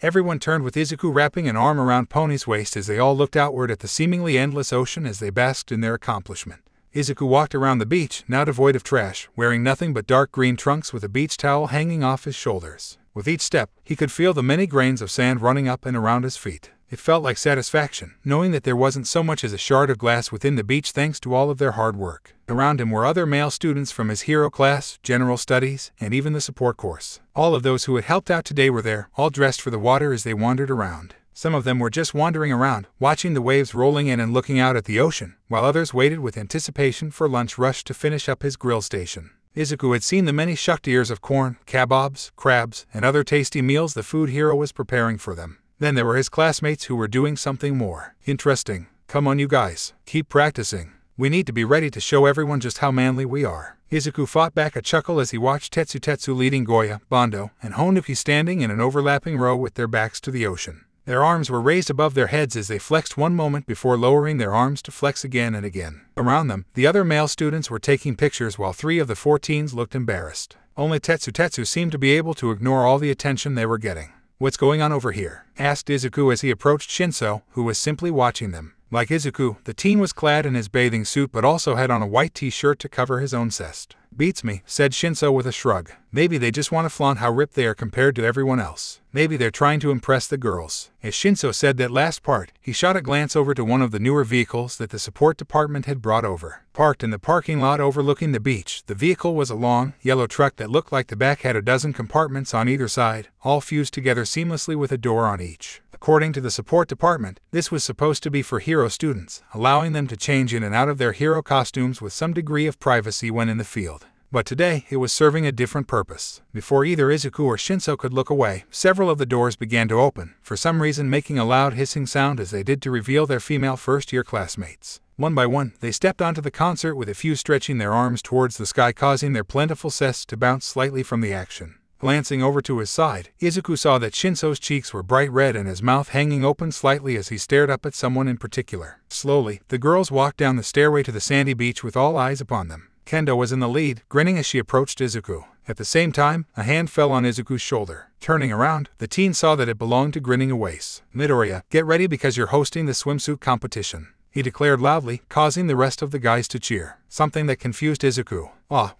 everyone turned with Izuku wrapping an arm around Pony's waist as they all looked outward at the seemingly endless ocean as they basked in their accomplishment. Izuku walked around the beach, now devoid of trash, wearing nothing but dark green trunks with a beach towel hanging off his shoulders. With each step, he could feel the many grains of sand running up and around his feet. It felt like satisfaction, knowing that there wasn't so much as a shard of glass within the beach thanks to all of their hard work. Around him were other male students from his hero class, general studies, and even the support course. All of those who had helped out today were there, all dressed for the water as they wandered around. Some of them were just wandering around, watching the waves rolling in and looking out at the ocean, while others waited with anticipation for lunch rush to finish up his grill station. Izuku had seen the many shucked ears of corn, kabobs, crabs, and other tasty meals the food hero was preparing for them. Then there were his classmates who were doing something more interesting. Come on you guys, keep practicing. We need to be ready to show everyone just how manly we are. Izuku fought back a chuckle as he watched Tetsu leading Goya, Bondo, and Honuki standing in an overlapping row with their backs to the ocean. Their arms were raised above their heads as they flexed one moment before lowering their arms to flex again and again. Around them, the other male students were taking pictures while 3 of the 4 teens looked embarrassed. Only Tetsu seemed to be able to ignore all the attention they were getting. "What's going on over here?" asked Izuku as he approached Shinso, who was simply watching them. Like Izuku, the teen was clad in his bathing suit but also had on a white t-shirt to cover his own chest. "Beats me," said Shinso with a shrug. "Maybe they just want to flaunt how ripped they are compared to everyone else. Maybe they're trying to impress the girls." As Shinso said that last part, he shot a glance over to one of the newer vehicles that the support department had brought over. Parked in the parking lot overlooking the beach, the vehicle was a long, yellow truck that looked like the back had a dozen compartments on either side, all fused together seamlessly with a door on each. According to the support department, this was supposed to be for hero students, allowing them to change in and out of their hero costumes with some degree of privacy when in the field. But today, it was serving a different purpose. Before either Izuku or Shinso could look away, several of the doors began to open, for some reason making a loud hissing sound as they did to reveal their female first-year classmates. One by one, they stepped onto the concert with a few stretching their arms towards the sky, causing their plentiful chests to bounce slightly from the action. Glancing over to his side, Izuku saw that Shinso's cheeks were bright red and his mouth hanging open slightly as he stared up at someone in particular. Slowly, the girls walked down the stairway to the sandy beach with all eyes upon them. Kendo was in the lead, grinning as she approached Izuku. At the same time, a hand fell on Izuku's shoulder. Turning around, the teen saw that it belonged to grinning Awase. "Midoriya, get ready because you're hosting the swimsuit competition," he declared loudly, causing the rest of the guys to cheer. Something that confused Izuku.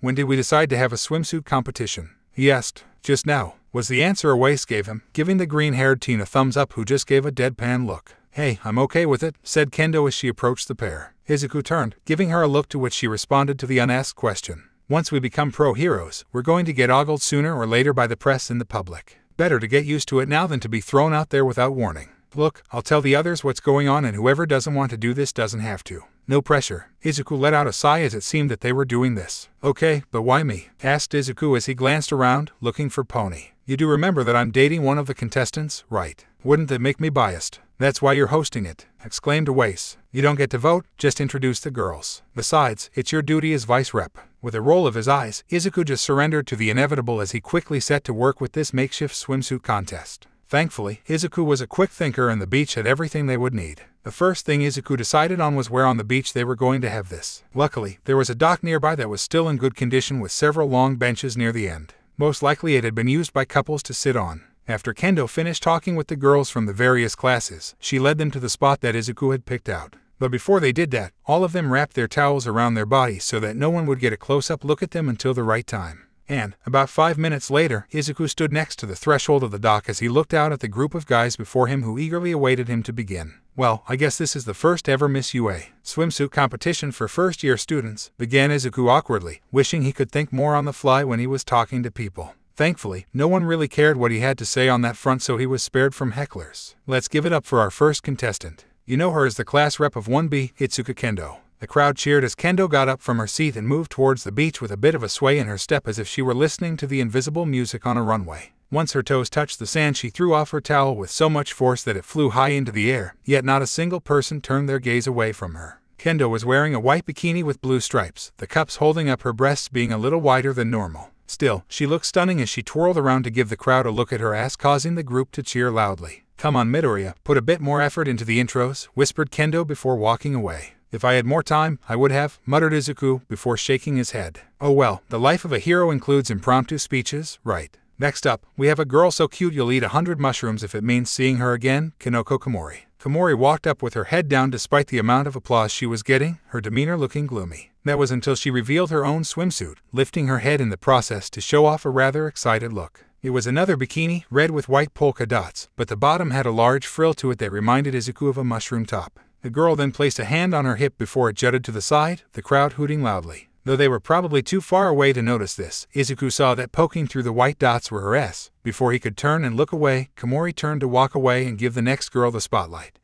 When did we decide to have a swimsuit competition?" he asked. "Just now," was the answer Awase gave him, giving the green-haired teen a thumbs up who just gave a deadpan look. "Hey, I'm okay with it," said Kendo as she approached the pair. Izuku turned, giving her a look to which she responded to the unasked question. "Once we become pro-heroes, we're going to get ogled sooner or later by the press and the public. Better to get used to it now than to be thrown out there without warning. Look, I'll tell the others what's going on and whoever doesn't want to do this doesn't have to. No pressure." Izuku let out a sigh as it seemed that they were doing this. "Okay, but why me?" asked Izuku as he glanced around, looking for Pony. "You do remember that I'm dating one of the contestants, right? Wouldn't that make me biased?" "That's why you're hosting it," exclaimed Awase. "You don't get to vote, just introduce the girls. Besides, it's your duty as vice rep." With a roll of his eyes, Izuku just surrendered to the inevitable as he quickly set to work with this makeshift swimsuit contest. Thankfully, Izuku was a quick thinker and the beach had everything they would need. The first thing Izuku decided on was where on the beach they were going to have this. Luckily, there was a dock nearby that was still in good condition with several long benches near the end. Most likely it had been used by couples to sit on. After Kendo finished talking with the girls from the various classes, she led them to the spot that Izuku had picked out. But before they did that, all of them wrapped their towels around their bodies so that no one would get a close-up look at them until the right time. And, about 5 minutes later, Izuku stood next to the threshold of the dock as he looked out at the group of guys before him who eagerly awaited him to begin. "Well, I guess this is the first ever Miss UA swimsuit competition for first-year students," began Izuku awkwardly, wishing he could think more on the fly when he was talking to people. Thankfully, no one really cared what he had to say on that front, so he was spared from hecklers. "Let's give it up for our first contestant. You know her as the class rep of 1B, Izuku Kendo." The crowd cheered as Kendo got up from her seat and moved towards the beach with a bit of a sway in her step as if she were listening to the invisible music on a runway. Once her toes touched the sand, she threw off her towel with so much force that it flew high into the air, yet not a single person turned their gaze away from her. Kendo was wearing a white bikini with blue stripes, the cups holding up her breasts being a little wider than normal. Still, she looked stunning as she twirled around to give the crowd a look at her ass, causing the group to cheer loudly. "Come on, Midoriya, put a bit more effort into the intros," whispered Kendo before walking away. "If I had more time, I would have," muttered Izuku before shaking his head. "Oh well, the life of a hero includes impromptu speeches, right?" Next up, we have a girl so cute you'll eat 100 mushrooms if it means seeing her again, Kanoko Komori. Komori walked up with her head down despite the amount of applause she was getting, her demeanor looking gloomy. That was until she revealed her own swimsuit, lifting her head in the process to show off a rather excited look. It was another bikini, red with white polka dots, but the bottom had a large frill to it that reminded Izuku of a mushroom top. The girl then placed a hand on her hip before it jutted to the side, the crowd hooting loudly. Though they were probably too far away to notice this, Izuku saw that poking through the white dots were her S. Before he could turn and look away, Komori turned to walk away and give the next girl the spotlight.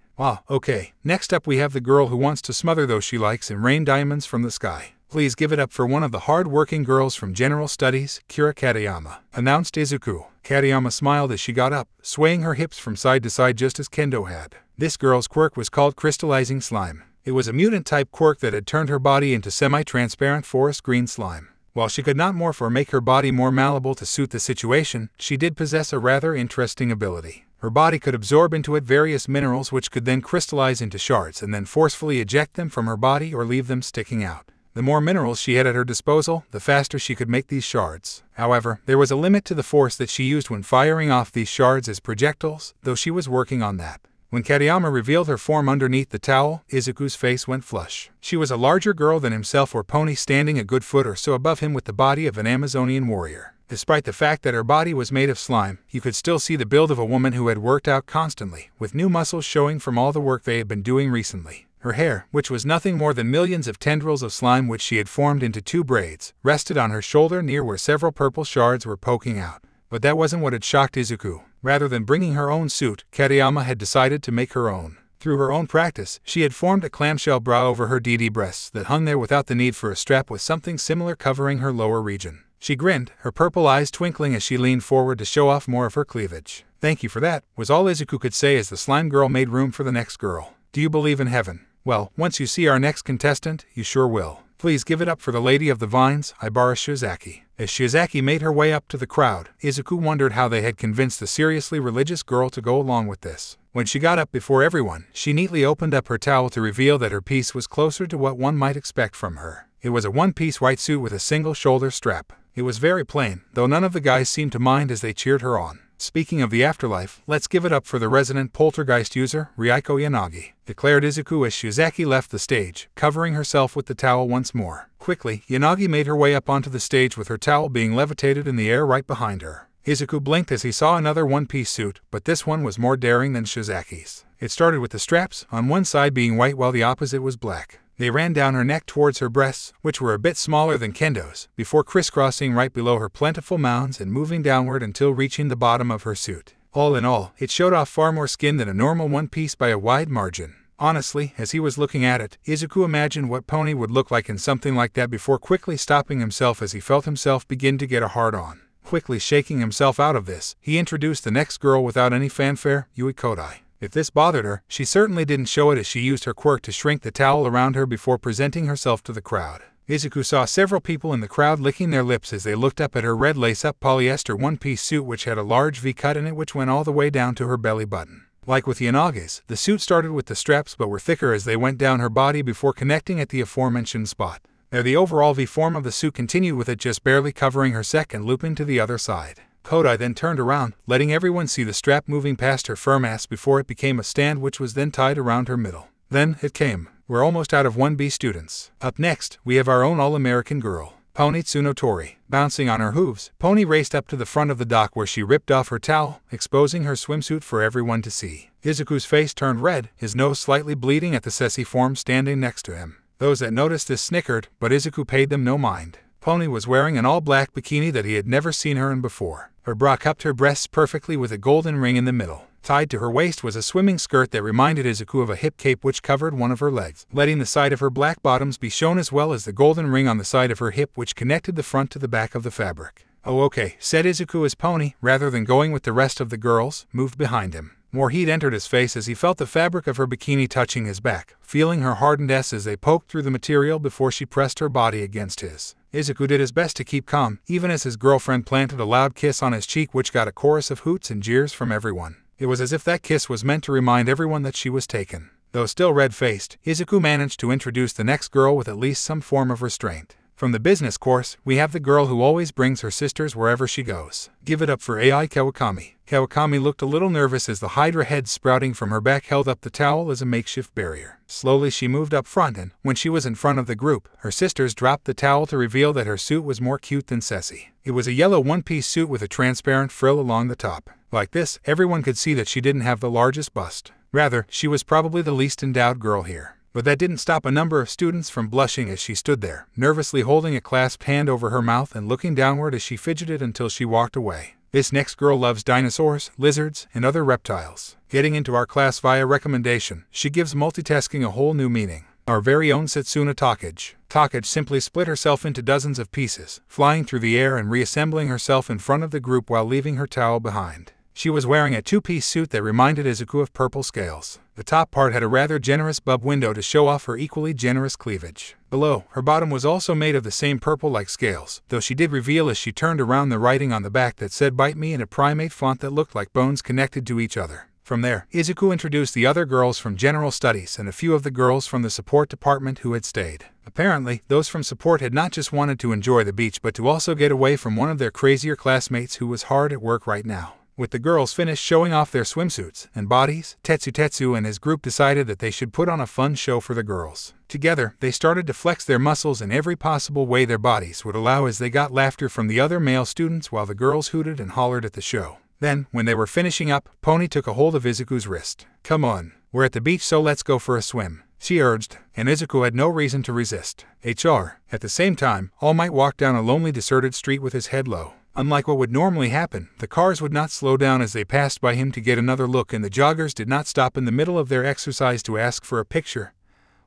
Okay. Next up we have the girl who wants to smother those she likes and rain diamonds from the sky. Please give it up for one of the hard-working girls from General Studies, Kira Katayama, announced Izuku. Katayama smiled as she got up, swaying her hips from side to side just as Kendo had. This girl's quirk was called crystallizing slime. It was a mutant-type quirk that had turned her body into semi-transparent forest green slime. While she could not morph or make her body more malleable to suit the situation, she did possess a rather interesting ability. Her body could absorb into it various minerals which could then crystallize into shards and then forcefully eject them from her body or leave them sticking out. The more minerals she had at her disposal, the faster she could make these shards. However, there was a limit to the force that she used when firing off these shards as projectiles, though she was working on that. When Katayama revealed her form underneath the towel, Izuku's face went flush. She was a larger girl than himself or Pony, standing a good foot or so above him with the body of an Amazonian warrior. Despite the fact that her body was made of slime, you could still see the build of a woman who had worked out constantly, with new muscles showing from all the work they had been doing recently. Her hair, which was nothing more than millions of tendrils of slime which she had formed into 2 braids, rested on her shoulder near where several purple shards were poking out. But that wasn't what had shocked Izuku. Rather than bringing her own suit, Katayama had decided to make her own. Through her own practice, she had formed a clamshell bra over her DD breasts that hung there without the need for a strap with something similar covering her lower region. She grinned, her purple eyes twinkling as she leaned forward to show off more of her cleavage. "Thank you for that," was all Izuku could say as the slime girl made room for the next girl. "Do you believe in heaven? Well, once you see our next contestant, you sure will. Please give it up for the Lady of the Vines, Ibara Shiozaki." As Shiozaki made her way up to the crowd, Izuku wondered how they had convinced the seriously religious girl to go along with this. When she got up before everyone, she neatly opened up her towel to reveal that her piece was closer to what one might expect from her. It was a one-piece white suit with a single shoulder strap. It was very plain, though none of the guys seemed to mind as they cheered her on. "Speaking of the afterlife, let's give it up for the resident poltergeist user, Ryuko Yanagi," declared Izuku as Shiozaki left the stage, covering herself with the towel once more. Quickly, Yanagi made her way up onto the stage with her towel being levitated in the air right behind her. Izuku blinked as he saw another one-piece suit, but this one was more daring than Shiozaki's. It started with the straps, on one side being white while the opposite was black. They ran down her neck towards her breasts, which were a bit smaller than Kendo's, before crisscrossing right below her plentiful mounds and moving downward until reaching the bottom of her suit. All in all, it showed off far more skin than a normal one-piece by a wide margin. Honestly, as he was looking at it, Izuku imagined what Pony would look like in something like that before quickly stopping himself as he felt himself begin to get a hard-on. Quickly shaking himself out of this, he introduced the next girl without any fanfare, Yui Kodai. If this bothered her, she certainly didn't show it as she used her quirk to shrink the towel around her before presenting herself to the crowd. Izuku saw several people in the crowd licking their lips as they looked up at her red lace-up polyester one-piece suit which had a large V-cut in it which went all the way down to her belly button. Like with Yanagi's, the suit started with the straps but were thicker as they went down her body before connecting at the aforementioned spot. There the overall V-form of the suit continued with it just barely covering her sec and looping to the other side. Kodai then turned around, letting everyone see the strap moving past her firm ass before it became a stand which was then tied around her middle. Then it came. We're almost out of 1B students. Up next, we have our own all-American girl, Pony Tsunotori. Bouncing on her hooves, Pony raced up to the front of the dock where she ripped off her towel, exposing her swimsuit for everyone to see. Izuku's face turned red, his nose slightly bleeding at the Sessi form standing next to him. Those that noticed this snickered, but Izuku paid them no mind. Pony was wearing an all-black bikini that he had never seen her in before. Her bra cupped her breasts perfectly with a golden ring in the middle. Tied to her waist was a swimming skirt that reminded Izuku of a hip cape which covered one of her legs, letting the side of her black bottoms be shown as well as the golden ring on the side of her hip which connected the front to the back of the fabric. "Oh okay," said Izuku as Pony, rather than going with the rest of the girls, moved behind him. More heat entered his face as he felt the fabric of her bikini touching his back, feeling her hardened S as they poked through the material before she pressed her body against his. Izuku did his best to keep calm, even as his girlfriend planted a loud kiss on his cheek which got a chorus of hoots and jeers from everyone. It was as if that kiss was meant to remind everyone that she was taken. Though still red-faced, Izuku managed to introduce the next girl with at least some form of restraint. From the business course, we have the girl who always brings her sisters wherever she goes. Give it up for Ai Kawakami. Kawakami looked a little nervous as the hydra head sprouting from her back held up the towel as a makeshift barrier. Slowly she moved up front and, when she was in front of the group, her sisters dropped the towel to reveal that her suit was more cute than Sessi. It was a yellow one-piece suit with a transparent frill along the top. Like this, everyone could see that she didn't have the largest bust. Rather, she was probably the least endowed girl here. But that didn't stop a number of students from blushing as she stood there, nervously holding a clasped hand over her mouth and looking downward as she fidgeted until she walked away. This next girl loves dinosaurs, lizards, and other reptiles. Getting into our class via recommendation, she gives multitasking a whole new meaning. Our very own Setsuna Takage. Takage simply split herself into dozens of pieces, flying through the air and reassembling herself in front of the group while leaving her towel behind. She was wearing a two-piece suit that reminded Izuku of purple scales. The top part had a rather generous bub window to show off her equally generous cleavage. Below, her bottom was also made of the same purple-like scales, though she did reveal as she turned around the writing on the back that said "Bite me" in a primate font that looked like bones connected to each other. From there, Izuku introduced the other girls from General Studies and a few of the girls from the support department who had stayed. Apparently, those from support had not just wanted to enjoy the beach but to also get away from one of their crazier classmates who was hard at work right now. With the girls finished showing off their swimsuits and bodies, Tetsu and his group decided that they should put on a fun show for the girls. Together, they started to flex their muscles in every possible way their bodies would allow as they got laughter from the other male students while the girls hooted and hollered at the show. Then, when they were finishing up, Pony took a hold of Izuku's wrist. "Come on, we're at the beach so let's go for a swim," she urged, and Izuku had no reason to resist. At the same time, All Might walked down a lonely deserted street with his head low. Unlike what would normally happen, the cars would not slow down as they passed by him to get another look, and the joggers did not stop in the middle of their exercise to ask for a picture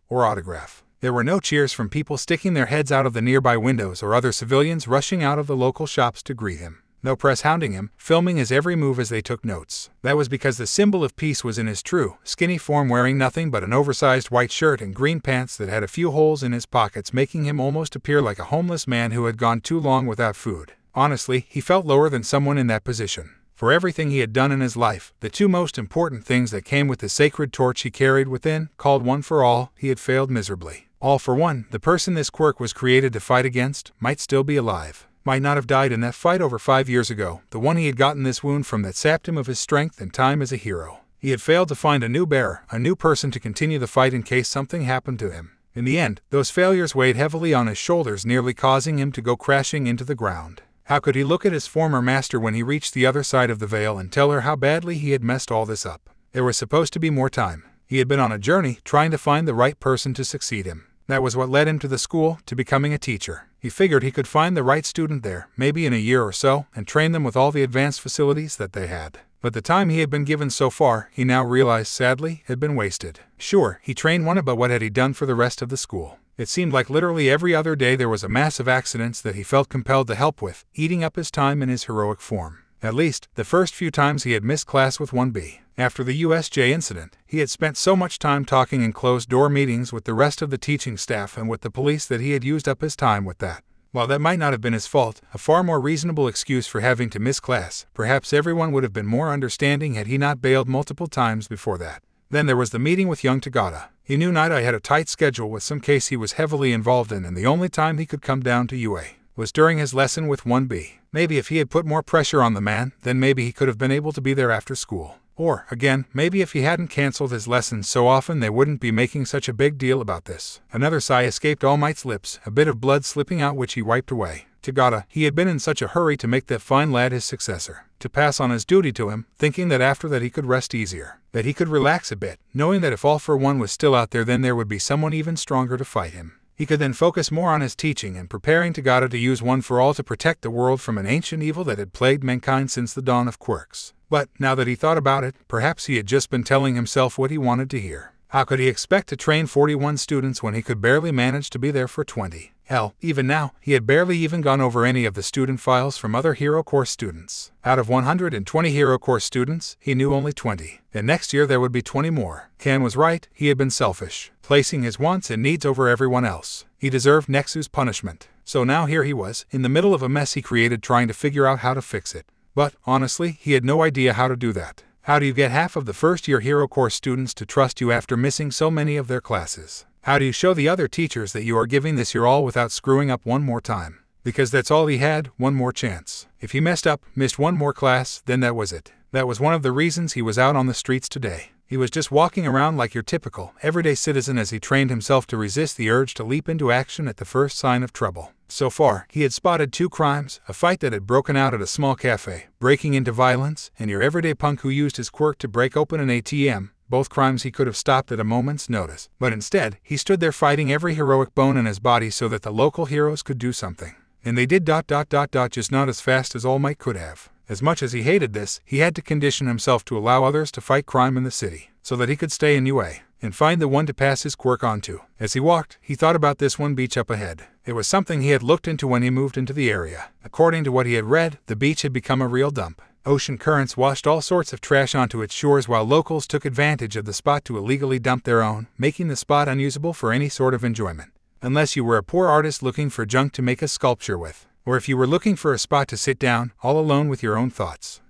or autograph. There were no cheers from people sticking their heads out of the nearby windows or other civilians rushing out of the local shops to greet him. No press hounding him, filming his every move as they took notes. That was because the symbol of peace was in his true, skinny form, wearing nothing but an oversized white shirt and green pants that had a few holes in his pockets, making him almost appear like a homeless man who had gone too long without food. Honestly, he felt lower than someone in that position. For everything he had done in his life, the two most important things that came with the sacred torch he carried within, called One for All, he had failed miserably. All for One, the person this quirk was created to fight against, might still be alive. Might not have died in that fight over 5 years ago, the one he had gotten this wound from that sapped him of his strength and time as a hero. He had failed to find a new bearer, a new person to continue the fight in case something happened to him. In the end, those failures weighed heavily on his shoulders, nearly causing him to go crashing into the ground. How could he look at his former master when he reached the other side of the veil and tell her how badly he had messed all this up? There was supposed to be more time. He had been on a journey, trying to find the right person to succeed him. That was what led him to the school, to becoming a teacher. He figured he could find the right student there, maybe in a year or so, and train them with all the advanced facilities that they had. But the time he had been given so far, he now realized sadly, had been wasted. Sure, he trained one, but what had he done for the rest of the school? It seemed like literally every other day there was a mass of accidents that he felt compelled to help with, eating up his time in his heroic form. At least, the first few times he had missed class with 1B. After the USJ incident, he had spent so much time talking in closed-door meetings with the rest of the teaching staff and with the police that he had used up his time with that. While that might not have been his fault, a far more reasonable excuse for having to miss class, perhaps everyone would have been more understanding had he not bailed multiple times before that. Then there was the meeting with young Tagada. He knew Night Eye had a tight schedule with some case he was heavily involved in, and the only time he could come down to UA was during his lesson with 1B. Maybe if he had put more pressure on the man, then maybe he could have been able to be there after school. Or, again, maybe if he hadn't canceled his lessons so often, they wouldn't be making such a big deal about this. Another sigh escaped All Might's lips, a bit of blood slipping out which he wiped away. Tagada, he had been in such a hurry to make that fine lad his successor, to pass on his duty to him, thinking that after that he could rest easier, that he could relax a bit, knowing that if All for One was still out there, then there would be someone even stronger to fight him. He could then focus more on his teaching and preparing Tagada to use One for All to protect the world from an ancient evil that had plagued mankind since the dawn of quirks. But, now that he thought about it, perhaps he had just been telling himself what he wanted to hear. How could he expect to train 41 students when he could barely manage to be there for 20? Hell, even now, he had barely even gone over any of the student files from other Hero Course students. Out of 120 Hero Course students, he knew only 20. And next year there would be 20 more. Kan was right, he had been selfish, placing his wants and needs over everyone else. He deserved Nexu's punishment. So now here he was, in the middle of a mess he created, trying to figure out how to fix it. But, honestly, he had no idea how to do that. How do you get half of the first-year Hero Course students to trust you after missing so many of their classes? How do you show the other teachers that you are giving this your all without screwing up one more time? Because that's all he had, one more chance. If he messed up, missed one more class, then that was it. That was one of the reasons he was out on the streets today. He was just walking around like your typical, everyday citizen as he trained himself to resist the urge to leap into action at the first sign of trouble. So far, he had spotted 2 crimes, a fight that had broken out at a small cafe, breaking into violence, and your everyday punk who used his quirk to break open an ATM, both crimes he could have stopped at a moment's notice. But instead, he stood there fighting every heroic bone in his body so that the local heroes could do something. And they did ... just not as fast as All Might could have. As much as he hated this, he had to condition himself to allow others to fight crime in the city, so that he could stay in UA and find the one to pass his quirk on to. As he walked, he thought about this one beach up ahead. It was something he had looked into when he moved into the area. According to what he had read, the beach had become a real dump. Ocean currents washed all sorts of trash onto its shores, while locals took advantage of the spot to illegally dump their own, making the spot unusable for any sort of enjoyment. Unless you were a poor artist looking for junk to make a sculpture with. Or if you were looking for a spot to sit down, all alone with your own thoughts.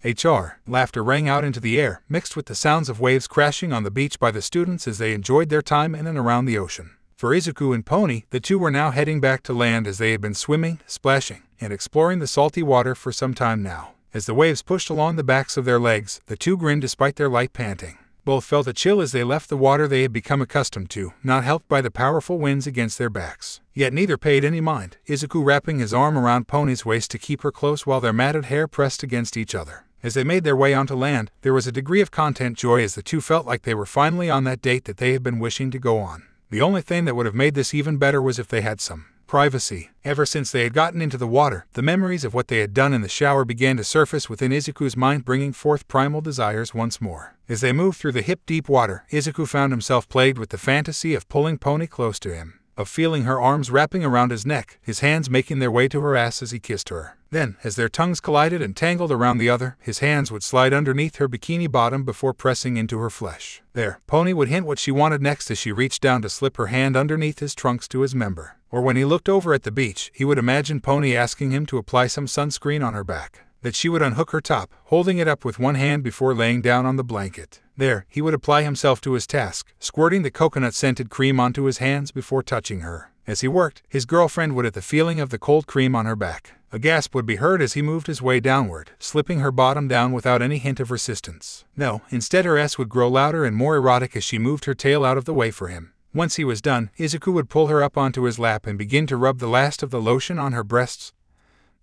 Laughter rang out into the air, mixed with the sounds of waves crashing on the beach by the students as they enjoyed their time in and around the ocean. For Izuku and Pony, the two were now heading back to land as they had been swimming, splashing, and exploring the salty water for some time now. As the waves pushed along the backs of their legs, the two grinned despite their light panting. Both felt a chill as they left the water they had become accustomed to, not helped by the powerful winds against their backs. Yet neither paid any mind, Izuku wrapping his arm around Pony's waist to keep her close while their matted hair pressed against each other. As they made their way onto land, there was a degree of content joy as the two felt like they were finally on that date that they had been wishing to go on. The only thing that would have made this even better was if they had some Privacy. Ever since they had gotten into the water, the memories of what they had done in the shower began to surface within Izuku's mind, bringing forth primal desires once more. As they moved through the hip-deep water, Izuku found himself plagued with the fantasy of pulling Pony close to him, of feeling her arms wrapping around his neck, his hands making their way to her ass as he kissed her. Then, as their tongues collided and tangled around the other, his hands would slide underneath her bikini bottom before pressing into her flesh. There, Pony would hint what she wanted next as she reached down to slip her hand underneath his trunks to his member. Or when he looked over at the beach, he would imagine Pony asking him to apply some sunscreen on her back. That she would unhook her top, holding it up with one hand before laying down on the blanket. There, he would apply himself to his task, squirting the coconut-scented cream onto his hands before touching her. As he worked, his girlfriend would at the feeling of the cold cream on her back. A gasp would be heard as he moved his way downward, slipping her bottom down without any hint of resistance. No, instead her S would grow louder and more erotic as she moved her tail out of the way for him. Once he was done, Izuku would pull her up onto his lap and begin to rub the last of the lotion on her breasts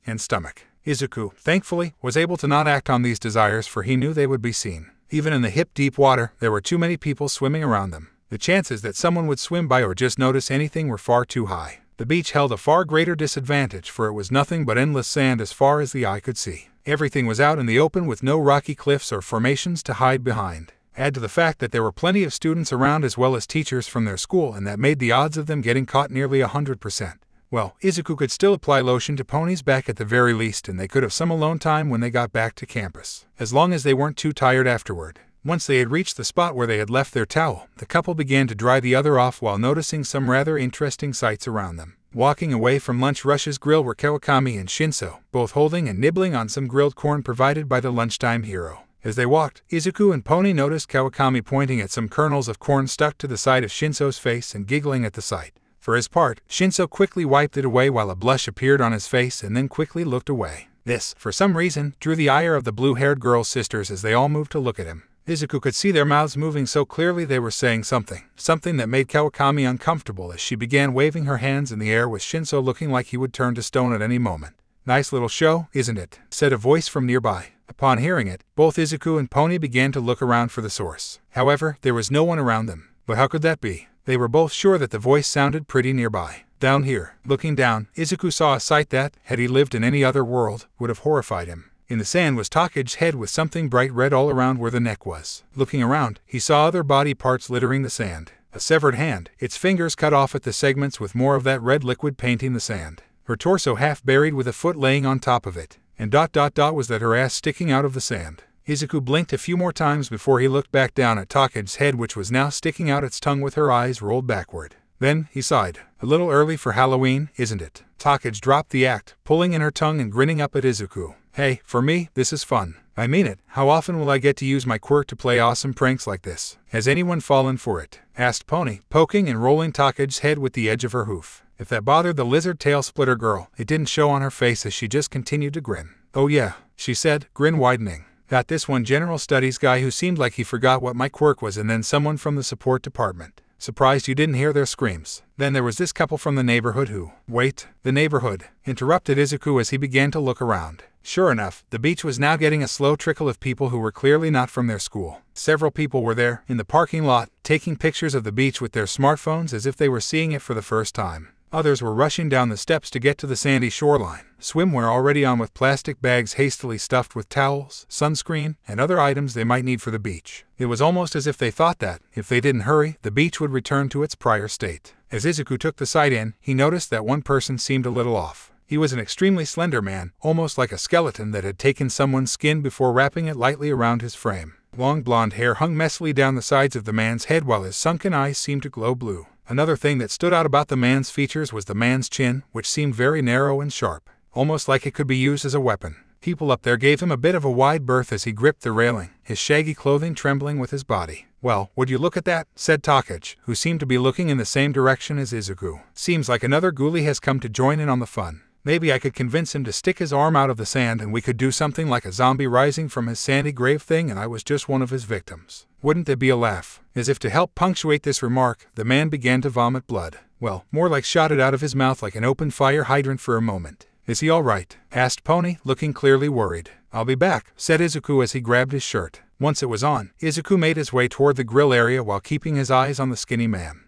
and stomach. Izuku, thankfully, was able to not act on these desires, for he knew they would be seen. Even in the hip-deep water, there were too many people swimming around them. The chances that someone would swim by or just notice anything were far too high. The beach held a far greater disadvantage, for it was nothing but endless sand as far as the eye could see. Everything was out in the open with no rocky cliffs or formations to hide behind. Add to the fact that there were plenty of students around as well as teachers from their school, and that made the odds of them getting caught nearly 100%. Well, Izuku could still apply lotion to Pony's back at the very least, and they could have some alone time when they got back to campus, as long as they weren't too tired afterward. Once they had reached the spot where they had left their towel, the couple began to dry the other off while noticing some rather interesting sights around them. Walking away from Lunch Rush's grill were Kawakami and Shinso, both holding and nibbling on some grilled corn provided by the lunchtime hero. As they walked, Izuku and Pony noticed Kawakami pointing at some kernels of corn stuck to the side of Shinso's face and giggling at the sight. For his part, Shinso quickly wiped it away while a blush appeared on his face and then quickly looked away. This, for some reason, drew the ire of the blue-haired girl's sisters as they all moved to look at him. Izuku could see their mouths moving so clearly they were saying something that made Kawakami uncomfortable as she began waving her hands in the air with Shinso looking like he would turn to stone at any moment. "Nice little show, isn't it?" said a voice from nearby. Upon hearing it, both Izuku and Pony began to look around for the source. However, there was no one around them. But how could that be? They were both sure that the voice sounded pretty nearby. Down here, looking down, Izuku saw a sight that, had he lived in any other world, would have horrified him. In the sand was Take's head with something bright red all around where the neck was. Looking around, he saw other body parts littering the sand. A severed hand, its fingers cut off at the segments with more of that red liquid painting the sand. Her torso half buried with a foot laying on top of it. And was that her ass sticking out of the sand. Izuku blinked a few more times before he looked back down at Take's head, which was now sticking out its tongue with her eyes rolled backward. Then, he sighed. "A little early for Halloween, isn't it?" Take dropped the act, pulling in her tongue and grinning up at Izuku. "Hey, for me, this is fun. I mean it. How often will I get to use my quirk to play awesome pranks like this? Has anyone fallen for it?" asked Pony, poking and rolling Take's head with the edge of her hoof. If that bothered the lizard tail splitter girl, it didn't show on her face as she just continued to grin. "Oh yeah," she said, grin widening. "Got this one general studies guy who seemed like he forgot what my quirk was, and then someone from the support department. Surprised you didn't hear their screams. Then there was this couple from the neighborhood who—" "Wait, the neighborhood," interrupted Izuku as he began to look around. Sure enough, the beach was now getting a slow trickle of people who were clearly not from their school. Several people were there, in the parking lot, taking pictures of the beach with their smartphones as if they were seeing it for the first time. Others were rushing down the steps to get to the sandy shoreline, swimwear already on with plastic bags hastily stuffed with towels, sunscreen, and other items they might need for the beach. It was almost as if they thought that, if they didn't hurry, the beach would return to its prior state. As Izuku took the sight in, he noticed that one person seemed a little off. He was an extremely slender man, almost like a skeleton that had taken someone's skin before wrapping it lightly around his frame. Long blonde hair hung messily down the sides of the man's head while his sunken eyes seemed to glow blue. Another thing that stood out about the man's features was the man's chin, which seemed very narrow and sharp, almost like it could be used as a weapon. People up there gave him a bit of a wide berth as he gripped the railing, his shaggy clothing trembling with his body. "Well, would you look at that?" said Take, who seemed to be looking in the same direction as Izuku. "Seems like another ghoulie has come to join in on the fun. Maybe I could convince him to stick his arm out of the sand and we could do something like a zombie rising from his sandy grave thing and I was just one of his victims. Wouldn't there be a laugh?" As if to help punctuate this remark, the man began to vomit blood. Well, more like shot it out of his mouth like an open fire hydrant for a moment. "Is he all right?" asked Pony, looking clearly worried. "I'll be back," said Izuku as he grabbed his shirt. Once it was on, Izuku made his way toward the grill area while keeping his eyes on the skinny man.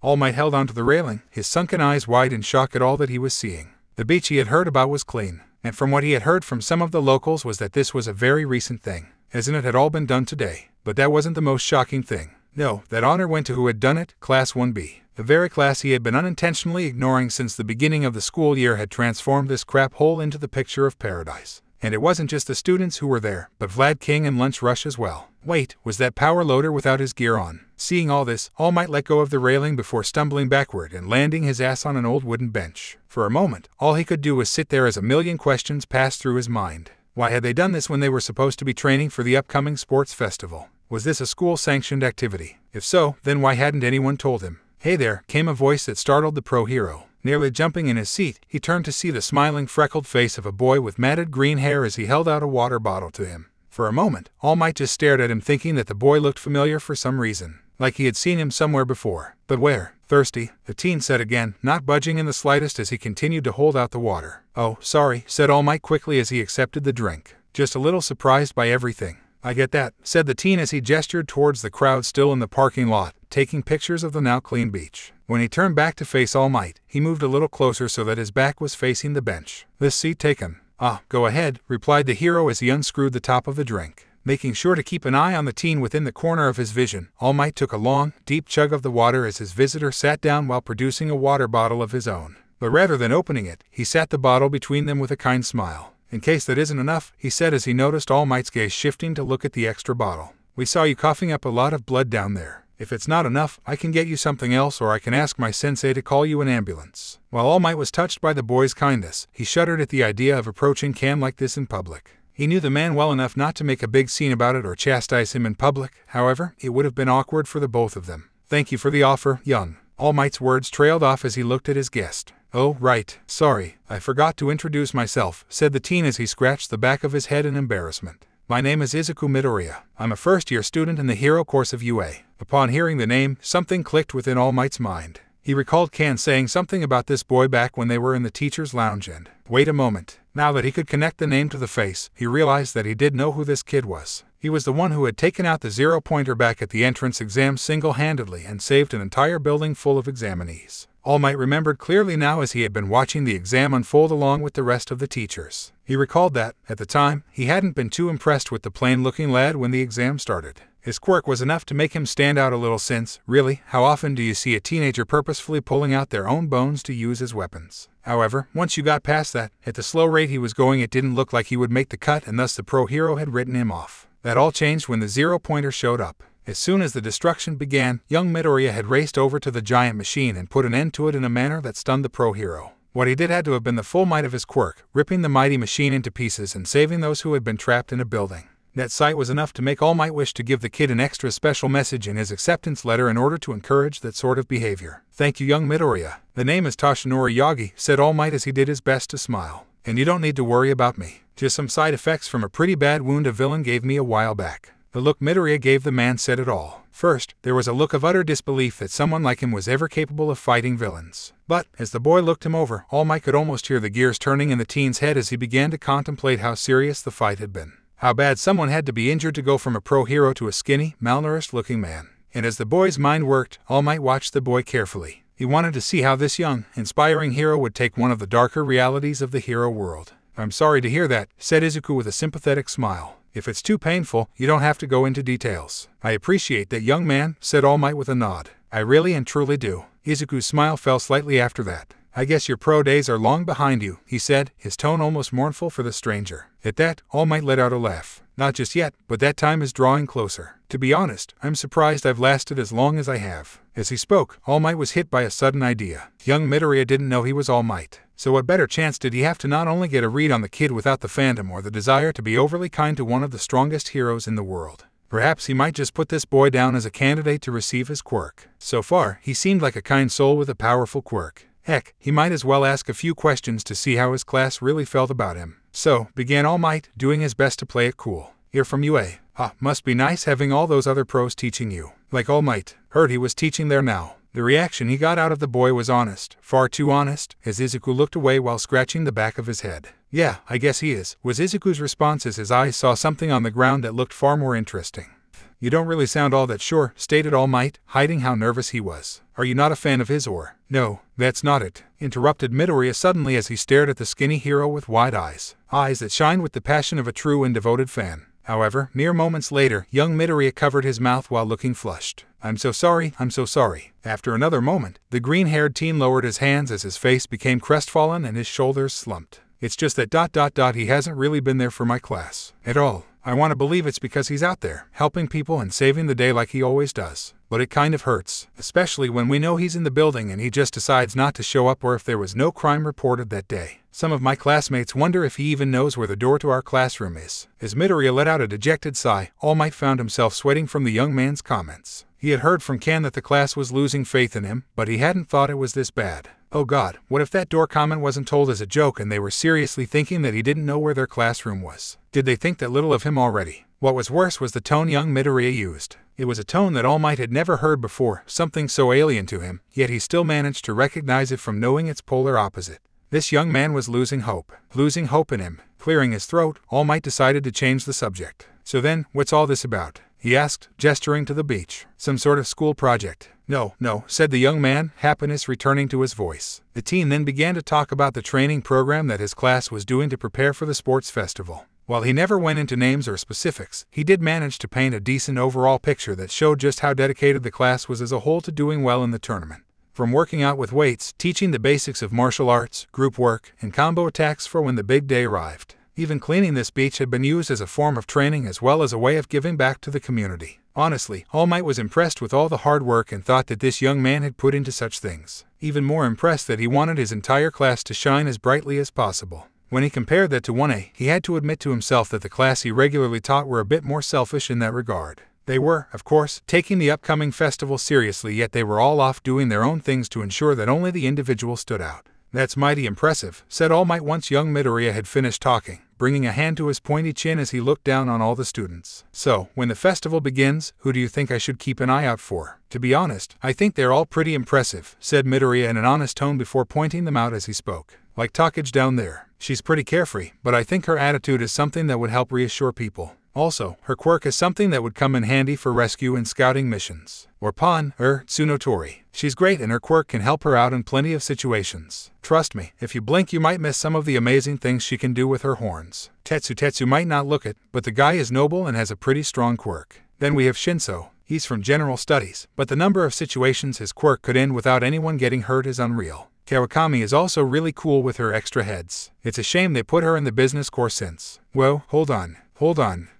All Might held onto the railing, his sunken eyes wide in shock at all that he was seeing. The beach he had heard about was clean, and from what he had heard from some of the locals was that this was a very recent thing, as in it had all been done today. But that wasn't the most shocking thing. No, that honor went to who had done it, Class 1B. The very class he had been unintentionally ignoring since the beginning of the school year had transformed this crap hole into the picture of paradise. And it wasn't just the students who were there, but Vlad King and Lunch Rush as well. Wait, was that power loader without his gear on? Seeing all this, All Might let go of the railing before stumbling backward and landing his ass on an old wooden bench. For a moment, all he could do was sit there as a million questions passed through his mind. Why had they done this when they were supposed to be training for the upcoming sports festival? Was this a school-sanctioned activity? If so, then why hadn't anyone told him? Hey there, came a voice that startled the pro hero. Nearly jumping in his seat, he turned to see the smiling, freckled face of a boy with matted green hair as he held out a water bottle to him. For a moment, All Might just stared at him, thinking that the boy looked familiar for some reason, like he had seen him somewhere before. But where? Thirsty, the teen said again, not budging in the slightest as he continued to hold out the water. Oh, sorry, said All Might quickly as he accepted the drink. Just a little surprised by everything. I get that, said the teen as he gestured towards the crowd still in the parking lot, taking pictures of the now clean beach. When he turned back to face All Might, he moved a little closer so that his back was facing the bench. This seat taken. Ah, go ahead, replied the hero as he unscrewed the top of the drink. Making sure to keep an eye on the teen within the corner of his vision, All Might took a long, deep chug of the water as his visitor sat down while producing a water bottle of his own. But rather than opening it, he sat the bottle between them with a kind smile. In case that isn't enough, he said as he noticed All Might's gaze shifting to look at the extra bottle. We saw you coughing up a lot of blood down there. If it's not enough, I can get you something else, or I can ask my sensei to call you an ambulance. While All Might was touched by the boy's kindness, he shuddered at the idea of approaching Cam like this in public. He knew the man well enough not to make a big scene about it or chastise him in public. However, it would have been awkward for the both of them. Thank you for the offer, young. All Might's words trailed off as he looked at his guest. Oh, right, sorry, I forgot to introduce myself, said the teen as he scratched the back of his head in embarrassment. My name is Izuku Midoriya. I'm a first-year student in the hero course of UA. Upon hearing the name, something clicked within All Might's mind. He recalled Kan saying something about this boy back when they were in the teacher's lounge and, wait a moment. Now that he could connect the name to the face, he realized that he did know who this kid was. He was the one who had taken out the zero-pointer back at the entrance exam single-handedly and saved an entire building full of examinees. All Might remembered clearly now as he had been watching the exam unfold along with the rest of the teachers. He recalled that, at the time, he hadn't been too impressed with the plain-looking lad when the exam started. His quirk was enough to make him stand out a little since, really, how often do you see a teenager purposefully pulling out their own bones to use as weapons? However, once you got past that, at the slow rate he was going it didn't look like he would make the cut and thus the pro hero had written him off. That all changed when the zero-pointer showed up. As soon as the destruction began, young Midoriya had raced over to the giant machine and put an end to it in a manner that stunned the pro hero. What he did had to have been the full might of his quirk, ripping the mighty machine into pieces and saving those who had been trapped in a building. That sight was enough to make All Might wish to give the kid an extra special message in his acceptance letter in order to encourage that sort of behavior. Thank you, young Midoriya. The name is Toshinori Yagi, said All Might as he did his best to smile. And you don't need to worry about me. Just some side effects from a pretty bad wound a villain gave me a while back. The look Midoriya gave the man said it all. First, there was a look of utter disbelief that someone like him was ever capable of fighting villains. But, as the boy looked him over, All Might could almost hear the gears turning in the teen's head as he began to contemplate how serious the fight had been. How bad someone had to be injured to go from a pro hero to a skinny, malnourished-looking man. And as the boy's mind worked, All Might watched the boy carefully. He wanted to see how this young, inspiring hero would take one of the darker realities of the hero world. I'm sorry to hear that, said Izuku with a sympathetic smile. If it's too painful, you don't have to go into details. I appreciate that, young man, said All Might with a nod. I really and truly do. Izuku's smile fell slightly after that. I guess your pro days are long behind you, he said, his tone almost mournful for the stranger. At that, All Might let out a laugh. Not just yet, but that time is drawing closer. To be honest, I'm surprised I've lasted as long as I have. As he spoke, All Might was hit by a sudden idea. Young Midoriya didn't know he was All Might. So what better chance did he have to not only get a read on the kid without the fandom or the desire to be overly kind to one of the strongest heroes in the world? Perhaps he might just put this boy down as a candidate to receive his quirk. So far, he seemed like a kind soul with a powerful quirk. Heck, he might as well ask a few questions to see how his class really felt about him. So, began All Might, doing his best to play it cool. You're from UA. Must be nice having all those other pros teaching you. Like All Might. Heard he was teaching there now. The reaction he got out of the boy was honest, far too honest, as Izuku looked away while scratching the back of his head. Yeah, I guess he is, was Izuku's response as his eyes saw something on the ground that looked far more interesting. You don't really sound all that sure, stated All Might, hiding how nervous he was. Are you not a fan of his or? No, that's not it, interrupted Midoriya suddenly as he stared at the skinny hero with wide eyes. Eyes that shine with the passion of a true and devoted fan. However, mere moments later, young Midoriya covered his mouth while looking flushed. I'm so sorry, I'm so sorry. After another moment, the green-haired teen lowered his hands as his face became crestfallen and his shoulders slumped. It's just that ... he hasn't really been there for my class. At all. I want to believe it's because he's out there, helping people and saving the day like he always does. But it kind of hurts, especially when we know he's in the building and he just decides not to show up or if there was no crime reported that day. Some of my classmates wonder if he even knows where the door to our classroom is. As Midoriya let out a dejected sigh, All Might found himself sweating from the young man's comments. He had heard from Ken that the class was losing faith in him, but he hadn't thought it was this bad. Oh God, what if that door comment wasn't told as a joke and they were seriously thinking that he didn't know where their classroom was? Did they think that little of him already? What was worse was the tone young Midoriya used. It was a tone that All Might had never heard before, something so alien to him, yet he still managed to recognize it from knowing its polar opposite. This young man was losing hope in him. Clearing his throat, All Might decided to change the subject. So then, what's all this about? He asked, gesturing to the beach. Some sort of school project. No, said the young man, happiness returning to his voice. The teen then began to talk about the training program that his class was doing to prepare for the sports festival. While he never went into names or specifics, he did manage to paint a decent overall picture that showed just how dedicated the class was as a whole to doing well in the tournament. From working out with weights, teaching the basics of martial arts, group work, and combo attacks for when the big day arrived. Even cleaning this beach had been used as a form of training as well as a way of giving back to the community. Honestly, All Might was impressed with all the hard work and thought that this young man had put into such things. Even more impressed that he wanted his entire class to shine as brightly as possible. When he compared that to 1A, he had to admit to himself that the class he regularly taught were a bit more selfish in that regard. They were, of course, taking the upcoming festival seriously, yet they were all off doing their own things to ensure that only the individual stood out. That's mighty impressive, said All Might once young Midoriya had finished talking, bringing a hand to his pointy chin as he looked down on all the students. So, when the festival begins, who do you think I should keep an eye out for? To be honest, I think they're all pretty impressive, said Midoriya in an honest tone before pointing them out as he spoke. Like Takage down there. She's pretty carefree, but I think her attitude is something that would help reassure people. Also, her quirk is something that would come in handy for rescue and scouting missions. Or Tsunotori. She's great and her quirk can help her out in plenty of situations. Trust me, if you blink you might miss some of the amazing things she can do with her horns. Tetsu might not look it, but the guy is noble and has a pretty strong quirk. Then we have Shinso. He's from general studies, but the number of situations his quirk could end without anyone getting hurt is unreal. Kawakami is also really cool with her extra heads. It's a shame they put her in the business course since. Whoa, hold on.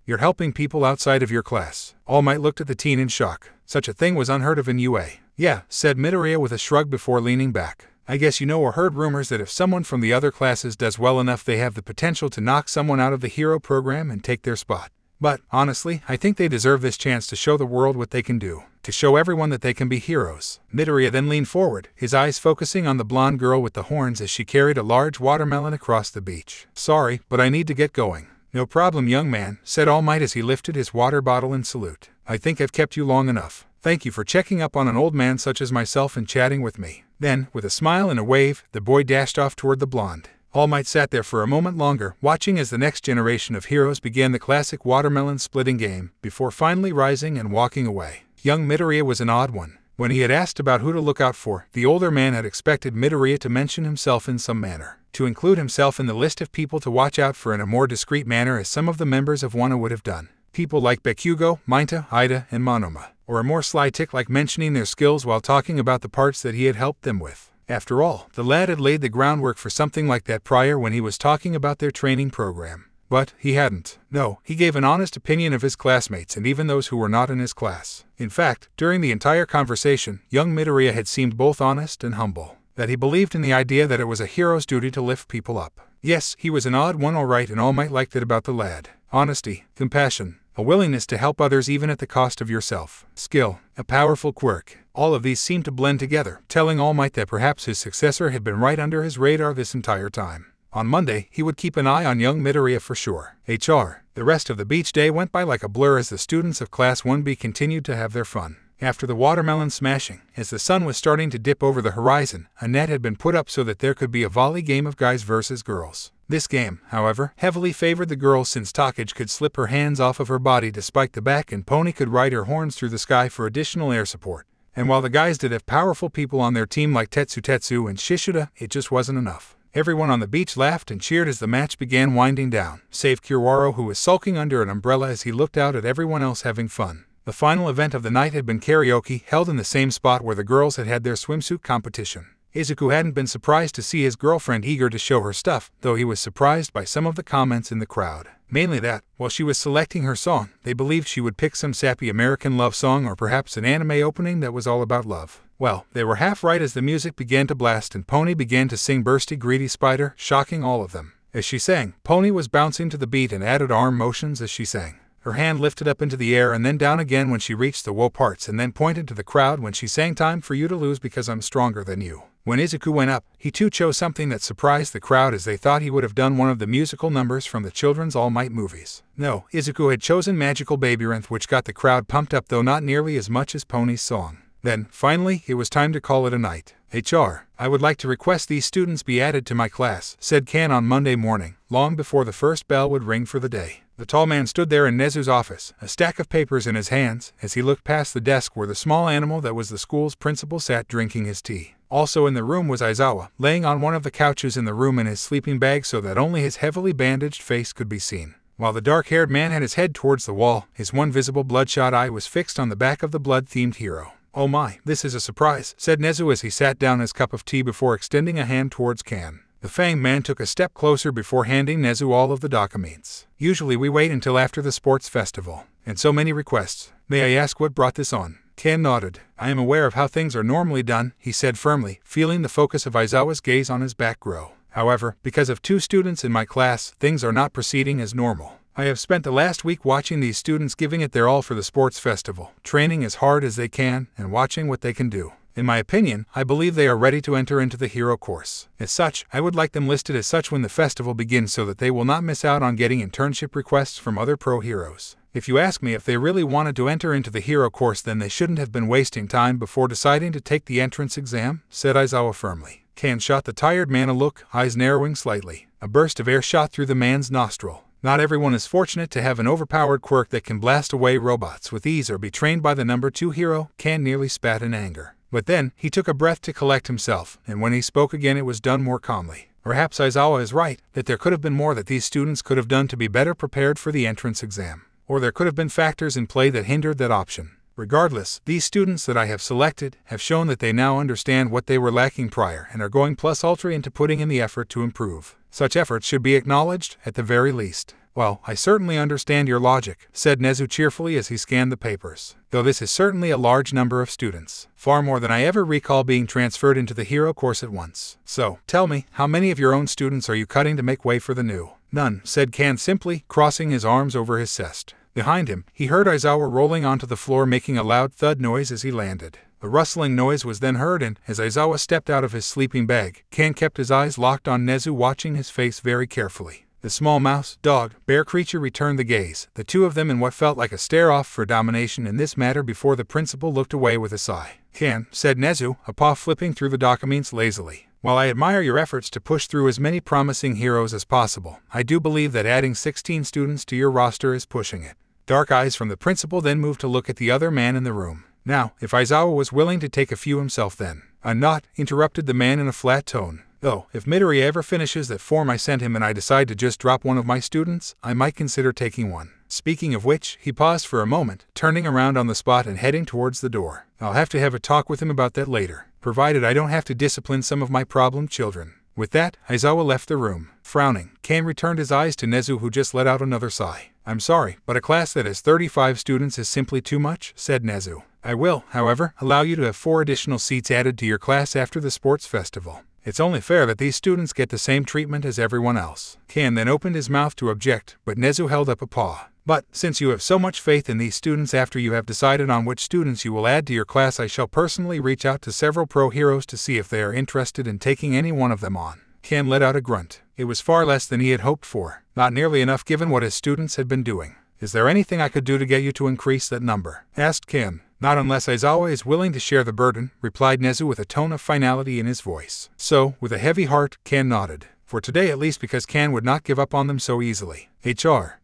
You're helping people outside of your class. All Might looked at the teen in shock. Such a thing was unheard of in UA. Yeah, said Midoriya with a shrug before leaning back. I guess you know or heard rumors that if someone from the other classes does well enough they have the potential to knock someone out of the hero program and take their spot. But, honestly, I think they deserve this chance to show the world what they can do. To show everyone that they can be heroes. Midoriya then leaned forward, his eyes focusing on the blonde girl with the horns as she carried a large watermelon across the beach. Sorry, but I need to get going. No problem, young man, said All Might as he lifted his water bottle in salute. I think I've kept you long enough. Thank you for checking up on an old man such as myself and chatting with me. Then, with a smile and a wave, the boy dashed off toward the blonde. All Might sat there for a moment longer, watching as the next generation of heroes began the classic watermelon splitting game, before finally rising and walking away. Young Midoriya was an odd one. When he had asked about who to look out for, the older man had expected Midoriya to mention himself in some manner. To include himself in the list of people to watch out for in a more discreet manner as some of the members of Wano would have done. People like Bakugo, Mainta, Ida, and Monoma. Or a more sly tick like mentioning their skills while talking about the parts that he had helped them with. After all, the lad had laid the groundwork for something like that prior when he was talking about their training program. But he hadn't. No, he gave an honest opinion of his classmates and even those who were not in his class. In fact, during the entire conversation, young Midoriya had seemed both honest and humble. That he believed in the idea that it was a hero's duty to lift people up. Yes, he was an odd one alright, and All Might liked it about the lad. Honesty, compassion, a willingness to help others even at the cost of yourself. Skill, a powerful quirk. All of these seemed to blend together, telling All Might that perhaps his successor had been right under his radar this entire time. On Monday, he would keep an eye on young Midoriya for sure. The rest of the beach day went by like a blur as the students of Class 1B continued to have their fun. After the watermelon smashing, as the sun was starting to dip over the horizon, a net had been put up so that there could be a volley game of guys versus girls. This game, however, heavily favored the girls since Takage could slip her hands off of her body to spike the back and Pony could ride her horns through the sky for additional air support. And while the guys did have powerful people on their team like Tetsu and Shishuda, it just wasn't enough. Everyone on the beach laughed and cheered as the match began winding down, save Kiwaro, who was sulking under an umbrella as he looked out at everyone else having fun. The final event of the night had been karaoke, held in the same spot where the girls had had their swimsuit competition. Izuku hadn't been surprised to see his girlfriend eager to show her stuff, though he was surprised by some of the comments in the crowd. Mainly that, while she was selecting her song, they believed she would pick some sappy American love song or perhaps an anime opening that was all about love. Well, they were half right as the music began to blast and Pony began to sing Bursty Greedy Spider, shocking all of them. As she sang, Pony was bouncing to the beat and added arm motions as she sang. Her hand lifted up into the air and then down again when she reached the woe parts and then pointed to the crowd when she sang "Time for you to lose because I'm stronger than you." When Izuku went up, he too chose something that surprised the crowd as they thought he would have done one of the musical numbers from the children's All Might movies. No, Izuku had chosen Magical Babyrinth, which got the crowd pumped up though not nearly as much as Pony's song. Then, finally, it was time to call it a night. HR, I would like to request these students be added to my class, said Kan on Monday morning, long before the first bell would ring for the day. The tall man stood there in Nezu's office, a stack of papers in his hands, as he looked past the desk where the small animal that was the school's principal sat drinking his tea. Also in the room was Aizawa, laying on one of the couches in the room in his sleeping bag so that only his heavily bandaged face could be seen. While the dark-haired man had his head towards the wall, his one visible bloodshot eye was fixed on the back of the blood-themed hero. "Oh my, this is a surprise," said Nezu as he sat down his cup of tea before extending a hand towards Kan. The fanged man took a step closer before handing Nezu all of the documents. "Usually we wait until after the sports festival. And so many requests. May I ask what brought this on?" Kan nodded. "I am aware of how things are normally done," he said firmly, feeling the focus of Aizawa's gaze on his back grow. "However, because of 2 students in my class, things are not proceeding as normal. I have spent the last week watching these students giving it their all for the sports festival, training as hard as they can, and watching what they can do. In my opinion, I believe they are ready to enter into the hero course. As such, I would like them listed as such when the festival begins so that they will not miss out on getting internship requests from other pro heroes. If you ask me if they really wanted to enter into the hero course, then they shouldn't have been wasting time before deciding to take the entrance exam," said Aizawa firmly. Kan shot the tired man a look, eyes narrowing slightly. A burst of air shot through the man's nostril. Not everyone is fortunate to have an overpowered quirk that can blast away robots with ease or be trained by the number 2 hero. Kan nearly spat in anger. But then, he took a breath to collect himself, and when he spoke again it was done more calmly. Perhaps Aizawa is right, that there could have been more that these students could have done to be better prepared for the entrance exam. Or there could have been factors in play that hindered that option. Regardless, these students that I have selected have shown that they now understand what they were lacking prior and are going plus ultra into putting in the effort to improve. Such efforts should be acknowledged, at the very least. "Well, I certainly understand your logic," said Nezu cheerfully as he scanned the papers. "Though this is certainly a large number of students. Far more than I ever recall being transferred into the hero course at once. So, tell me, how many of your own students are you cutting to make way for the new?" "None," said Kan simply, crossing his arms over his chest. Behind him, he heard Aizawa rolling onto the floor making a loud thud noise as he landed. A rustling noise was then heard and, as Aizawa stepped out of his sleeping bag, Kan kept his eyes locked on Nezu, watching his face very carefully. The small mouse, dog, bear creature returned the gaze, the two of them in what felt like a stare-off for domination in this matter before the principal looked away with a sigh. "Kan," said Nezu, a paw flipping through the documents lazily. "While I admire your efforts to push through as many promising heroes as possible, I do believe that adding 16 students to your roster is pushing it." Dark eyes from the principal then moved to look at the other man in the room. "Now, if Aizawa was willing to take a few himself then." "I'm not," interrupted the man in a flat tone. "Though, if Midori ever finishes that form I sent him and I decide to just drop one of my students, I might consider taking one. Speaking of which," he paused for a moment, turning around on the spot and heading towards the door. "I'll have to have a talk with him about that later, provided I don't have to discipline some of my problem children." With that, Aizawa left the room. Frowning, Kan returned his eyes to Nezu, who just let out another sigh. "I'm sorry, but a class that has 35 students is simply too much," said Nezu. "I will, however, allow you to have 4 additional seats added to your class after the sports festival. It's only fair that these students get the same treatment as everyone else." Kan then opened his mouth to object, but Nezu held up a paw. "But, since you have so much faith in these students, after you have decided on which students you will add to your class, I shall personally reach out to several pro heroes to see if they are interested in taking any one of them on." Kan let out a grunt. It was far less than he had hoped for, not nearly enough given what his students had been doing. "Is there anything I could do to get you to increase that number?" asked Kan. "Not unless Aizawa is willing to share the burden," replied Nezu with a tone of finality in his voice. So, with a heavy heart, Kan nodded. for today at least, because Can would not give up on them so easily.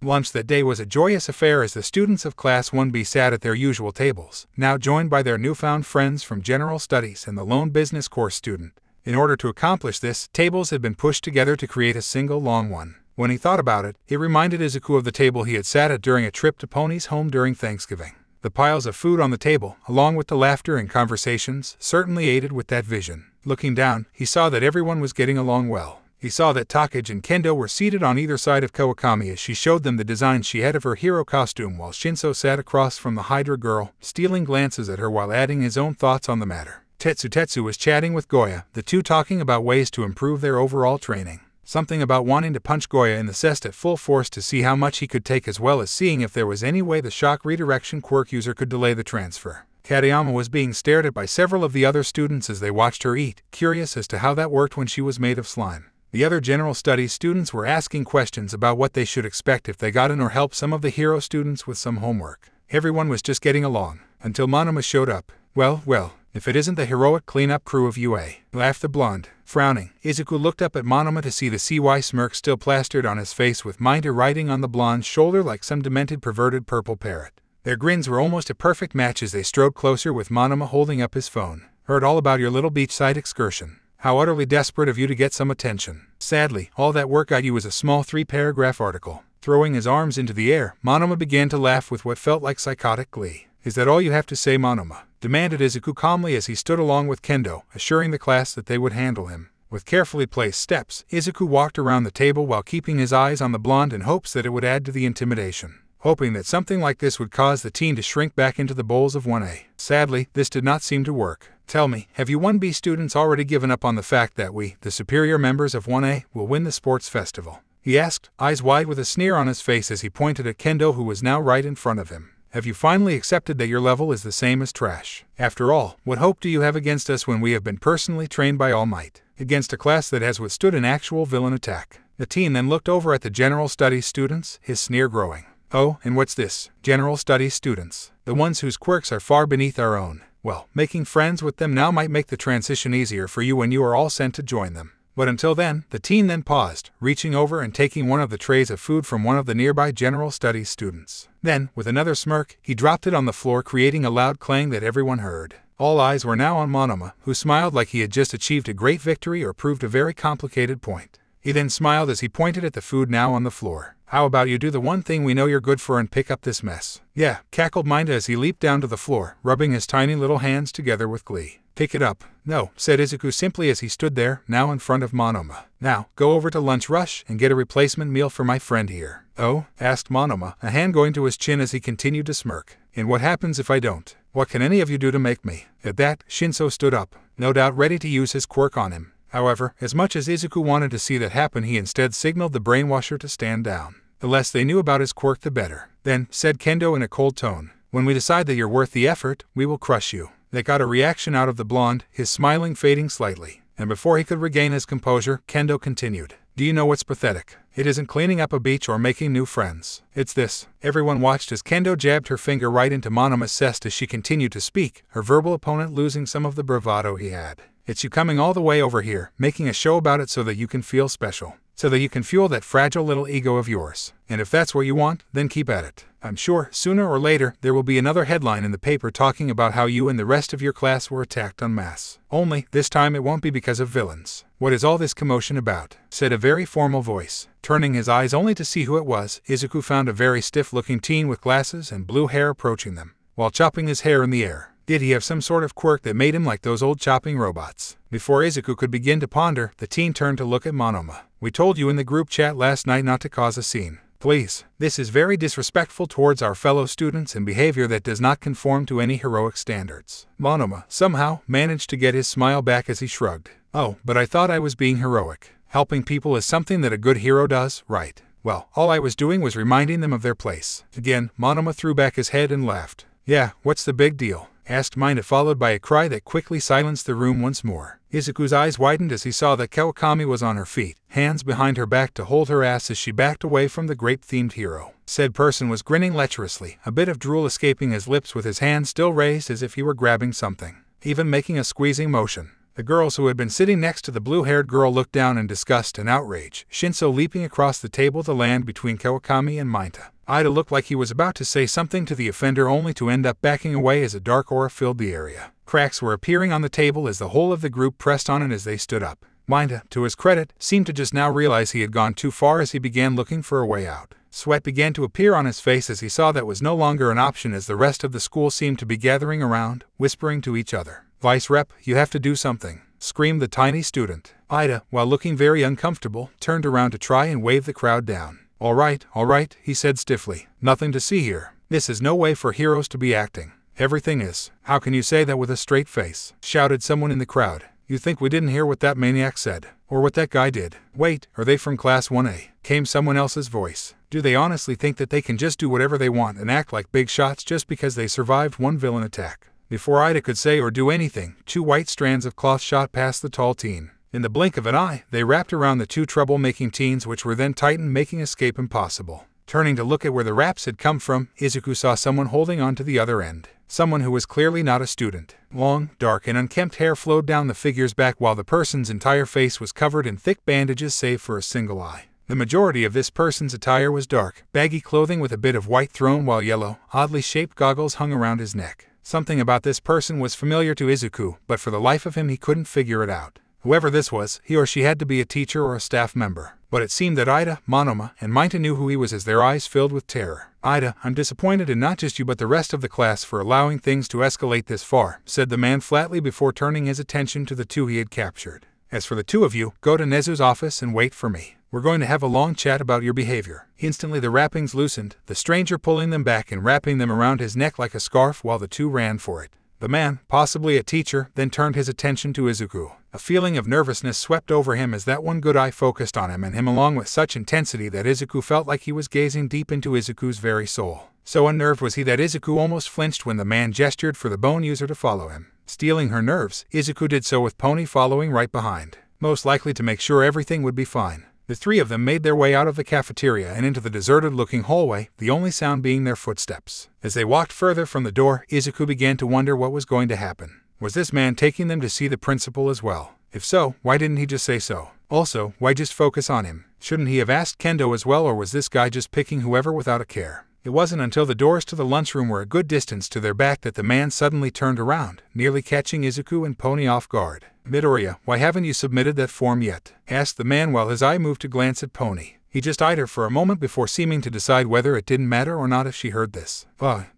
Lunch that day was a joyous affair as the students of Class 1B sat at their usual tables, now joined by their newfound friends from General Studies and the lone business course student. In order to accomplish this, tables had been pushed together to create a single long one. When he thought about it, it reminded Izuku of the table he had sat at during a trip to Pony's home during Thanksgiving. The piles of food on the table, along with the laughter and conversations, certainly aided with that vision. Looking down, he saw that everyone was getting along well. He saw that Takagi and Kendo were seated on either side of Kawakami as she showed them the design she had of her hero costume, while Shinso sat across from the Hydra girl, stealing glances at her while adding his own thoughts on the matter. Tetsu was chatting with Goya, the two talking about ways to improve their overall training. Something about wanting to punch Goya in the chest at full force to see how much he could take, as well as seeing if there was any way the shock redirection quirk user could delay the transfer. Katayama was being stared at by several of the other students as they watched her eat, curious as to how that worked when she was made of slime. The other general studies students were asking questions about what they should expect if they got in, or help some of the hero students with some homework. Everyone was just getting along, until Monoma showed up. Well, if it isn't the heroic cleanup crew of UA, laughed the blonde. Frowning, Izuku looked up at Monoma to see the CY smirk still plastered on his face, with Minder riding on the blonde's shoulder like some demented perverted purple parrot. Their grins were almost a perfect match as they strode closer, with Monoma holding up his phone. Heard all about your little beachside excursion. How utterly desperate of you to get some attention. Sadly, all that work got you was a small 3-paragraph article. Throwing his arms into the air, Monoma began to laugh with what felt like psychotic glee. Is that all you have to say, Monoma? Demanded Izuku calmly as he stood along with Kendo, assuring the class that they would handle him. With carefully placed steps, Izuku walked around the table while keeping his eyes on the blonde in hopes that it would add to the intimidation. Hoping that something like this would cause the teen to shrink back into the bowls of 1A. Sadly, this did not seem to work. Tell me, have you 1B students already given up on the fact that we, the superior members of 1A, will win the sports festival? He asked, eyes wide with a sneer on his face as he pointed at Kendo, who was now right in front of him. Have you finally accepted that your level is the same as trash? After all, what hope do you have against us when we have been personally trained by All Might, against a class that has withstood an actual villain attack? The teen then looked over at the General Studies students, his sneer growing. Oh, and what's this? General Studies students? The ones whose quirks are far beneath our own. Well, making friends with them now might make the transition easier for you when you are all sent to join them. But until then, the teen then paused, reaching over and taking one of the trays of food from one of the nearby General Studies students. Then, with another smirk, he dropped it on the floor, creating a loud clang that everyone heard. All eyes were now on Monoma, who smiled like he had just achieved a great victory or proved a very complicated point. He then smiled as he pointed at the food now on the floor. How about you do the one thing we know you're good for and pick up this mess? Yeah, cackled Minda as he leaped down to the floor, rubbing his tiny little hands together with glee. Pick it up. No, said Izuku simply as he stood there, now in front of Monoma. Now, go over to Lunch Rush and get a replacement meal for my friend here. Oh? Asked Monoma, a hand going to his chin as he continued to smirk. And what happens if I don't? What can any of you do to make me? At that, Shinso stood up, no doubt ready to use his quirk on him. However, as much as Izuku wanted to see that happen, he instead signaled the brainwasher to stand down. The less they knew about his quirk, the better. Then, said Kendo in a cold tone, when we decide that you're worth the effort, we will crush you. That got a reaction out of the blonde, his smiling fading slightly. And before he could regain his composure, Kendo continued. Do you know what's pathetic? It isn't cleaning up a beach or making new friends. It's this. Everyone watched as Kendo jabbed her finger right into Monoma's chest as she continued to speak, her verbal opponent losing some of the bravado he had. It's you coming all the way over here, making a show about it so that you can feel special. So that you can fuel that fragile little ego of yours. And if that's what you want, then keep at it. I'm sure, sooner or later, there will be another headline in the paper talking about how you and the rest of your class were attacked en masse. Only, this time it won't be because of villains. What is all this commotion about? Said a very formal voice. Turning his eyes only to see who it was, Izuku found a very stiff-looking teen with glasses and blue hair approaching them, while chopping his hair in the air. Did he have some sort of quirk that made him like those old chopping robots? Before Izuku could begin to ponder, the teen turned to look at Monoma. We told you in the group chat last night not to cause a scene. Please. This is very disrespectful towards our fellow students and behavior that does not conform to any heroic standards. Monoma, somehow, managed to get his smile back as he shrugged. Oh, but I thought I was being heroic. Helping people is something that a good hero does, right? Well, all I was doing was reminding them of their place. Again, Monoma threw back his head and laughed. Yeah, what's the big deal? Asked Minda, followed by a cry that quickly silenced the room once more. Izuku's eyes widened as he saw that Kawakami was on her feet, hands behind her back to hold her ass as she backed away from the grape-themed hero. Said person was grinning lecherously, a bit of drool escaping his lips with his hand still raised as if he were grabbing something, even making a squeezing motion. The girls who had been sitting next to the blue-haired girl looked down in disgust and outrage, Shinso leaping across the table to land between Kawakami and Mainta. Ida looked like he was about to say something to the offender only to end up backing away as a dark aura filled the area. Cracks were appearing on the table as the whole of the group pressed on it as they stood up. Mainta, to his credit, seemed to just now realize he had gone too far as he began looking for a way out. Sweat began to appear on his face as he saw that was no longer an option as the rest of the school seemed to be gathering around, whispering to each other. "Vice Rep, you have to do something," screamed the tiny student. Ida, while looking very uncomfortable, turned around to try and wave the crowd down. All right, he said stiffly. "Nothing to see here. This is no way for heroes to be acting." "Everything is. How can you say that with a straight face?" shouted someone in the crowd. "You think we didn't hear what that maniac said? Or what that guy did?" "Wait, are they from Class 1A? Came someone else's voice. Do they honestly think that they can just do whatever they want and act like big shots just because they survived one villain attack?" Before Ida could say or do anything, 2 white strands of cloth shot past the tall teen. In the blink of an eye, they wrapped around the 2 trouble-making teens, which were then tightened, making escape impossible. Turning to look at where the wraps had come from, Izuku saw someone holding on to the other end. Someone who was clearly not a student. Long, dark, and unkempt hair flowed down the figure's back while the person's entire face was covered in thick bandages save for a single eye. The majority of this person's attire was dark, baggy clothing with a bit of white thrown while yellow, oddly shaped goggles hung around his neck. Something about this person was familiar to Izuku, but for the life of him he couldn't figure it out. Whoever this was, he or she had to be a teacher or a staff member. But it seemed that Ida, Monoma, and Mainta knew who he was as their eyes filled with terror. "Ida, I'm disappointed in not just you but the rest of the class for allowing things to escalate this far," said the man flatly before turning his attention to the 2 he had captured. "As for the 2 of you, go to Nezu's office and wait for me. We're going to have a long chat about your behavior." Instantly the wrappings loosened, the stranger pulling them back and wrapping them around his neck like a scarf while the 2 ran for it. The man, possibly a teacher, then turned his attention to Izuku. A feeling of nervousness swept over him as that one good eye focused on him and him along with such intensity that Izuku felt like he was gazing deep into Izuku's very soul. So unnerved was he that Izuku almost flinched when the man gestured for the bone user to follow him. Stealing her nerves, Izuku did so with Pony following right behind, most likely to make sure everything would be fine. The 3 of them made their way out of the cafeteria and into the deserted-looking hallway, the only sound being their footsteps. As they walked further from the door, Izuku began to wonder what was going to happen. Was this man taking them to see the principal as well? If so, why didn't he just say so? Also, why just focus on him? Shouldn't he have asked Kendo as well, or was this guy just picking whoever without a care? It wasn't until the doors to the lunchroom were a good distance to their back that the man suddenly turned around, nearly catching Izuku and Pony off guard. "Midoriya, why haven't you submitted that form yet?" asked the man while his eye moved to glance at Pony. He just eyed her for a moment before seeming to decide whether it didn't matter or not if she heard this.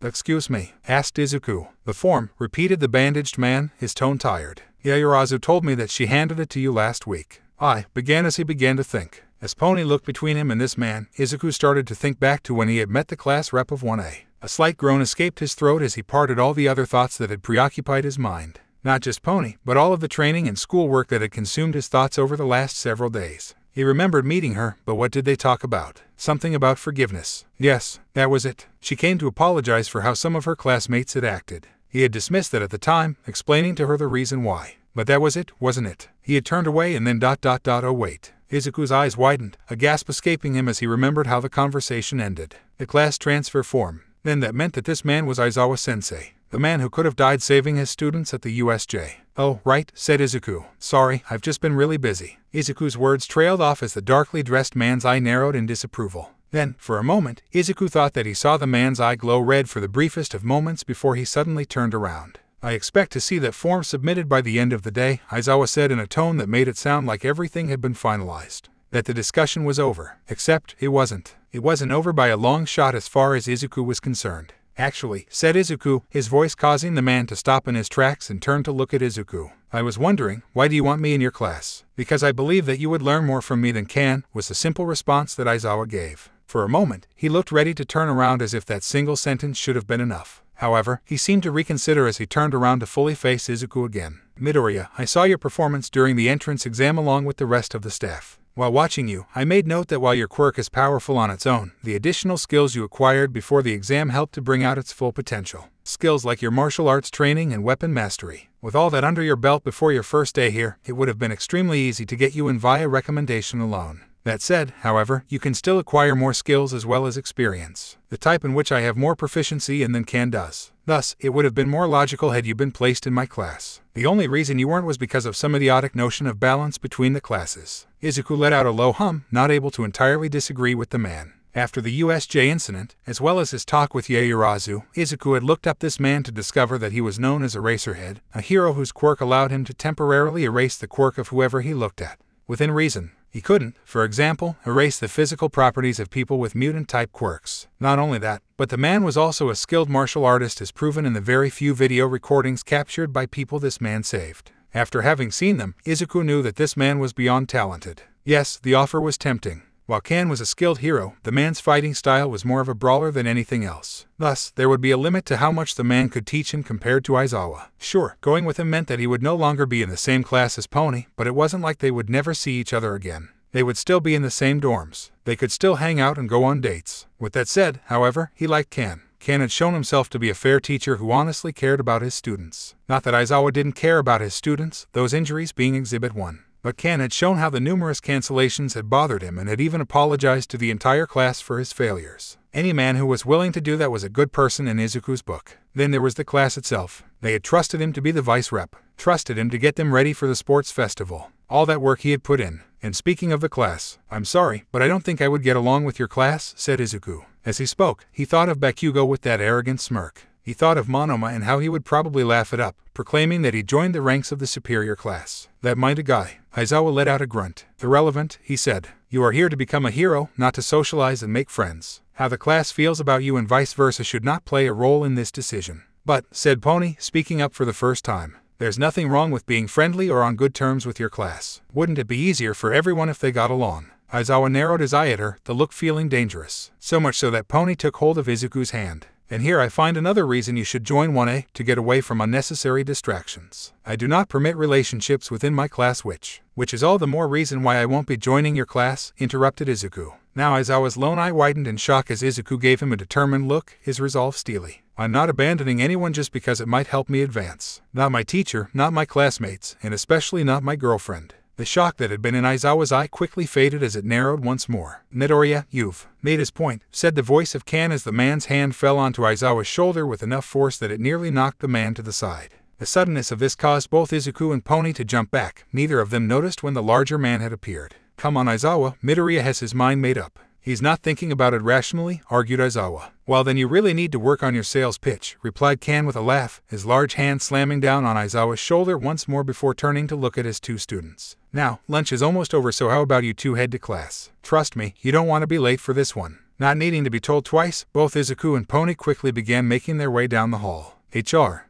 Excuse me," asked Izuku. "The form," repeated the bandaged man, his tone tired. "Yaoyorozu told me that she handed it to you last week." Began as he began to think. As Pony looked between him and this man, Izuku started to think back to when he had met the class rep of 1A. A slight groan escaped his throat as he parted all the other thoughts that had preoccupied his mind. Not just Pony, but all of the training and schoolwork that had consumed his thoughts over the last several days. He remembered meeting her, but what did they talk about? Something about forgiveness. Yes, that was it. She came to apologize for how some of her classmates had acted. He had dismissed that at the time, explaining to her the reason why. But that was it, wasn't it? He had turned away and then ... Oh wait. Izuku's eyes widened, a gasp escaping him as he remembered how the conversation ended. The class transfer form. Then that meant that this man was Aizawa-sensei, the man who could have died saving his students at the USJ. "Oh, right," said Izuku. "Sorry, I've just been really busy." Izuku's words trailed off as the darkly dressed man's eye narrowed in disapproval. Then, for a moment, Izuku thought that he saw the man's eye glow red for the briefest of moments before he suddenly turned around. "I expect to see that form submitted by the end of the day," Aizawa said in a tone that made it sound like everything had been finalized. That the discussion was over. Except, it wasn't. It wasn't over by a long shot as far as Izuku was concerned. "Actually," said Izuku, his voice causing the man to stop in his tracks and turn to look at Izuku. "I was wondering, why do you want me in your class?" "Because I believe that you would learn more from me than can," was the simple response that Aizawa gave. For a moment, he looked ready to turn around as if that single sentence should have been enough. However, he seemed to reconsider as he turned around to fully face Izuku again. "Midoriya, I saw your performance during the entrance exam along with the rest of the staff. While watching you, I made note that while your quirk is powerful on its own, the additional skills you acquired before the exam helped to bring out its full potential. Skills like your martial arts training and weapon mastery. With all that under your belt before your first day here, it would have been extremely easy to get you in via recommendation alone. That said, however, you can still acquire more skills as well as experience, the type in which I have more proficiency in than Kan does. Thus, it would have been more logical had you been placed in my class. The only reason you weren't was because of some idiotic notion of balance between the classes. Izuku let out a low hum, not able to entirely disagree with the man. After the USJ incident, as well as his talk with Yaoyorozu, Izuku had looked up this man to discover that he was known as Eraserhead, a hero whose quirk allowed him to temporarily erase the quirk of whoever he looked at. Within reason. He couldn't, for example, erase the physical properties of people with mutant-type quirks. Not only that, but the man was also a skilled martial artist as proven in the very few video recordings captured by people this man saved. After having seen them, Izuku knew that this man was beyond talented. Yes, the offer was tempting. While Kan was a skilled hero, the man's fighting style was more of a brawler than anything else. Thus, there would be a limit to how much the man could teach him compared to Aizawa. Sure, going with him meant that he would no longer be in the same class as Pony, but it wasn't like they would never see each other again. They would still be in the same dorms. They could still hang out and go on dates. With that said, however, he liked Kan. Kan had shown himself to be a fair teacher who honestly cared about his students. Not that Aizawa didn't care about his students, those injuries being Exhibit 1. But Kan had shown how the numerous cancellations had bothered him and had even apologized to the entire class for his failures. Any man who was willing to do that was a good person in Izuku's book. Then there was the class itself. They had trusted him to be the vice rep, trusted him to get them ready for the sports festival. All that work he had put in. And speaking of the class, I'm sorry, but I don't think I would get along with your class, said Izuku. As he spoke, he thought of Bakugo with that arrogant smirk. He thought of Monoma and how he would probably laugh it up, proclaiming that he joined the ranks of the superior class. That minded guy. Aizawa let out a grunt. Irrelevant, he said. You are here to become a hero, not to socialize and make friends. How the class feels about you and vice versa should not play a role in this decision. But, said Pony, speaking up for the first time, there's nothing wrong with being friendly or on good terms with your class. Wouldn't it be easier for everyone if they got along? Aizawa narrowed his eye at her, the look feeling dangerous. So much so that Pony took hold of Izuku's hand. And here I find another reason you should join 1A, to get away from unnecessary distractions. I do not permit relationships within my class which is all the more reason why I won't be joining your class, interrupted Izuku. Now Aizawa's lone eye widened in shock as Izuku gave him a determined look, his resolve steely. I'm not abandoning anyone just because it might help me advance. Not my teacher, not my classmates, and especially not my girlfriend. The shock that had been in Aizawa's eye quickly faded as it narrowed once more. Midoriya, you've made his point, said the voice of Kan as the man's hand fell onto Aizawa's shoulder with enough force that it nearly knocked the man to the side. The suddenness of this caused both Izuku and Pony to jump back. Neither of them noticed when the larger man had appeared. Come on Aizawa, Midoriya has his mind made up. He's not thinking about it rationally, argued Aizawa. Well then you really need to work on your sales pitch, replied Kan with a laugh, his large hand slamming down on Aizawa's shoulder once more before turning to look at his two students. Now, lunch is almost over, so how about you two head to class? Trust me, you don't want to be late for this one. Not needing to be told twice, both Izuku and Pony quickly began making their way down the hall.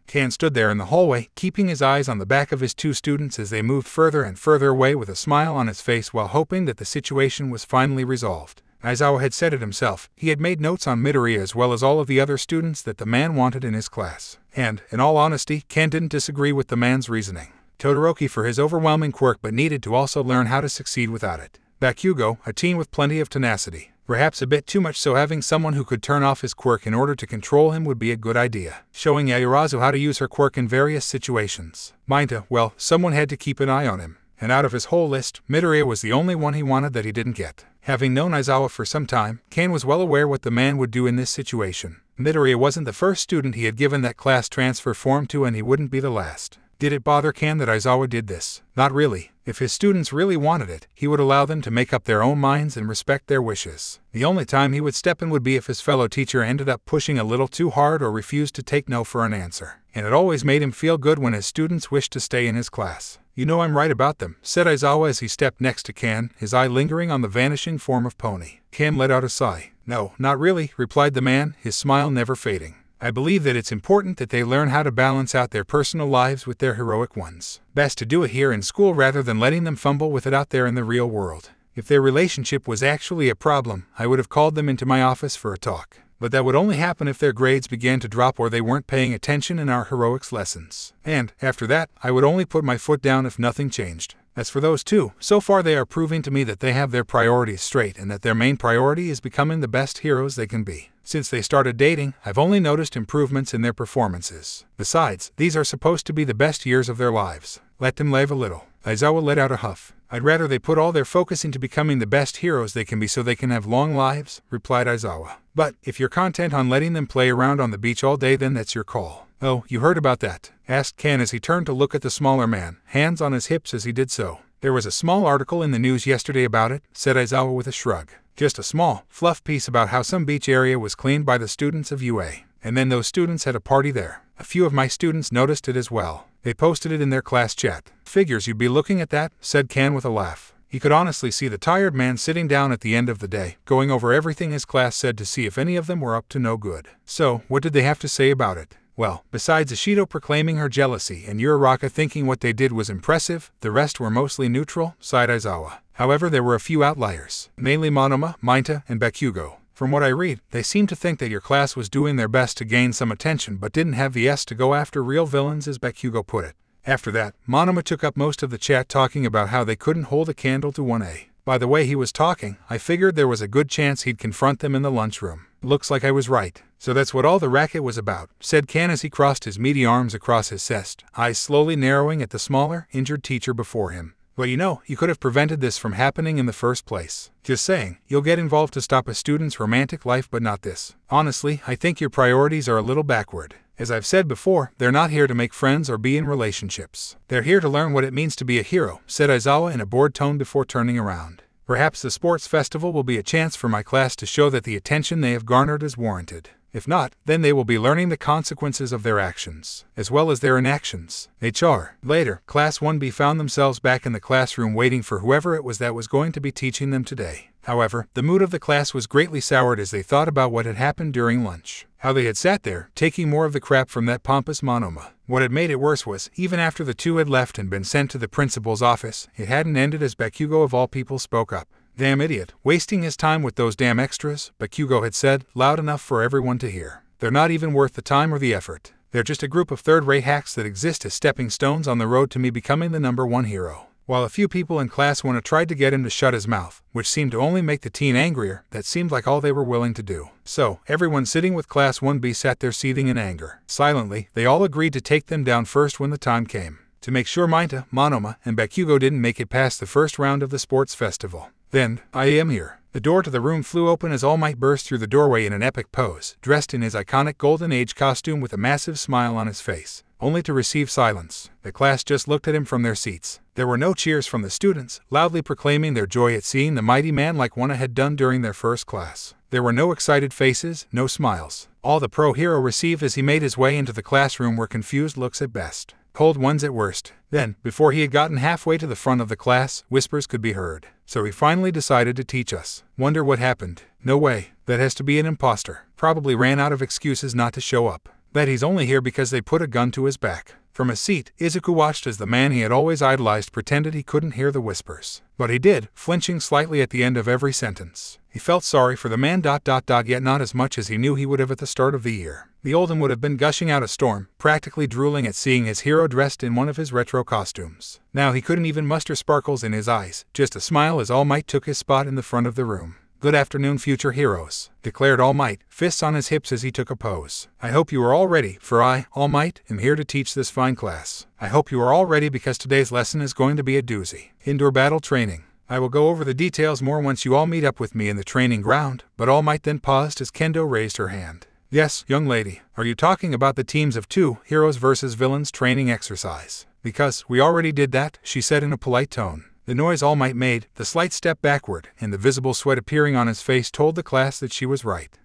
Kan stood there in the hallway, keeping his eyes on the back of his two students as they moved further and further away with a smile on his face while hoping that the situation was finally resolved. Aizawa had said it himself. He had made notes on Midoriya as well as all of the other students that the man wanted in his class. And, in all honesty, Kan didn't disagree with the man's reasoning. Todoroki for his overwhelming quirk but needed to also learn how to succeed without it. Bakugo, a teen with plenty of tenacity. Perhaps a bit too much so having someone who could turn off his quirk in order to control him would be a good idea. Showing Yaoyorozu how to use her quirk in various situations. Minta, well, someone had to keep an eye on him. And out of his whole list, Midoriya was the only one he wanted that he didn't get. Having known Aizawa for some time, Kan was well aware what the man would do in this situation. Midoriya wasn't the first student he had given that class transfer form to, and he wouldn't be the last. Did it bother Kan that Aizawa did this? Not really. If his students really wanted it, he would allow them to make up their own minds and respect their wishes. The only time he would step in would be if his fellow teacher ended up pushing a little too hard or refused to take no for an answer. And it always made him feel good when his students wished to stay in his class. You know I'm right about them, said Aizawa as he stepped next to Kan, his eye lingering on the vanishing form of Pony. Kan let out a sigh. No, not really, replied the man, his smile never fading. I believe that it's important that they learn how to balance out their personal lives with their heroic ones. Best to do it here in school rather than letting them fumble with it out there in the real world. If their relationship was actually a problem, I would have called them into my office for a talk. But that would only happen if their grades began to drop or they weren't paying attention in our heroics lessons. And, after that, I would only put my foot down if nothing changed. As for those two, so far they are proving to me that they have their priorities straight and that their main priority is becoming the best heroes they can be. Since they started dating, I've only noticed improvements in their performances. Besides, these are supposed to be the best years of their lives. Let them live a little. Aizawa let out a huff. I'd rather they put all their focus into becoming the best heroes they can be so they can have long lives, replied Aizawa. But if you're content on letting them play around on the beach all day, then that's your call. Oh, you heard about that? Asked Ken as he turned to look at the smaller man, hands on his hips as he did so. There was a small article in the news yesterday about it, said Aizawa with a shrug. Just a small, fluff piece about how some beach area was cleaned by the students of UA. And then those students had a party there. A few of my students noticed it as well. They posted it in their class chat. Figures you'd be looking at that, said Ken with a laugh. He could honestly see the tired man sitting down at the end of the day, going over everything his class said to see if any of them were up to no good. So, what did they have to say about it? Well, besides Ishido proclaiming her jealousy and Uraraka thinking what they did was impressive, the rest were mostly neutral, sighed Aizawa. However, there were a few outliers, mainly Monoma, Minta, and Bakugo. From what I read, they seemed to think that your class was doing their best to gain some attention but didn't have the S to go after real villains, as Bakugo put it. After that, Monoma took up most of the chat talking about how they couldn't hold a candle to 1A. By the way he was talking, I figured there was a good chance he'd confront them in the lunchroom. Looks like I was right. So that's what all the racket was about, said Ken as he crossed his meaty arms across his chest, eyes slowly narrowing at the smaller, injured teacher before him. Well, you could have prevented this from happening in the first place. Just saying, you'll get involved to stop a student's romantic life but not this. Honestly, I think your priorities are a little backward. As I've said before, they're not here to make friends or be in relationships. They're here to learn what it means to be a hero, said Aizawa in a bored tone before turning around. Perhaps the sports festival will be a chance for my class to show that the attention they have garnered is warranted. If not, then they will be learning the consequences of their actions, as well as their inactions. HR. Later, Class 1B found themselves back in the classroom waiting for whoever it was that was going to be teaching them today. However, the mood of the class was greatly soured as they thought about what had happened during lunch. How they had sat there, taking more of the crap from that pompous Monoma. What had made it worse was, even after the two had left and been sent to the principal's office, it hadn't ended as Bakugo of all people spoke up. Damn idiot, wasting his time with those damn extras, Bakugo had said, loud enough for everyone to hear. They're not even worth the time or the effort. They're just a group of third-rate hacks that exist as stepping stones on the road to me becoming the #1 hero. While a few people in Class 1 tried to get him to shut his mouth, which seemed to only make the teen angrier, that seemed like all they were willing to do. So, everyone sitting with Class 1B sat there seething in anger. Silently, they all agreed to take them down first when the time came, to make sure Minta, Monoma, and Bakugo didn't make it past the first round of the sports festival. Then, I am here. The door to the room flew open as All Might burst through the doorway in an epic pose, dressed in his iconic Golden Age costume with a massive smile on his face, only to receive silence. The class just looked at him from their seats. There were no cheers from the students, loudly proclaiming their joy at seeing the mighty man like one had done during their first class. There were no excited faces, no smiles. All the pro-hero received as he made his way into the classroom were confused looks at best, cold ones at worst. Then, before he had gotten halfway to the front of the class, whispers could be heard. So he finally decided to teach us. Wonder what happened. No way. That has to be an imposter. Probably ran out of excuses not to show up. Bet he's only here because they put a gun to his back. From his seat, Izuku watched as the man he had always idolized pretended he couldn't hear the whispers. But he did, flinching slightly at the end of every sentence. He felt sorry for the man ... yet not as much as he knew he would have at the start of the year. The old one would have been gushing out a storm, practically drooling at seeing his hero dressed in one of his retro costumes. Now he couldn't even muster sparkles in his eyes, just a smile as All Might took his spot in the front of the room. Good afternoon, future heroes, declared All Might, fists on his hips as he took a pose. I hope you are all ready, for I, All Might, am here to teach this fine class. I hope you are all ready because today's lesson is going to be a doozy. Indoor battle training. I will go over the details more once you all meet up with me in the training ground, but All Might then paused as Kendo raised her hand. Yes, young lady, are you talking about the teams of 2 heroes versus villains training exercise? Because we already did that, she said in a polite tone. The noise All Might made, the slight step backward, and the visible sweat appearing on his face told the class that she was right.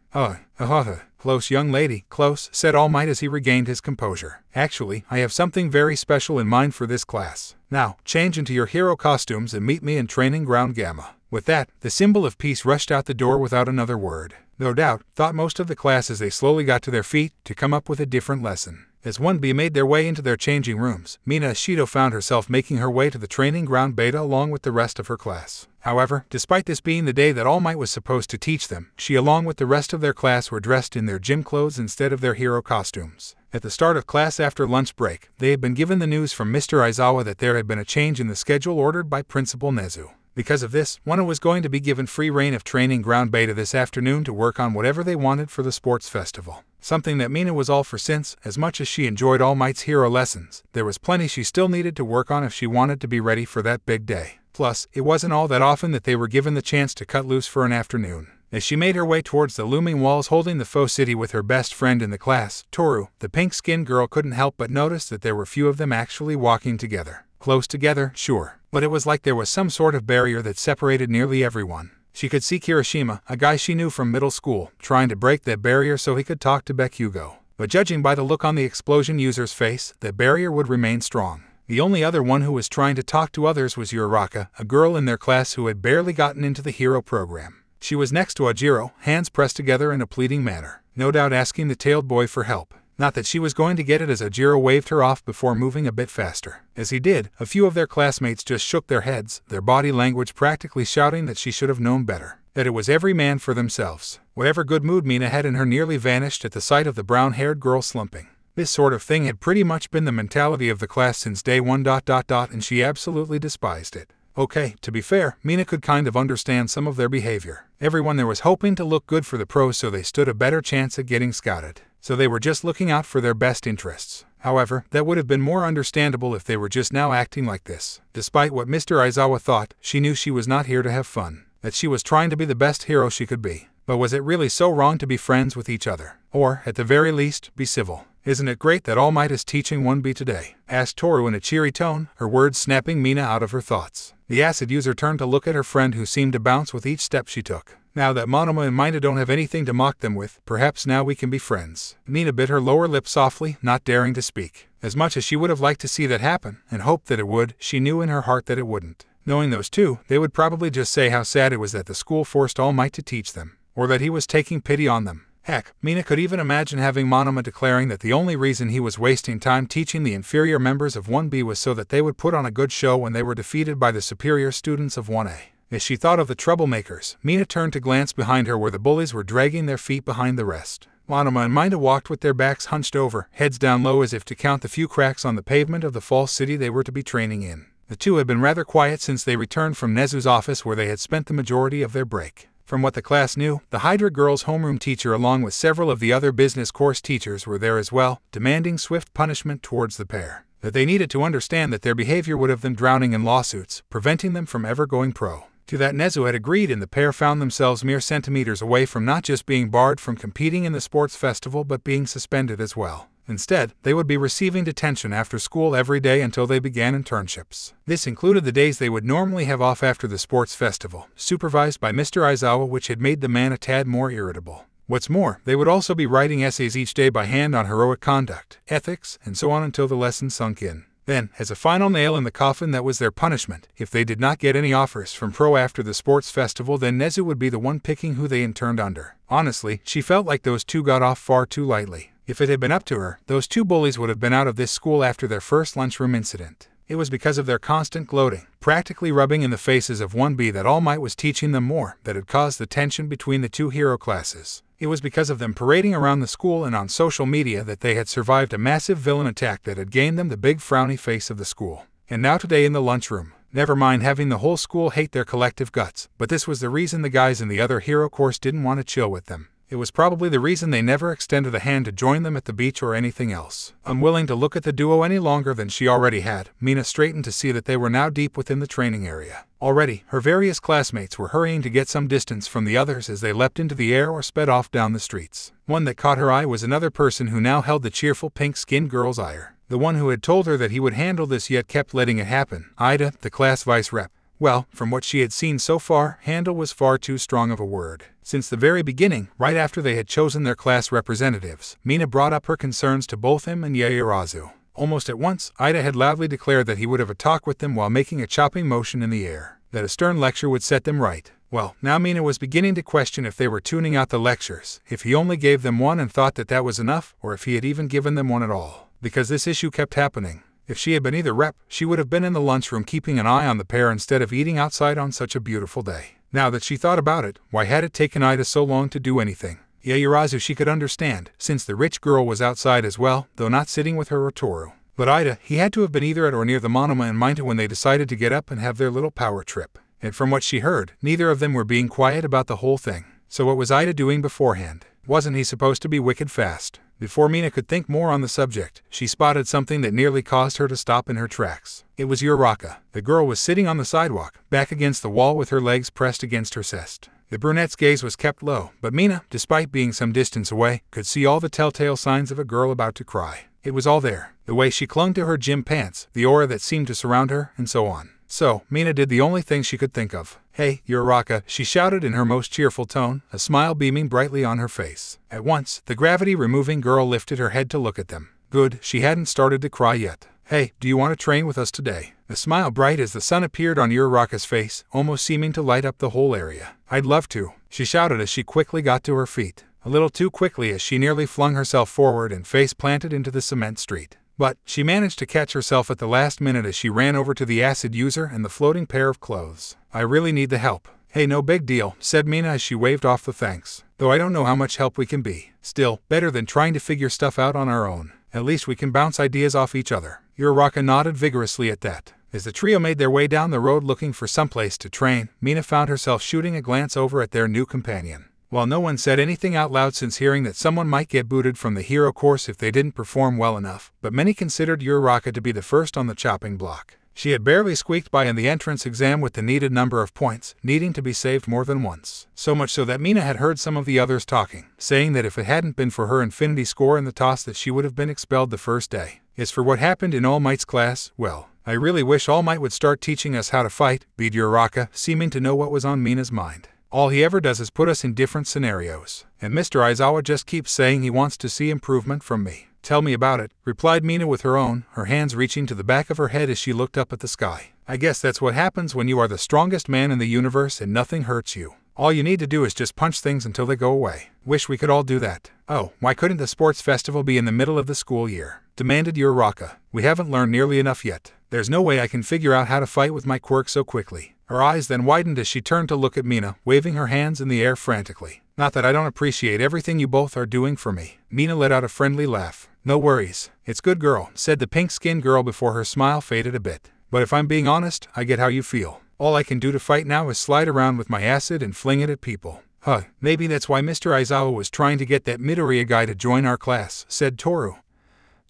Close young lady, close, said All Might as he regained his composure. Actually, I have something very special in mind for this class. Now, change into your hero costumes and meet me in Training Ground Gamma. With that, the symbol of peace rushed out the door without another word. No doubt, thought most of the class as they slowly got to their feet to come up with a different lesson. As 1B made their way into their changing rooms, Mina Ishido found herself making her way to the training ground beta along with the rest of her class. However, despite this being the day that All Might was supposed to teach them, she along with the rest of their class were dressed in their gym clothes instead of their hero costumes. At the start of class after lunch break, they had been given the news from Mr. Aizawa that there had been a change in the schedule ordered by Principal Nezu. Because of this, one was going to be given free reign of Training Ground Beta this afternoon to work on whatever they wanted for the sports festival. Something that Mina was all for since, as much as she enjoyed All Might's hero lessons, there was plenty she still needed to work on if she wanted to be ready for that big day. Plus, it wasn't all that often that they were given the chance to cut loose for an afternoon. As she made her way towards the looming walls holding the faux city with her best friend in the class, Toru, the pink-skinned girl couldn't help but notice that there were few of them actually walking together. Close together, sure, but it was like there was some sort of barrier that separated nearly everyone. She could see Kirishima, a guy she knew from middle school, trying to break that barrier so he could talk to Bakugo. But judging by the look on the explosion user's face, that barrier would remain strong. The only other one who was trying to talk to others was Uraraka, a girl in their class who had barely gotten into the hero program. She was next to Ajiro, hands pressed together in a pleading manner, no doubt asking the tailed boy for help. Not that she was going to get it, as Ajiro waved her off before moving a bit faster. As he did, a few of their classmates just shook their heads, their body language practically shouting that she should have known better. That it was every man for themselves. Whatever good mood Mina had in her nearly vanished at the sight of the brown-haired girl slumping. This sort of thing had pretty much been the mentality of the class since day one. And she absolutely despised it. Okay, to be fair, Mina could kind of understand some of their behavior. Everyone there was hoping to look good for the pros so they stood a better chance at getting scouted. So they were just looking out for their best interests. However, that would have been more understandable if they were just now acting like this. Despite what Mr. Aizawa thought, she knew she was not here to have fun. That she was trying to be the best hero she could be. But was it really so wrong to be friends with each other? Or, at the very least, be civil? Isn't it great that All Might is teaching 1B today? Asked Toru in a cheery tone, her words snapping Mina out of her thoughts. The acid user turned to look at her friend who seemed to bounce with each step she took. Now that Monoma and Mina don't have anything to mock them with, perhaps now we can be friends. Mina bit her lower lip softly, not daring to speak. As much as she would have liked to see that happen, and hoped that it would, she knew in her heart that it wouldn't. Knowing those two, they would probably just say how sad it was that the school forced All Might to teach them, or that he was taking pity on them. Heck, Mina could even imagine having Monoma declaring that the only reason he was wasting time teaching the inferior members of 1B was so that they would put on a good show when they were defeated by the superior students of 1A. As she thought of the troublemakers, Mina turned to glance behind her where the bullies were dragging their feet behind the rest. Monoma and Mina walked with their backs hunched over, heads down low as if to count the few cracks on the pavement of the false city they were to be training in. The two had been rather quiet since they returned from Nezu's office where they had spent the majority of their break. From what the class knew, the Hydra girls' homeroom teacher along with several of the other business course teachers were there as well, demanding swift punishment towards the pair. That they needed to understand that their behavior would have them drowning in lawsuits, preventing them from ever going pro. To that Nezu had agreed, and the pair found themselves mere centimeters away from not just being barred from competing in the sports festival but being suspended as well. Instead, they would be receiving detention after school every day until they began internships. This included the days they would normally have off after the sports festival, supervised by Mr. Aizawa, which had made the man a tad more irritable. What's more, they would also be writing essays each day by hand on heroic conduct, ethics, and so on until the lesson sunk in. Then, as a final nail in the coffin, that was their punishment. If they did not get any offers from pro after the sports festival, then Nezu would be the one picking who they interned under. Honestly, she felt like those two got off far too lightly. If it had been up to her, those two bullies would have been out of this school after their first lunchroom incident. It was because of their constant gloating, practically rubbing in the faces of 1B that All Might was teaching them more, that had caused the tension between the two hero classes. It was because of them parading around the school and on social media that they had survived a massive villain attack that had gained them the big frowny face of the school. And now today in the lunchroom, never mind having the whole school hate their collective guts, but this was the reason the guys in the other hero course didn't want to chill with them. It was probably the reason they never extended a hand to join them at the beach or anything else. Unwilling to look at the duo any longer than she already had, Mina straightened to see that they were now deep within the training area. Already, her various classmates were hurrying to get some distance from the others as they leapt into the air or sped off down the streets. One that caught her eye was another person who now held the cheerful pink-skinned girl's ire. The one who had told her that he would handle this yet kept letting it happen, Ida, the class vice rep. Well, from what she had seen so far, handle was far too strong of a word. Since the very beginning, right after they had chosen their class representatives, Mina brought up her concerns to both him and Yaoyorozu. Almost at once, Ida had loudly declared that he would have a talk with them while making a chopping motion in the air, that a stern lecture would set them right. Well, now Mina was beginning to question if they were tuning out the lectures, if he only gave them one and thought that that was enough, or if he had even given them one at all. Because this issue kept happening. If she had been either rep, she would have been in the lunchroom keeping an eye on the pair instead of eating outside on such a beautiful day. Now that she thought about it, why had it taken Ida so long to do anything? Yaoyorozu she could understand, since the rich girl was outside as well, though not sitting with her or Toru. But Ida, he had to have been either at or near the Monoma and Minta when they decided to get up and have their little power trip. And from what she heard, neither of them were being quiet about the whole thing. So what was Ida doing beforehand? Wasn't he supposed to be wicked fast? Before Mina could think more on the subject, she spotted something that nearly caused her to stop in her tracks. It was Uraraka. The girl was sitting on the sidewalk, back against the wall with her legs pressed against her chest. The brunette's gaze was kept low, but Mina, despite being some distance away, could see all the telltale signs of a girl about to cry. It was all there. The way she clung to her gym pants, the aura that seemed to surround her, and so on. So, Mina did the only thing she could think of. "Hey, Uraraka," she shouted in her most cheerful tone, a smile beaming brightly on her face. At once, the gravity-removing girl lifted her head to look at them. Good, she hadn't started to cry yet. "Hey, do you want to train with us today?" The smile bright as the sun appeared on Uraraka's face, almost seeming to light up the whole area. "I'd love to," she shouted as she quickly got to her feet. A little too quickly as she nearly flung herself forward and face planted into the cement street. But she managed to catch herself at the last minute as she ran over to the acid user and the floating pair of clothes. "I really need the help." "Hey, no big deal," said Mina as she waved off the thanks. "Though I don't know how much help we can be. Still, better than trying to figure stuff out on our own. At least we can bounce ideas off each other." Uraraka nodded vigorously at that. As the trio made their way down the road looking for someplace to train, Mina found herself shooting a glance over at their new companion. While no one said anything out loud since hearing that someone might get booted from the hero course if they didn't perform well enough, but many considered Uraraka to be the first on the chopping block. She had barely squeaked by in the entrance exam with the needed number of points, needing to be saved more than once. So much so that Mina had heard some of the others talking, saying that if it hadn't been for her infinity score in the toss that she would have been expelled the first day. As for what happened in All Might's class, well, I really wish All Might would start teaching us how to fight, beat Uraraka, seeming to know what was on Mina's mind. All he ever does is put us in different scenarios. And Mr. Aizawa just keeps saying he wants to see improvement from me. "Tell me about it," replied Mina with her hands reaching to the back of her head as she looked up at the sky. "I guess that's what happens when you are the strongest man in the universe and nothing hurts you. All you need to do is just punch things until they go away. Wish we could all do that." "Oh, why couldn't the sports festival be in the middle of the school year?" demanded Uraraka. "We haven't learned nearly enough yet. There's no way I can figure out how to fight with my quirk so quickly." Her eyes then widened as she turned to look at Mina, waving her hands in the air frantically. "Not that I don't appreciate everything you both are doing for me." Mina let out a friendly laugh. "No worries. It's good, girl," said the pink-skinned girl before her smile faded a bit. "But if I'm being honest, I get how you feel. All I can do to fight now is slide around with my acid and fling it at people." "Huh, maybe that's why Mr. Aizawa was trying to get that Midoriya guy to join our class," said Toru,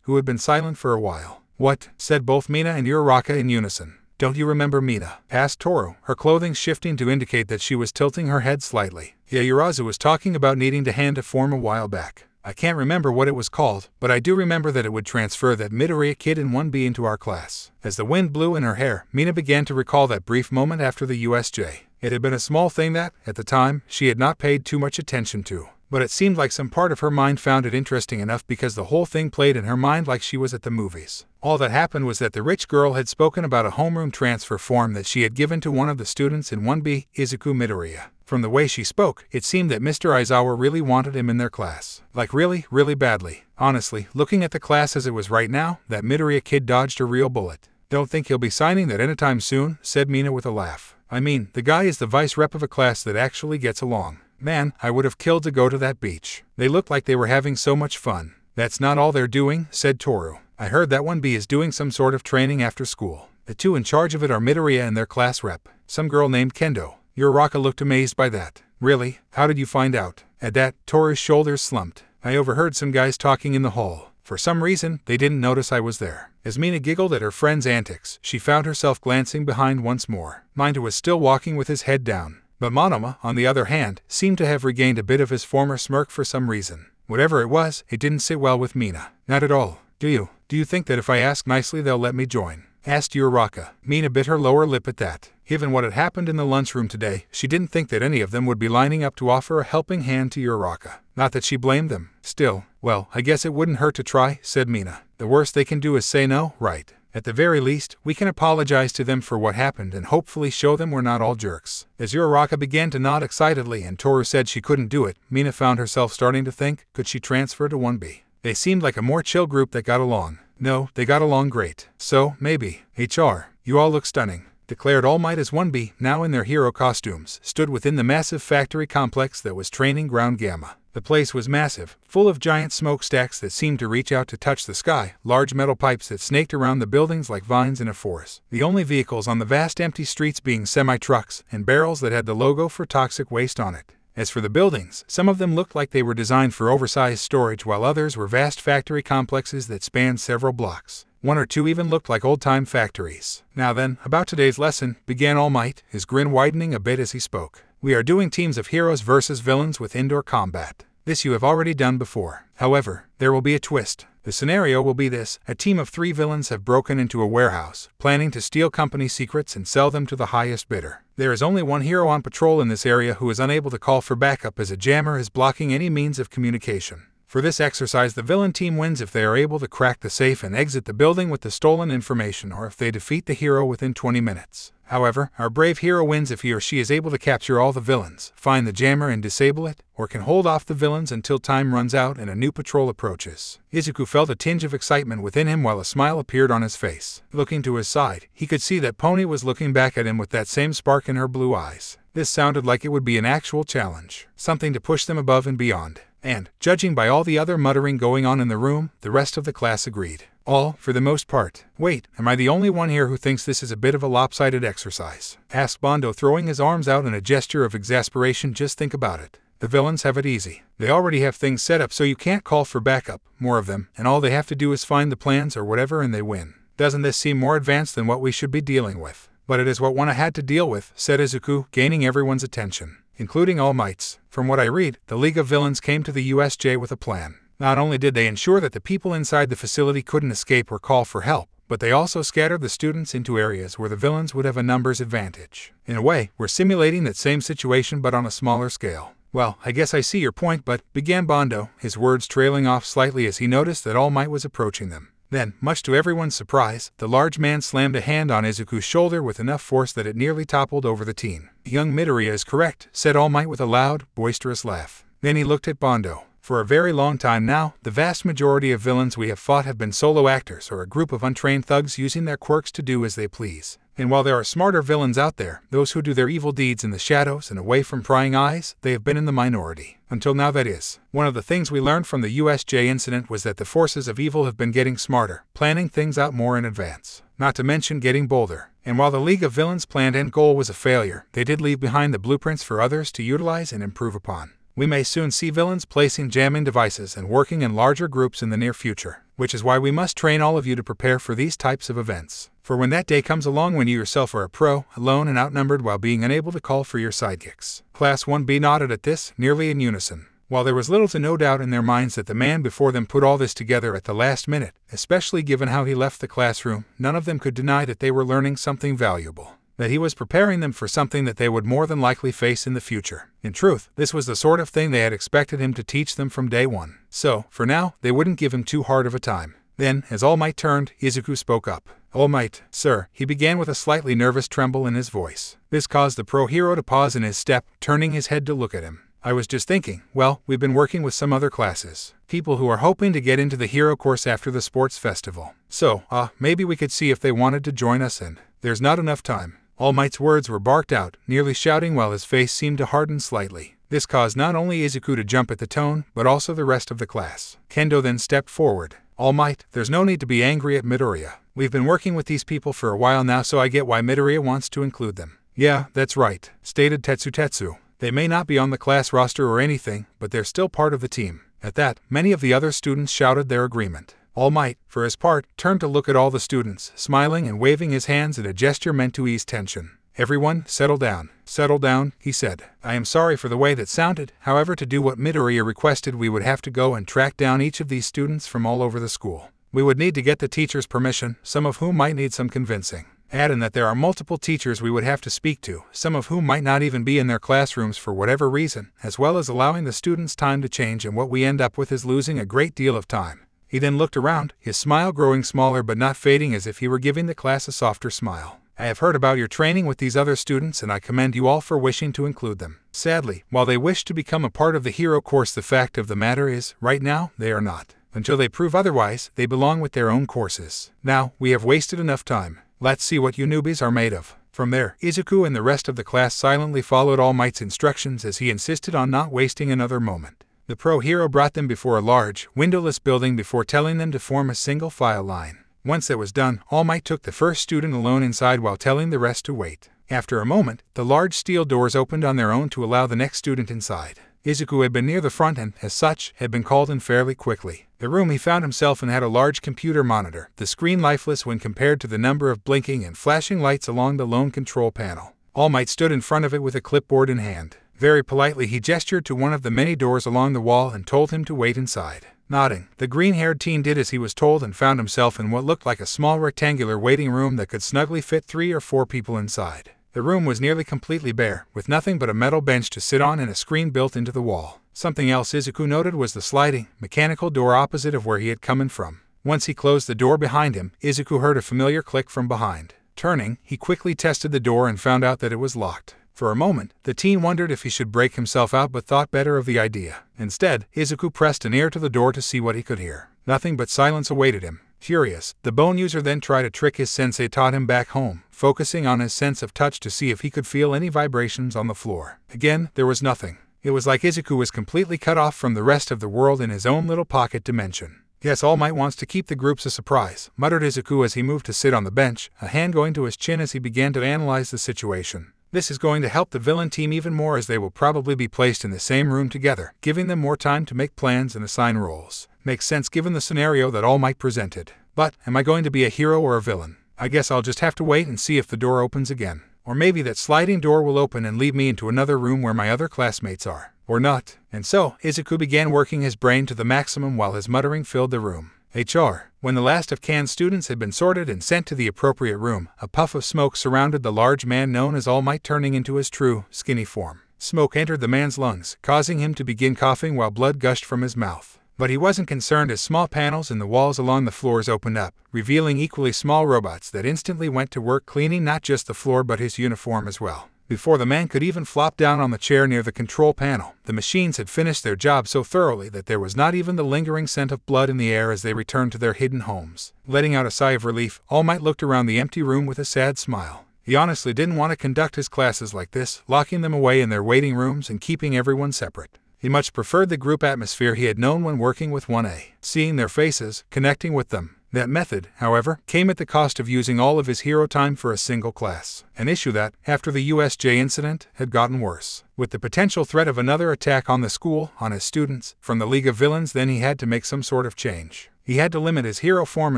who had been silent for a while. "What?" said both Mina and Uraraka in unison. "Don't you remember Mina?" asked Toru, her clothing shifting to indicate that she was tilting her head slightly. "Yeah, Urazu was talking about needing to hand a form a while back. I can't remember what it was called, but I do remember that it would transfer that Midoriya kid in 1B into our class." As the wind blew in her hair, Mina began to recall that brief moment after the USJ. It had been a small thing that, at the time, she had not paid too much attention to. But it seemed like some part of her mind found it interesting enough because the whole thing played in her mind like she was at the movies. All that happened was that the rich girl had spoken about a homeroom transfer form that she had given to one of the students in 1B, Izuku Midoriya. From the way she spoke, it seemed that Mr. Aizawa really wanted him in their class. Like really, really badly. Honestly, looking at the class as it was right now, that Midoriya kid dodged a real bullet. "Don't think he'll be signing that anytime soon," said Mina with a laugh. "I mean, the guy is the vice rep of a class that actually gets along. Man, I would have killed to go to that beach. They looked like they were having so much fun." "That's not all they're doing," said Toru. "I heard that 1B is doing some sort of training after school. The two in charge of it are Midoriya and their class rep, some girl named Kendo." Uraraka looked amazed by that. "Really? How did you find out?" At that, Toru's shoulders slumped. "I overheard some guys talking in the hall. For some reason, they didn't notice I was there." As Mina giggled at her friend's antics, she found herself glancing behind once more. Mineta was still walking with his head down. But Monoma, on the other hand, seemed to have regained a bit of his former smirk for some reason. Whatever it was, it didn't sit well with Mina. "Not at all. Do you think that if I ask nicely they'll let me join?" asked Uraraka. Mina bit her lower lip at that. Given what had happened in the lunchroom today, she didn't think that any of them would be lining up to offer a helping hand to Uraraka. Not that she blamed them. Still, well, I guess it wouldn't hurt to try, said Mina. The worst they can do is say no, right? At the very least, we can apologize to them for what happened and hopefully show them we're not all jerks. As Uraraka began to nod excitedly and Toru said she couldn't do it, Mina found herself starting to think, could she transfer to 1B? They seemed like a more chill group that got along. No, they got along great. So, maybe. HR, you all look stunning, declared All Might as 1B, now in their hero costumes, stood within the massive factory complex that was Training Ground Gamma. The place was massive, full of giant smokestacks that seemed to reach out to touch the sky, large metal pipes that snaked around the buildings like vines in a forest. The only vehicles on the vast empty streets being semi-trucks, and barrels that had the logo for toxic waste on it. As for the buildings, some of them looked like they were designed for oversized storage while others were vast factory complexes that spanned several blocks. One or two even looked like old-time factories. "Now then, about today's lesson," began All Might, his grin widening a bit as he spoke. "We are doing teams of heroes versus villains with indoor combat. This you have already done before. However, there will be a twist. The scenario will be this: a team of 3 villains have broken into a warehouse, planning to steal company secrets and sell them to the highest bidder. There is only one hero on patrol in this area who is unable to call for backup as a jammer is blocking any means of communication. For this exercise, the villain team wins if they are able to crack the safe and exit the building with the stolen information, or if they defeat the hero within 20 minutes. However, our brave hero wins if he or she is able to capture all the villains, find the jammer and disable it, or can hold off the villains until time runs out and a new patrol approaches." Izuku felt a tinge of excitement within him while a smile appeared on his face. Looking to his side, he could see that Pony was looking back at him with that same spark in her blue eyes. This sounded like it would be an actual challenge, something to push them above and beyond. And, judging by all the other muttering going on in the room, the rest of the class agreed. All, for the most part. "Wait, am I the only one here who thinks this is a bit of a lopsided exercise?" asked Bondo, throwing his arms out in a gesture of exasperation. "Just think about it. The villains have it easy. They already have things set up so you can't call for backup, more of them, and all they have to do is find the plans or whatever and they win. Doesn't this seem more advanced than what we should be dealing with?" "But it is what one had to deal with," said Izuku, gaining everyone's attention, including All Might's. "From what I read, the League of Villains came to the USJ with a plan. Not only did they ensure that the people inside the facility couldn't escape or call for help, but they also scattered the students into areas where the villains would have a numbers advantage. In a way, we're simulating that same situation but on a smaller scale." "Well, I guess I see your point, but," began Bondo, his words trailing off slightly as he noticed that All Might was approaching them. Then, much to everyone's surprise, the large man slammed a hand on Izuku's shoulder with enough force that it nearly toppled over the teen. "Young Midoriya is correct," said All Might with a loud, boisterous laugh. Then he looked at Bondo. "For a very long time now, the vast majority of villains we have fought have been solo actors or a group of untrained thugs using their quirks to do as they please. And while there are smarter villains out there, those who do their evil deeds in the shadows and away from prying eyes, they have been in the minority. Until now, that is. One of the things we learned from the USJ incident was that the forces of evil have been getting smarter, planning things out more in advance. Not to mention getting bolder. And while the League of Villains' planned end goal was a failure, they did leave behind the blueprints for others to utilize and improve upon. We may soon see villains placing jamming devices and working in larger groups in the near future, which is why we must train all of you to prepare for these types of events. For when that day comes along when you yourself are a pro, alone and outnumbered while being unable to call for your sidekicks." Class 1B nodded at this, nearly in unison. While there was little to no doubt in their minds that the man before them put all this together at the last minute, especially given how he left the classroom, none of them could deny that they were learning something valuable. That he was preparing them for something that they would more than likely face in the future. In truth, this was the sort of thing they had expected him to teach them from day one. So, for now, they wouldn't give him too hard of a time. Then, as All Might turned, Izuku spoke up. "All Might, sir," he began with a slightly nervous tremble in his voice. This caused the pro-hero to pause in his step, turning his head to look at him. "I was just thinking, well, we've been working with some other classes. People who are hoping to get into the hero course after the sports festival. So, maybe we could see if they wanted to join us and there's not enough time." All Might's words were barked out, nearly shouting while his face seemed to harden slightly. This caused not only Izuku to jump at the tone, but also the rest of the class. Kendo then stepped forward. "All Might, there's no need to be angry at Midoriya. We've been working with these people for a while now, so I get why Midoriya wants to include them." "Yeah, that's right," stated Tetsu. "They may not be on the class roster or anything, but they're still part of the team." At that, many of the other students shouted their agreement. All Might, for his part, turned to look at all the students, smiling and waving his hands in a gesture meant to ease tension. "Everyone, settle down. Settle down," he said. "I am sorry for the way that sounded. However, to do what Midoriya requested, we would have to go and track down each of these students from all over the school. We would need to get the teacher's permission, some of whom might need some convincing. Add in that there are multiple teachers we would have to speak to, some of whom might not even be in their classrooms for whatever reason, as well as allowing the students time to change, and what we end up with is losing a great deal of time." He then looked around, his smile growing smaller but not fading, as if he were giving the class a softer smile. "I have heard about your training with these other students, and I commend you all for wishing to include them. Sadly, while they wish to become a part of the hero course, the fact of the matter is, right now, they are not. Until they prove otherwise, they belong with their own courses. Now, we have wasted enough time. Let's see what you newbies are made of." From there, Izuku and the rest of the class silently followed All Might's instructions as he insisted on not wasting another moment. The pro-hero brought them before a large, windowless building before telling them to form a single file line. Once that was done, All Might took the first student alone inside while telling the rest to wait. After a moment, the large steel doors opened on their own to allow the next student inside. Izuku had been near the front and, as such, had been called in fairly quickly. The room he found himself in had a large computer monitor, the screen lifeless when compared to the number of blinking and flashing lights along the lone control panel. All Might stood in front of it with a clipboard in hand. Very politely he gestured to one of the many doors along the wall and told him to wait inside. Nodding, the green-haired teen did as he was told and found himself in what looked like a small rectangular waiting room that could snugly fit 3 or 4 people inside. The room was nearly completely bare, with nothing but a metal bench to sit on and a screen built into the wall. Something else Izuku noted was the sliding, mechanical door opposite of where he had come in from. Once he closed the door behind him, Izuku heard a familiar click from behind. Turning, he quickly tested the door and found out that it was locked. For a moment, the teen wondered if he should break himself out but thought better of the idea. Instead, Izuku pressed an ear to the door to see what he could hear. Nothing but silence awaited him. Furious, the bone user then tried a trick his sensei taught him back home, focusing on his sense of touch to see if he could feel any vibrations on the floor. Again, there was nothing. It was like Izuku was completely cut off from the rest of the world in his own little pocket dimension. Guess All Might wants to keep the groups a surprise, muttered Izuku as he moved to sit on the bench, a hand going to his chin as he began to analyze the situation. This is going to help the villain team even more as they will probably be placed in the same room together, giving them more time to make plans and assign roles. Makes sense given the scenario that All Might presented. But, am I going to be a hero or a villain? I guess I'll just have to wait and see if the door opens again. Or maybe that sliding door will open and lead me into another room where my other classmates are. Or not. And so, Izuku began working his brain to the maximum while his muttering filled the room. HR. When the last of Can's students had been sorted and sent to the appropriate room, a puff of smoke surrounded the large man known as All Might, turning into his true, skinny form. Smoke entered the man's lungs, causing him to begin coughing while blood gushed from his mouth. But he wasn't concerned as small panels in the walls along the floors opened up, revealing equally small robots that instantly went to work cleaning not just the floor but his uniform as well. Before the man could even flop down on the chair near the control panel, the machines had finished their job so thoroughly that there was not even the lingering scent of blood in the air as they returned to their hidden homes. Letting out a sigh of relief, All Might looked around the empty room with a sad smile. He honestly didn't want to conduct his classes like this, locking them away in their waiting rooms and keeping everyone separate. He much preferred the group atmosphere he had known when working with 1A. Seeing their faces, connecting with them. That method, however, came at the cost of using all of his hero time for a single class. An issue that, after the USJ incident, had gotten worse. With the potential threat of another attack on the school, on his students, from the League of Villains, then he had to make some sort of change. He had to limit his hero form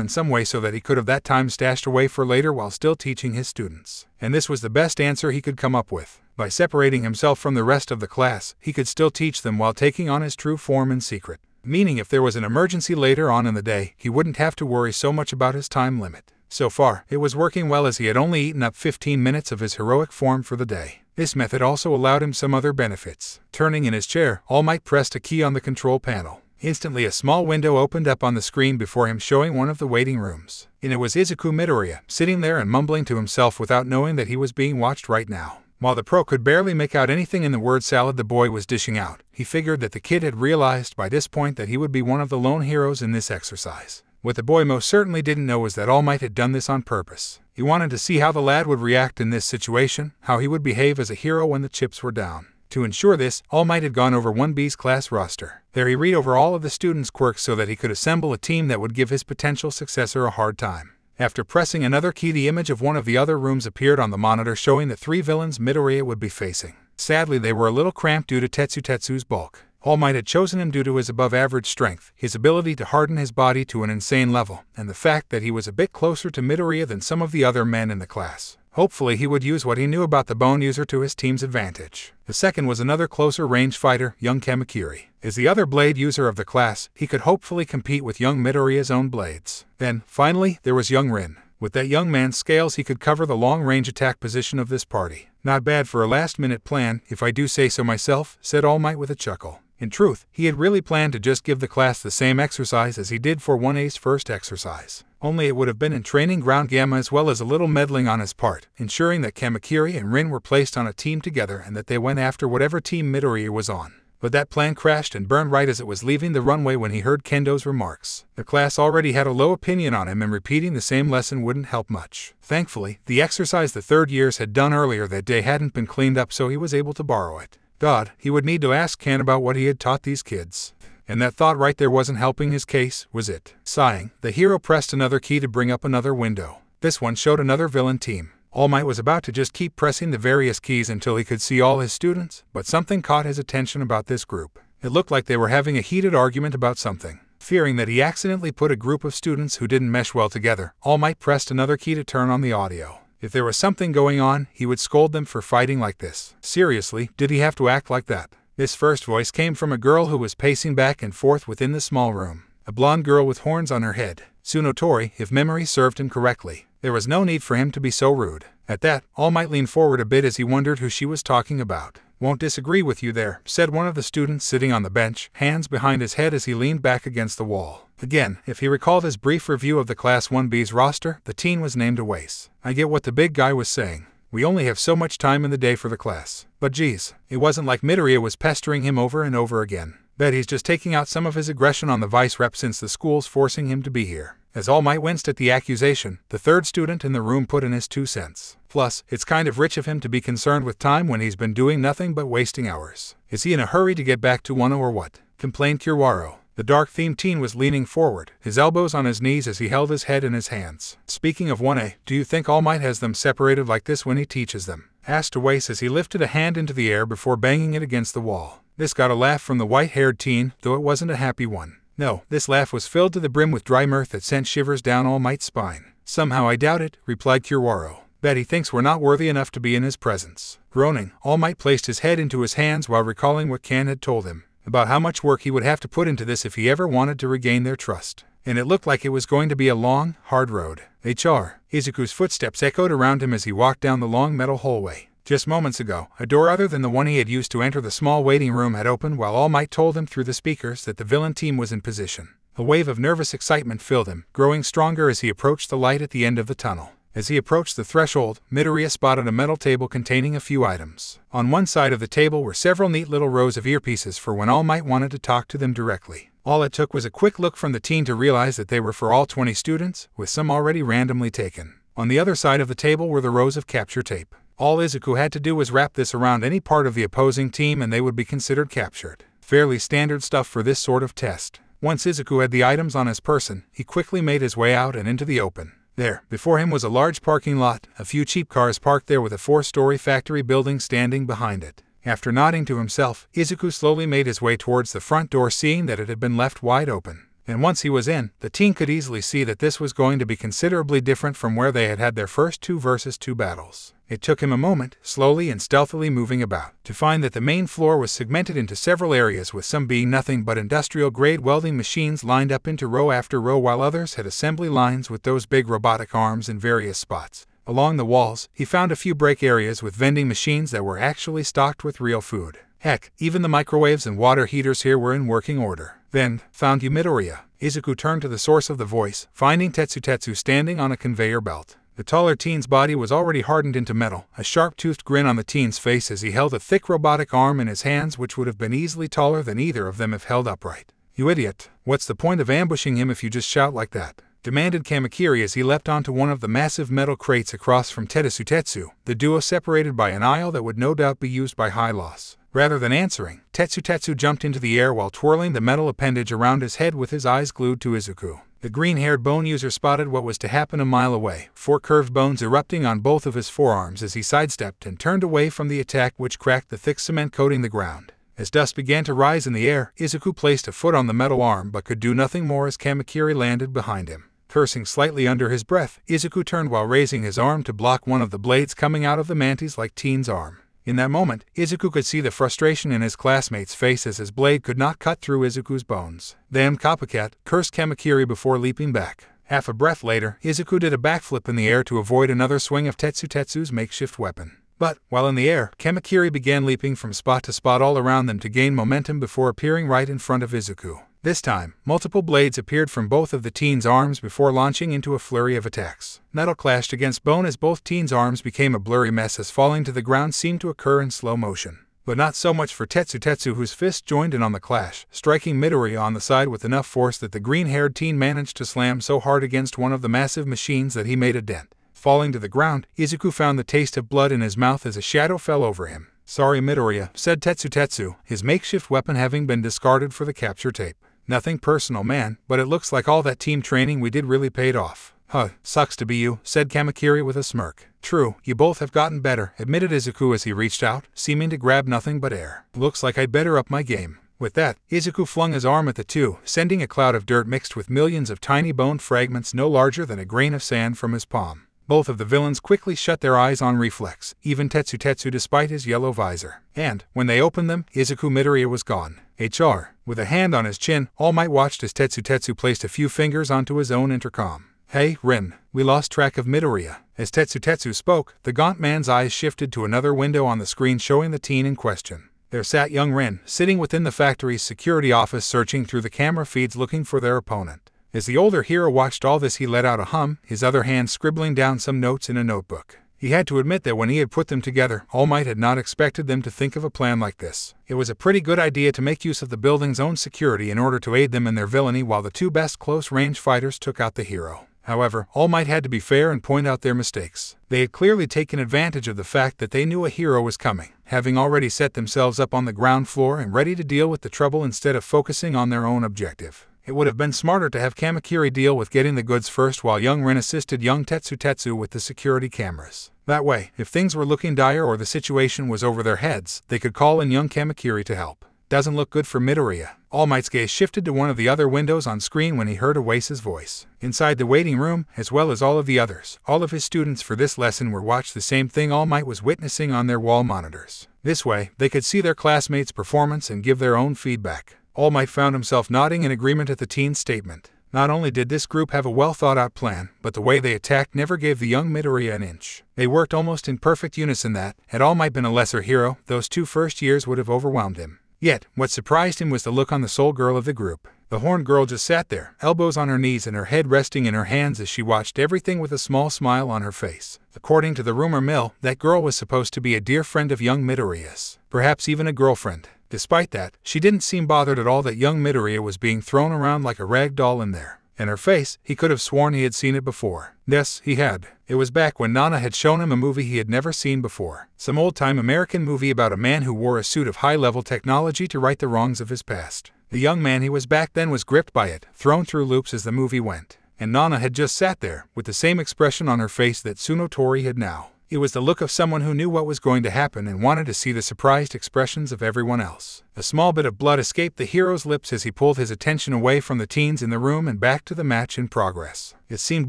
in some way so that he could have that time stashed away for later while still teaching his students. And this was the best answer he could come up with. By separating himself from the rest of the class, he could still teach them while taking on his true form in secret. Meaning if there was an emergency later on in the day, he wouldn't have to worry so much about his time limit. So far, it was working well as he had only eaten up 15 minutes of his heroic form for the day. This method also allowed him some other benefits. Turning in his chair, All Might pressed a key on the control panel. Instantly a small window opened up on the screen before him, showing one of the waiting rooms. And it was Izuku Midoriya, sitting there and mumbling to himself without knowing that he was being watched right now. While the pro could barely make out anything in the word salad the boy was dishing out, he figured that the kid had realized by this point that he would be one of the lone heroes in this exercise. What the boy most certainly didn't know was that All Might had done this on purpose. He wanted to see how the lad would react in this situation, how he would behave as a hero when the chips were down. To ensure this, All Might had gone over 1B's class roster. There he read over all of the students' quirks so that he could assemble a team that would give his potential successor a hard time. After pressing another key, the image of one of the other rooms appeared on the monitor showing the 3 villains Midoriya would be facing. Sadly, they were a little cramped due to Tetsu's bulk. All Might had chosen him due to his above-average strength, his ability to harden his body to an insane level, and the fact that he was a bit closer to Midoriya than some of the other men in the class. Hopefully he would use what he knew about the bone user to his team's advantage. The second was another closer range fighter, young Kamakiri. As the other blade user of the class, he could hopefully compete with young Midoriya's own blades. Then, finally, there was young Rin. With that young man's scales, he could cover the long-range attack position of this party. Not bad for a last-minute plan, if I do say so myself, said All Might with a chuckle. In truth, he had really planned to just give the class the same exercise as he did for 1A's first exercise. Only it would have been in training ground Gamma as well as a little meddling on his part, ensuring that Kamakiri and Rin were placed on a team together and that they went after whatever team Midoriya was on. But that plan crashed and burned right as it was leaving the runway when he heard Kendo's remarks. The class already had a low opinion on him and repeating the same lesson wouldn't help much. Thankfully, the exercise the third years had done earlier that day hadn't been cleaned up so he was able to borrow it. God, he would need to ask Ken about what he had taught these kids. And that thought right there wasn't helping his case, was it? Sighing, the hero pressed another key to bring up another window. This one showed another villain team. All Might was about to just keep pressing the various keys until he could see all his students, but something caught his attention about this group. It looked like they were having a heated argument about something. Fearing that he accidentally put a group of students who didn't mesh well together, All Might pressed another key to turn on the audio. If there was something going on, he would scold them for fighting like this. Seriously, did he have to act like that? This first voice came from a girl who was pacing back and forth within the small room. A blonde girl with horns on her head. Tsunotori, if memory served him correctly. There was no need for him to be so rude. At that, All Might leaned forward a bit as he wondered who she was talking about. "Won't disagree with you there," said one of the students sitting on the bench, hands behind his head as he leaned back against the wall. Again, if he recalled his brief review of the Class 1B's roster, the teen was named Awase. I get what the big guy was saying. We only have so much time in the day for the class. But geez, it wasn't like Midoriya was pestering him over and over again. Bet he's just taking out some of his aggression on the vice rep since the school's forcing him to be here. As All Might winced at the accusation, the third student in the room put in his 2 cents. Plus, it's kind of rich of him to be concerned with time when he's been doing nothing but wasting hours. Is he in a hurry to get back to Wano or what? Complained Kiwaro. The dark-themed teen was leaning forward, his elbows on his knees as he held his head in his hands. Speaking of 1A, do you think All Might has them separated like this when he teaches them? Asked Awase as he lifted a hand into the air before banging it against the wall. This got a laugh from the white-haired teen, though it wasn't a happy one. No, this laugh was filled to the brim with dry mirth that sent shivers down All Might's spine. Somehow I doubt it, replied Kiwaro. Bet he thinks we're not worthy enough to be in his presence. Groaning, All Might placed his head into his hands while recalling what Ken had told him about how much work he would have to put into this if he ever wanted to regain their trust. And it looked like it was going to be a long, hard road. HR. Izuku's footsteps echoed around him as he walked down the long metal hallway. Just moments ago, a door other than the one he had used to enter the small waiting room had opened while All Might told him through the speakers that the villain team was in position. A wave of nervous excitement filled him, growing stronger as he approached the light at the end of the tunnel. As he approached the threshold, Midoriya spotted a metal table containing a few items. On one side of the table were several neat little rows of earpieces for when All Might wanted to talk to them directly. All it took was a quick look from the teen to realize that they were for all 20 students, with some already randomly taken. On the other side of the table were the rows of capture tape. All Izuku had to do was wrap this around any part of the opposing team and they would be considered captured. Fairly standard stuff for this sort of test. Once Izuku had the items on his person, he quickly made his way out and into the open. There, before him was a large parking lot, a few cheap cars parked there with a 4-story factory building standing behind it. After nodding to himself, Izuku slowly made his way towards the front door, seeing that it had been left wide open. And once he was in, the teen could easily see that this was going to be considerably different from where they had had their first 2 versus 2 battles. It took him a moment, slowly and stealthily moving about, to find that the main floor was segmented into several areas, with some being nothing but industrial-grade welding machines lined up into row after row, while others had assembly lines with those big robotic arms in various spots. Along the walls, he found a few break areas with vending machines that were actually stocked with real food. Heck, even the microwaves and water heaters here were in working order. Then, found you Midoriya. Izuku turned to the source of the voice, finding Tetsu standing on a conveyor belt. The taller teen's body was already hardened into metal, a sharp-toothed grin on the teen's face as he held a thick robotic arm in his hands which would have been easily taller than either of them if held upright. You idiot, what's the point of ambushing him if you just shout like that? Demanded Kamakiri as he leapt onto one of the massive metal crates across from Tetsu, the duo separated by an aisle that would no doubt be used by high loss. Rather than answering, Tetsu jumped into the air while twirling the metal appendage around his head with his eyes glued to Izuku. The green-haired bone user spotted what was to happen a mile away, 4 curved bones erupting on both of his forearms as he sidestepped and turned away from the attack which cracked the thick cement coating the ground. As dust began to rise in the air, Izuku placed a foot on the metal arm but could do nothing more as Kamakiri landed behind him. Cursing slightly under his breath, Izuku turned while raising his arm to block one of the blades coming out of the mantis-like teen's arm. In that moment, Izuku could see the frustration in his classmate's face as his blade could not cut through Izuku's bones. "Damn copycat," cursed Kamakiri before leaping back. Half a breath later, Izuku did a backflip in the air to avoid another swing of Tetsu's makeshift weapon. But, while in the air, Kamakiri began leaping from spot to spot all around them to gain momentum before appearing right in front of Izuku. This time, multiple blades appeared from both of the teen's arms before launching into a flurry of attacks. Metal clashed against bone as both teens' arms became a blurry mess as falling to the ground seemed to occur in slow motion. But not so much for Tetsu whose fists joined in on the clash, striking Midoriya on the side with enough force that the green-haired teen managed to slam so hard against one of the massive machines that he made a dent. Falling to the ground, Izuku found the taste of blood in his mouth as a shadow fell over him. "Sorry Midoriya," said Tetsu, his makeshift weapon having been discarded for the capture tape. "Nothing personal, man, but it looks like all that team training we did really paid off. Huh, sucks to be you, said Kamakiri with a smirk. True, you both have gotten better, admitted Izuku as he reached out, seeming to grab nothing but air. Looks like I'd better up my game. With that, Izuku flung his arm at the two, sending a cloud of dirt mixed with millions of tiny bone fragments no larger than a grain of sand from his palm. Both of the villains quickly shut their eyes on reflex, even Tetsu despite his yellow visor. And, when they opened them, Izuku Midoriya was gone. HR. With a hand on his chin, All Might watched as Tetsu placed a few fingers onto his own intercom. Hey, Rin, we lost track of Midoriya. As Tetsu spoke, the gaunt man's eyes shifted to another window on the screen showing the teen in question. There sat young Rin, sitting within the factory's security office searching through the camera feeds looking for their opponent. As the older hero watched all this, he let out a hum, his other hand scribbling down some notes in a notebook. He had to admit that when he had put them together, All Might had not expected them to think of a plan like this. It was a pretty good idea to make use of the building's own security in order to aid them in their villainy while the two best close-range fighters took out the hero. However, All Might had to be fair and point out their mistakes. They had clearly taken advantage of the fact that they knew a hero was coming, having already set themselves up on the ground floor and ready to deal with the trouble instead of focusing on their own objective. It would have been smarter to have Kamakiri deal with getting the goods first while young Rin assisted young Tetsu with the security cameras. That way, if things were looking dire or the situation was over their heads, they could call in young Kamakiri to help. Doesn't look good for Midoriya. All Might's gaze shifted to one of the other windows on screen when he heard Oase's voice. Inside the waiting room, as well as all of the others, all of his students for this lesson were watching the same thing All Might was witnessing on their wall monitors. This way, they could see their classmates' performance and give their own feedback. All Might found himself nodding in agreement at the teen's statement. Not only did this group have a well-thought-out plan, but the way they attacked never gave the young Midoriya an inch. They worked almost in perfect unison that, had All Might been a lesser hero, those 2 first years would have overwhelmed him. Yet, what surprised him was the look on the sole girl of the group. The horned girl just sat there, elbows on her knees and her head resting in her hands as she watched everything with a small smile on her face. According to the rumor mill, that girl was supposed to be a dear friend of young Midoriya's, perhaps even a girlfriend. Despite that, she didn't seem bothered at all that young Midoriya was being thrown around like a rag doll in there. And her face, he could have sworn he had seen it before. Yes, he had. It was back when Nana had shown him a movie he had never seen before. Some old-time American movie about a man who wore a suit of high-level technology to right the wrongs of his past. The young man he was back then was gripped by it, thrown through loops as the movie went. And Nana had just sat there, with the same expression on her face that Tsunotori had now. It was the look of someone who knew what was going to happen and wanted to see the surprised expressions of everyone else. A small bit of blood escaped the hero's lips as he pulled his attention away from the teens in the room and back to the match in progress. It seemed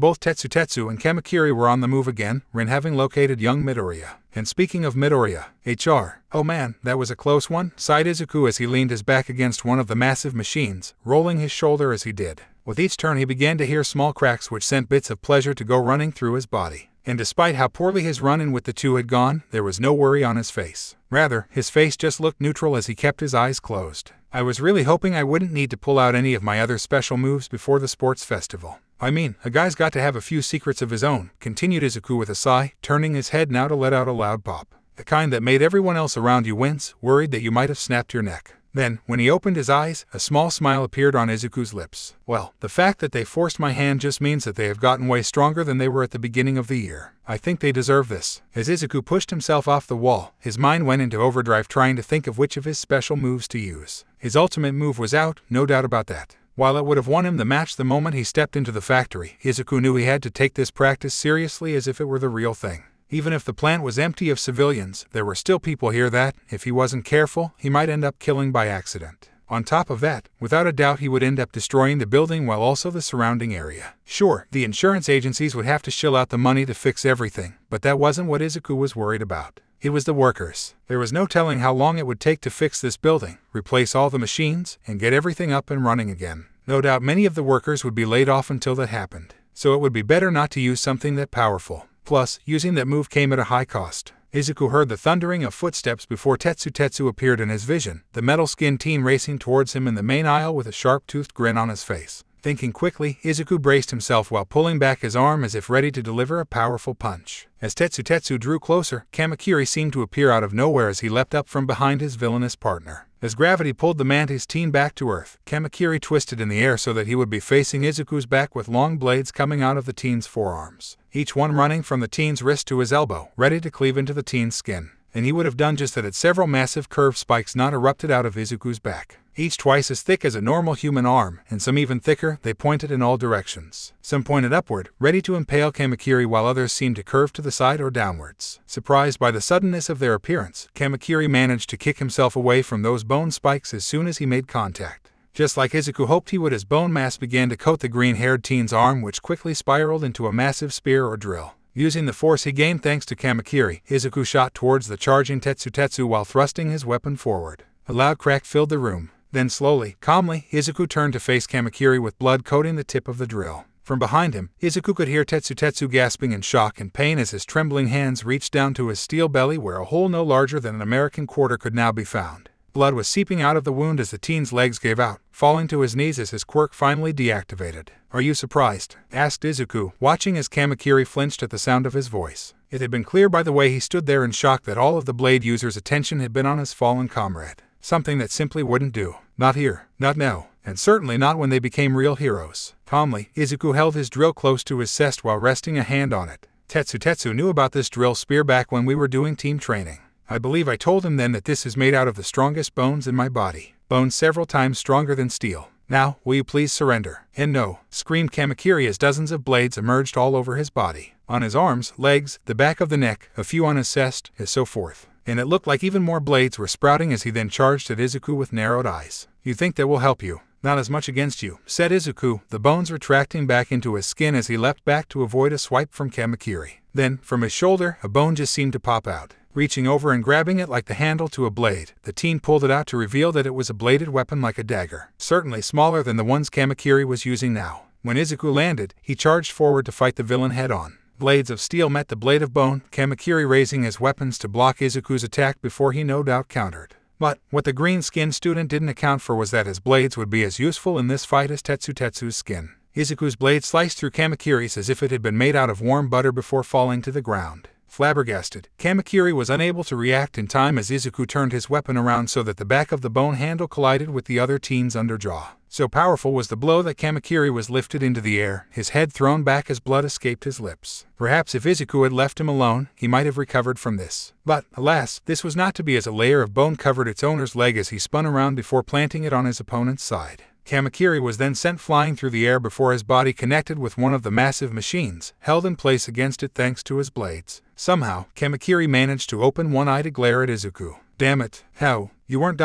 both Tetsu and Kamakiri were on the move again, Rin having located young Midoriya. And speaking of Midoriya, HR. Oh man, that was a close one, sighed Izuku as he leaned his back against one of the massive machines, rolling his shoulder as he did. With each turn he began to hear small cracks which sent bits of pleasure to go running through his body. And despite how poorly his run-in with the two had gone, there was no worry on his face. Rather, his face just looked neutral as he kept his eyes closed. I was really hoping I wouldn't need to pull out any of my other special moves before the sports festival. I mean, a guy's got to have a few secrets of his own, continued Izuku with a sigh, turning his head now to let out a loud pop. The kind that made everyone else around you wince, worried that you might have snapped your neck. Then, when he opened his eyes, a small smile appeared on Izuku's lips. Well, the fact that they forced my hand just means that they have gotten way stronger than they were at the beginning of the year. I think they deserve this. As Izuku pushed himself off the wall, his mind went into overdrive trying to think of which of his special moves to use. His ultimate move was out, no doubt about that. While it would have won him the match the moment he stepped into the factory, Izuku knew he had to take this practice seriously as if it were the real thing. Even if the plant was empty of civilians, there were still people here that, if he wasn't careful, he might end up killing by accident. On top of that, without a doubt he would end up destroying the building while also the surrounding area. Sure, the insurance agencies would have to shell out the money to fix everything, but that wasn't what Izuku was worried about. It was the workers. There was no telling how long it would take to fix this building, replace all the machines, and get everything up and running again. No doubt many of the workers would be laid off until that happened. So it would be better not to use something that powerful. Plus, using that move came at a high cost. Izuku heard the thundering of footsteps before Tetsu appeared in his vision, the metal-skinned teen racing towards him in the main aisle with a sharp-toothed grin on his face. Thinking quickly, Izuku braced himself while pulling back his arm as if ready to deliver a powerful punch. As Tetsu drew closer, Kamakiri seemed to appear out of nowhere as he leapt up from behind his villainous partner. As gravity pulled the mantis teen back to earth, Kamakiri twisted in the air so that he would be facing Izuku's back with long blades coming out of the teen's forearms, each one running from the teen's wrist to his elbow, ready to cleave into the teen's skin. And he would have done just that had several massive curved spikes not erupted out of Izuku's back. each twice as thick as a normal human arm, and some even thicker. They pointed in all directions. Some pointed upward, ready to impale Kamakiri, while others seemed to curve to the side or downwards. Surprised by the suddenness of their appearance, Kamakiri managed to kick himself away from those bone spikes as soon as he made contact. Just like Izuku hoped he would, his bone mass began to coat the green-haired teen's arm, which quickly spiraled into a massive spear or drill. Using the force he gained thanks to Kamakiri, Izuku shot towards the charging Tetsu while thrusting his weapon forward. A loud crack filled the room. Then slowly, calmly, Izuku turned to face Kamakiri with blood coating the tip of the drill. From behind him, Izuku could hear Tetsu gasping in shock and pain as his trembling hands reached down to his steel belly, where a hole no larger than an American quarter could now be found. Blood was seeping out of the wound as the teen's legs gave out, falling to his knees as his quirk finally deactivated. "Are you surprised?" asked Izuku, watching as Kamakiri flinched at the sound of his voice. It had been clear by the way he stood there in shock that all of the blade user's attention had been on his fallen comrade. Something that simply wouldn't do. Not here, not now, and certainly not when they became real heroes. Calmly, Izuku held his drill close to his chest while resting a hand on it. Tetsu knew about this drill spear back when we were doing team training. I believe I told him then that this is made out of the strongest bones in my body. Bones several times stronger than steel. Now, will you please surrender? And no, screamed Kamakiri as dozens of blades emerged all over his body. On his arms, legs, the back of the neck, a few on his chest, and so forth. And it looked like even more blades were sprouting as he then charged at Izuku with narrowed eyes. "You think that will help you? Not as much against you," said Izuku, the bones retracting back into his skin as he leapt back to avoid a swipe from Kamakiri. Then, from his shoulder, a bone just seemed to pop out. Reaching over and grabbing it like the handle to a blade, the teen pulled it out to reveal that it was a bladed weapon like a dagger, certainly smaller than the ones Kamakiri was using now. When Izuku landed, he charged forward to fight the villain head-on. Blades of steel met the blade of bone, Kamakiri raising his weapons to block Izuku's attack before he no doubt countered. But what the green-skinned student didn't account for was that his blades would be as useful in this fight as Tetsu's skin. Izuku's blade sliced through Kamakiri's as if it had been made out of warm butter before falling to the ground. Flabbergasted, Kamakiri was unable to react in time as Izuku turned his weapon around so that the back of the bone handle collided with the other teen's underjaw. So powerful was the blow that Kamakiri was lifted into the air, his head thrown back as blood escaped his lips. Perhaps if Izuku had left him alone, he might have recovered from this. But, alas, this was not to be, as a layer of bone covered its owner's leg as he spun around before planting it on his opponent's side. Kamakiri was then sent flying through the air before his body connected with one of the massive machines, held in place against it thanks to his blades. Somehow, Kamakiri managed to open one eye to glare at Izuku. "Damn it, how? You weren't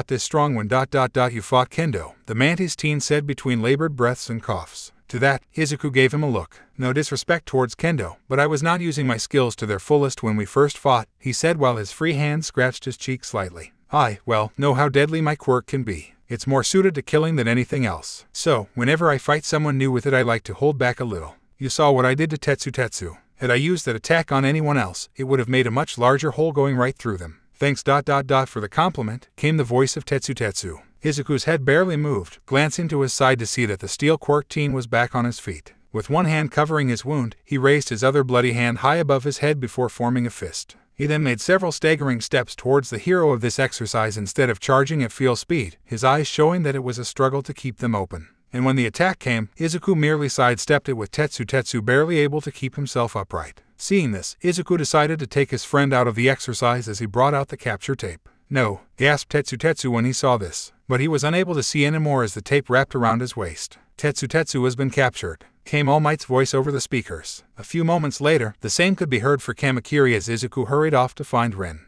this strong when you fought Kendo," the mantis teen said between labored breaths and coughs. To that, Izuku gave him a look. "No disrespect towards Kendo, but I was not using my skills to their fullest when we first fought," he said while his free hand scratched his cheek slightly. "I, well, know how deadly my quirk can be. It's more suited to killing than anything else. So, whenever I fight someone new with it, I like to hold back a little. You saw what I did to Tetsu. Had I used that attack on anyone else, it would have made a much larger hole going right through them." "Thanks for the compliment," came the voice of Tetsu. Izuku's head barely moved, glancing to his side to see that the steel quirk teen was back on his feet. With one hand covering his wound, he raised his other bloody hand high above his head before forming a fist. He then made several staggering steps towards the hero of this exercise instead of charging at full speed, his eyes showing that it was a struggle to keep them open. And when the attack came, Izuku merely sidestepped it with Tetsu barely able to keep himself upright. Seeing this, Izuku decided to take his friend out of the exercise as he brought out the capture tape. "No," gasped Tetsu when he saw this, but he was unable to see anymore as the tape wrapped around his waist. "Tetsu has been captured," came All Might's voice over the speakers. A few moments later, the same could be heard for Kamakiri as Izuku hurried off to find Rin.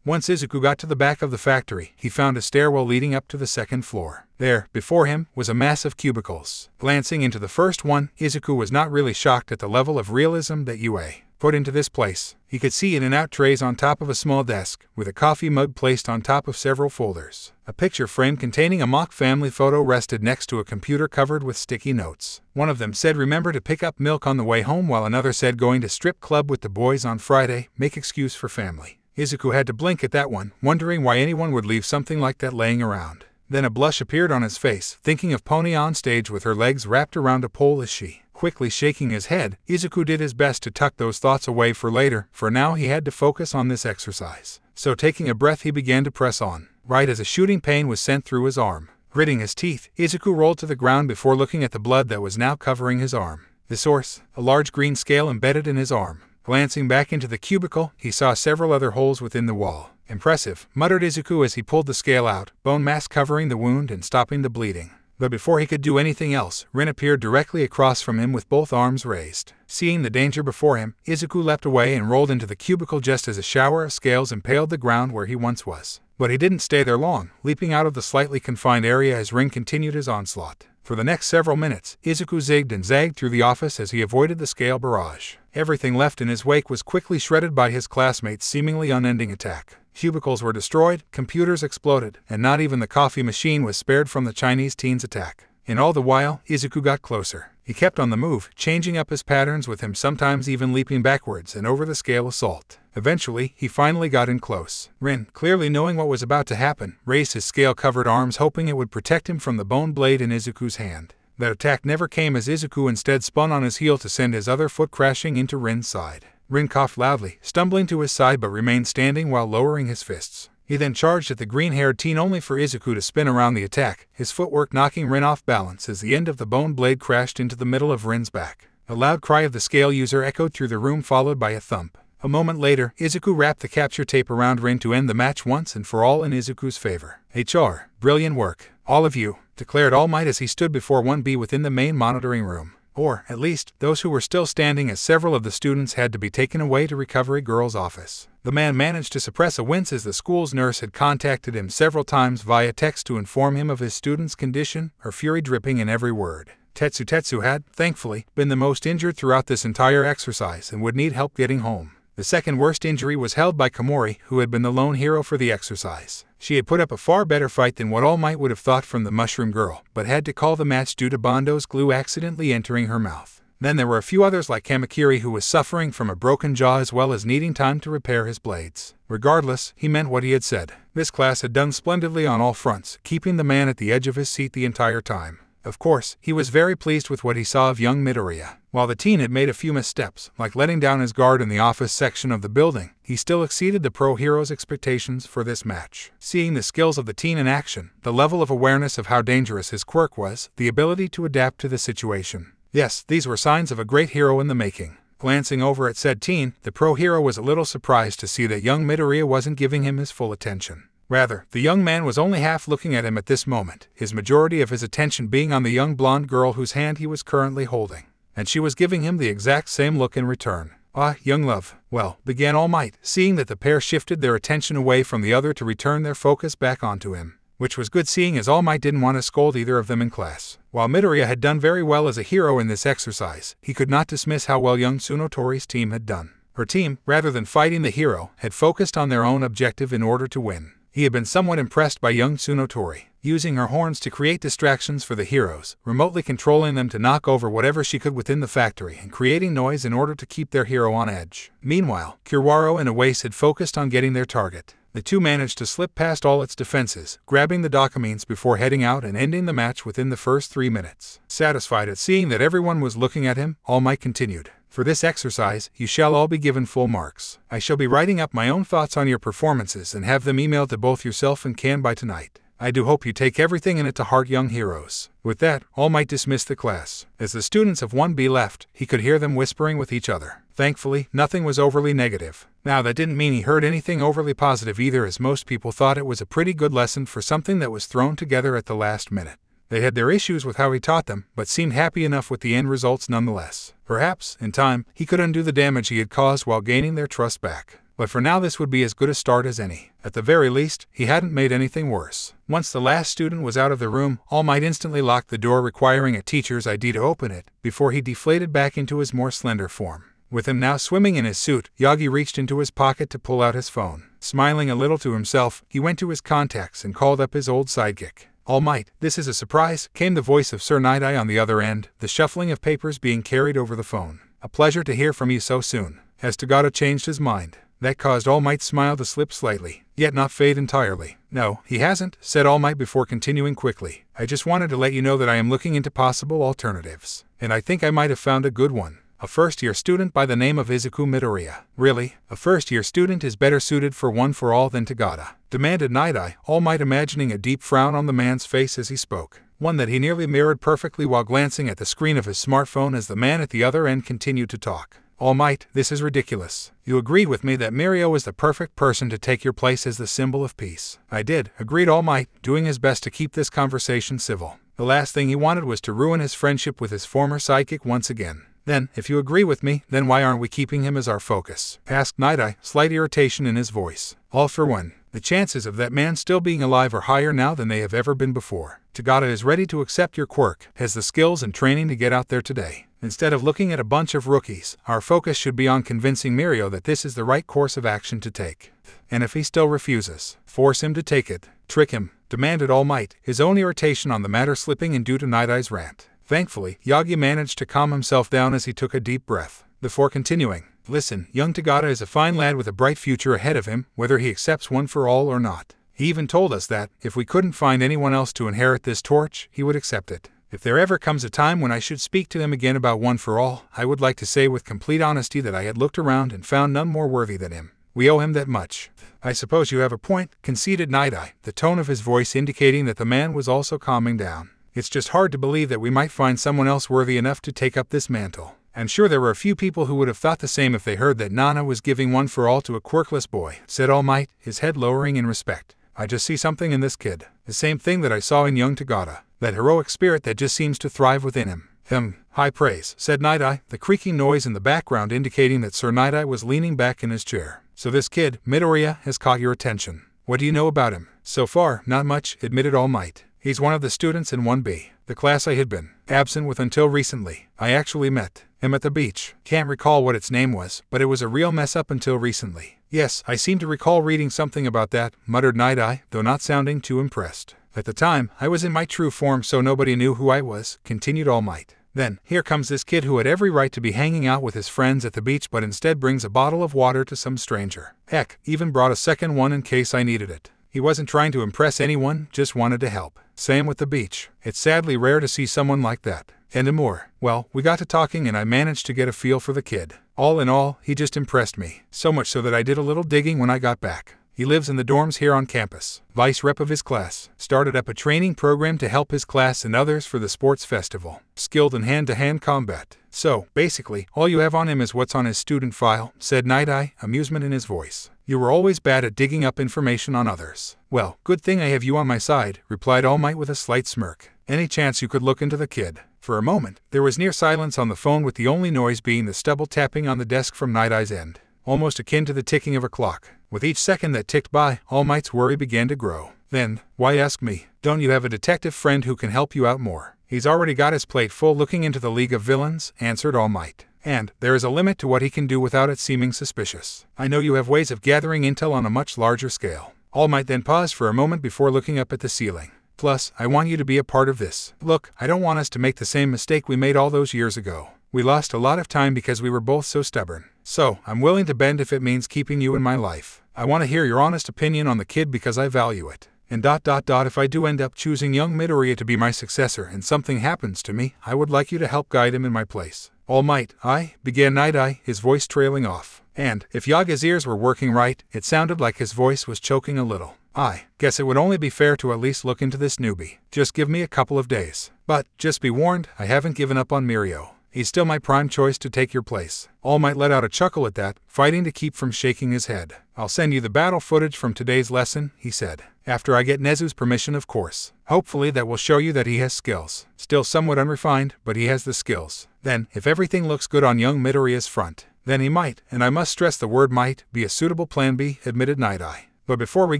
Once Izuku got to the back of the factory, he found a stairwell leading up to the second floor. There, before him, was a mass of cubicles. Glancing into the first one, Izuku was not really shocked at the level of realism that UA put into this place. He could see in and out trays on top of a small desk, with a coffee mug placed on top of several folders. A picture frame containing a mock family photo rested next to a computer covered with sticky notes. One of them said remember to pick up milk on the way home, while another said going to strip club with the boys on Friday, make excuse for family. Izuku had to blink at that one, wondering why anyone would leave something like that laying around. Then a blush appeared on his face, thinking of Pony on stage with her legs wrapped around a pole as she. Quickly shaking his head, Izuku did his best to tuck those thoughts away for later, for now he had to focus on this exercise. So taking a breath he began to press on, right as a shooting pain was sent through his arm. Gritting his teeth, Izuku rolled to the ground before looking at the blood that was now covering his arm. The source, a large green scale embedded in his arm. Glancing back into the cubicle, he saw several other holes within the wall. "Impressive," muttered Izuku as he pulled the scale out, bone mass covering the wound and stopping the bleeding. But before he could do anything else, Rin appeared directly across from him with both arms raised. Seeing the danger before him, Izuku leapt away and rolled into the cubicle just as a shower of scales impaled the ground where he once was. But he didn't stay there long, leaping out of the slightly confined area as Rin continued his onslaught. For the next several minutes, Izuku zigged and zagged through the office as he avoided the scale barrage. Everything left in his wake was quickly shredded by his classmates' seemingly unending attack. Cubicles were destroyed, computers exploded, and not even the coffee machine was spared from the Chinese teen's attack. And all the while, Izuku got closer. He kept on the move, changing up his patterns with him sometimes even leaping backwards and over the scale assault. Eventually, he finally got in close. Rin, clearly knowing what was about to happen, raised his scale-covered arms hoping it would protect him from the bone blade in Izuku's hand. That attack never came as Izuku instead spun on his heel to send his other foot crashing into Rin's side. Rin coughed loudly, stumbling to his side but remained standing while lowering his fists. He then charged at the green-haired teen only for Izuku to spin around the attack, his footwork knocking Rin off balance as the end of the bone blade crashed into the middle of Rin's back. A loud cry of the scale user echoed through the room followed by a thump. A moment later, Izuku wrapped the capture tape around Rin to end the match once and for all in Izuku's favor. "HR, brilliant work, all of you," declared All Might as he stood before 1B within the main monitoring room. Or, at least, those who were still standing as several of the students had to be taken away to Recovery Girl's office. The man managed to suppress a wince as the school's nurse had contacted him several times via text to inform him of his student's condition, her fury dripping in every word. Tetsu had, thankfully, been the most injured throughout this entire exercise and would need help getting home. The second worst injury was held by Komori, who had been the lone hero for the exercise. She had put up a far better fight than what All Might would have thought from the Mushroom Girl, but had to call the match due to Bondo's glue accidentally entering her mouth. Then there were a few others like Kamakiri who was suffering from a broken jaw as well as needing time to repair his blades. Regardless, he meant what he had said. This class had done splendidly on all fronts, keeping the man at the edge of his seat the entire time. Of course, he was very pleased with what he saw of young Midoriya. While the teen had made a few missteps, like letting down his guard in the office section of the building, he still exceeded the pro hero's expectations for this match. Seeing the skills of the teen in action, the level of awareness of how dangerous his quirk was, the ability to adapt to the situation. Yes, these were signs of a great hero in the making. Glancing over at said teen, the pro hero was a little surprised to see that young Midoriya wasn't giving him his full attention. Rather, the young man was only half looking at him at this moment, his majority of his attention being on the young blonde girl whose hand he was currently holding. And she was giving him the exact same look in return. "Ah, young love," began All Might, seeing that the pair shifted their attention away from the other to return their focus back onto him. Which was good seeing as All Might didn't want to scold either of them in class. While Midoriya had done very well as a hero in this exercise, he could not dismiss how well young Tsunotori's team had done. Her team, rather than fighting the hero, had focused on their own objective in order to win. He had been somewhat impressed by young Tsunotori, using her horns to create distractions for the heroes, remotely controlling them to knock over whatever she could within the factory and creating noise in order to keep their hero on edge. Meanwhile, Kiwaro and Awase had focused on getting their target. The two managed to slip past all its defenses, grabbing the Dokamines before heading out and ending the match within the first 3 minutes. Satisfied at seeing that everyone was looking at him, All Might continued. "For this exercise, you shall all be given full marks. I shall be writing up my own thoughts on your performances and have them emailed to both yourself and Kan by tonight. I do hope you take everything in it to heart, young heroes." With that, All Might dismissed the class. As the students of 1B left, he could hear them whispering with each other. Thankfully, nothing was overly negative. Now, that didn't mean he heard anything overly positive either, as most people thought it was a pretty good lesson for something that was thrown together at the last minute. They had their issues with how he taught them, but seemed happy enough with the end results nonetheless. Perhaps, in time, he could undo the damage he had caused while gaining their trust back. But for now this would be as good a start as any. At the very least, he hadn't made anything worse. Once the last student was out of the room, All Might instantly locked the door requiring a teacher's ID to open it, before he deflated back into his more slender form. With him now swimming in his suit, Yagi reached into his pocket to pull out his phone. Smiling a little to himself, he went to his contacts and called up his old sidekick. "All Might, this is a surprise," came the voice of Sir Night-Eye on the other end, the shuffling of papers being carried over the phone. "A pleasure to hear from you so soon. Has Tagata changed his mind?" That caused All Might's smile to slip slightly, yet not fade entirely. "No, he hasn't," said All Might before continuing quickly. "I just wanted to let you know that I am looking into possible alternatives. And I think I might have found a good one. A first-year student by the name of Izuku Midoriya." "Really? A first-year student is better suited for One for All than Tagata?" demanded Night-Eye, All Might imagining a deep frown on the man's face as he spoke. One that he nearly mirrored perfectly while glancing at the screen of his smartphone as the man at the other end continued to talk. All Might, this is ridiculous. You agreed with me that Mirio is the perfect person to take your place as the symbol of peace. I did, agreed All Might, doing his best to keep this conversation civil. The last thing he wanted was to ruin his friendship with his former sidekick once again. Then, if you agree with me, then why aren't we keeping him as our focus? Asked Night-Eye, slight irritation in his voice. All for one. The chances of that man still being alive are higher now than they have ever been before. Tagada is ready to accept your quirk, has the skills and training to get out there today. Instead of looking at a bunch of rookies, our focus should be on convincing Mirio that this is the right course of action to take. And if he still refuses, force him to take it. Trick him, demanded All Might, his own irritation on the matter slipping in due to Night-Eye's rant. Thankfully, Yagi managed to calm himself down as he took a deep breath, before continuing. Listen, young Tagada is a fine lad with a bright future ahead of him, whether he accepts one for all or not. He even told us that, if we couldn't find anyone else to inherit this torch, he would accept it. If there ever comes a time when I should speak to him again about one for all, I would like to say with complete honesty that I had looked around and found none more worthy than him. We owe him that much. I suppose you have a point, conceded Night-Eye, the tone of his voice indicating that the man was also calming down. It's just hard to believe that we might find someone else worthy enough to take up this mantle. I'm sure there were a few people who would have thought the same if they heard that Nana was giving one for all to a quirkless boy, said All Might, his head lowering in respect. I just see something in this kid. The same thing that I saw in young Tagada. That heroic spirit that just seems to thrive within him. High praise, said Night-Eye, the creaking noise in the background indicating that Sir Night-Eye was leaning back in his chair. So this kid, Midoriya, has caught your attention. What do you know about him? So far, not much, admitted All Might. He's one of the students in 1B, the class I had been absent with until recently. I actually met him at the beach. Can't recall what its name was, but it was a real mess up until recently. Yes, I seem to recall reading something about that, muttered Night-Eye, though not sounding too impressed. At the time, I was in my true form so nobody knew who I was, continued All Might. Then, here comes this kid who had every right to be hanging out with his friends at the beach but instead brings a bottle of water to some stranger. Heck, even brought a second one in case I needed it. He wasn't trying to impress anyone, just wanted to help. Same with the beach. It's sadly rare to see someone like that. And more. Well, we got to talking and I managed to get a feel for the kid. All in all, he just impressed me. So much so that I did a little digging when I got back. He lives in the dorms here on campus. Vice rep of his class. Started up a training program to help his class and others for the sports festival. Skilled in hand-to-hand combat. So, basically, all you have on him is what's on his student file, said Night-Eye, amusement in his voice. You were always bad at digging up information on others. Well, good thing I have you on my side, replied All Might with a slight smirk. Any chance you could look into the kid? For a moment, there was near silence on the phone with the only noise being the stubble tapping on the desk from Night-Eye's end. Almost akin to the ticking of a clock. With each second that ticked by, All Might's worry began to grow. Then, why ask me? Don't you have a detective friend who can help you out more? He's already got his plate full looking into the League of Villains, answered All Might. And there is a limit to what he can do without it seeming suspicious. I know you have ways of gathering intel on a much larger scale. All Might then paused for a moment before looking up at the ceiling. Plus, I want you to be a part of this. Look, I don't want us to make the same mistake we made all those years ago. We lost a lot of time because we were both so stubborn. So, I'm willing to bend if it means keeping you in my life. I want to hear your honest opinion on the kid because I value it. And if I do end up choosing young Midoriya to be my successor and something happens to me, I would like you to help guide him in my place. All Might, began Night-Eye, his voice trailing off. And, if Yaga's ears were working right, it sounded like his voice was choking a little. I guess it would only be fair to at least look into this newbie. Just give me a couple of days. But, just be warned, I haven't given up on Mirio. He's still my prime choice to take your place. All Might let out a chuckle at that, fighting to keep from shaking his head. I'll send you the battle footage from today's lesson, he said. After I get Nezu's permission, of course. Hopefully that will show you that he has skills. Still somewhat unrefined, but he has the skills. Then, if everything looks good on young Midoriya's front, then he might, and I must stress the word might, be a suitable plan B, admitted Night-Eye. But before we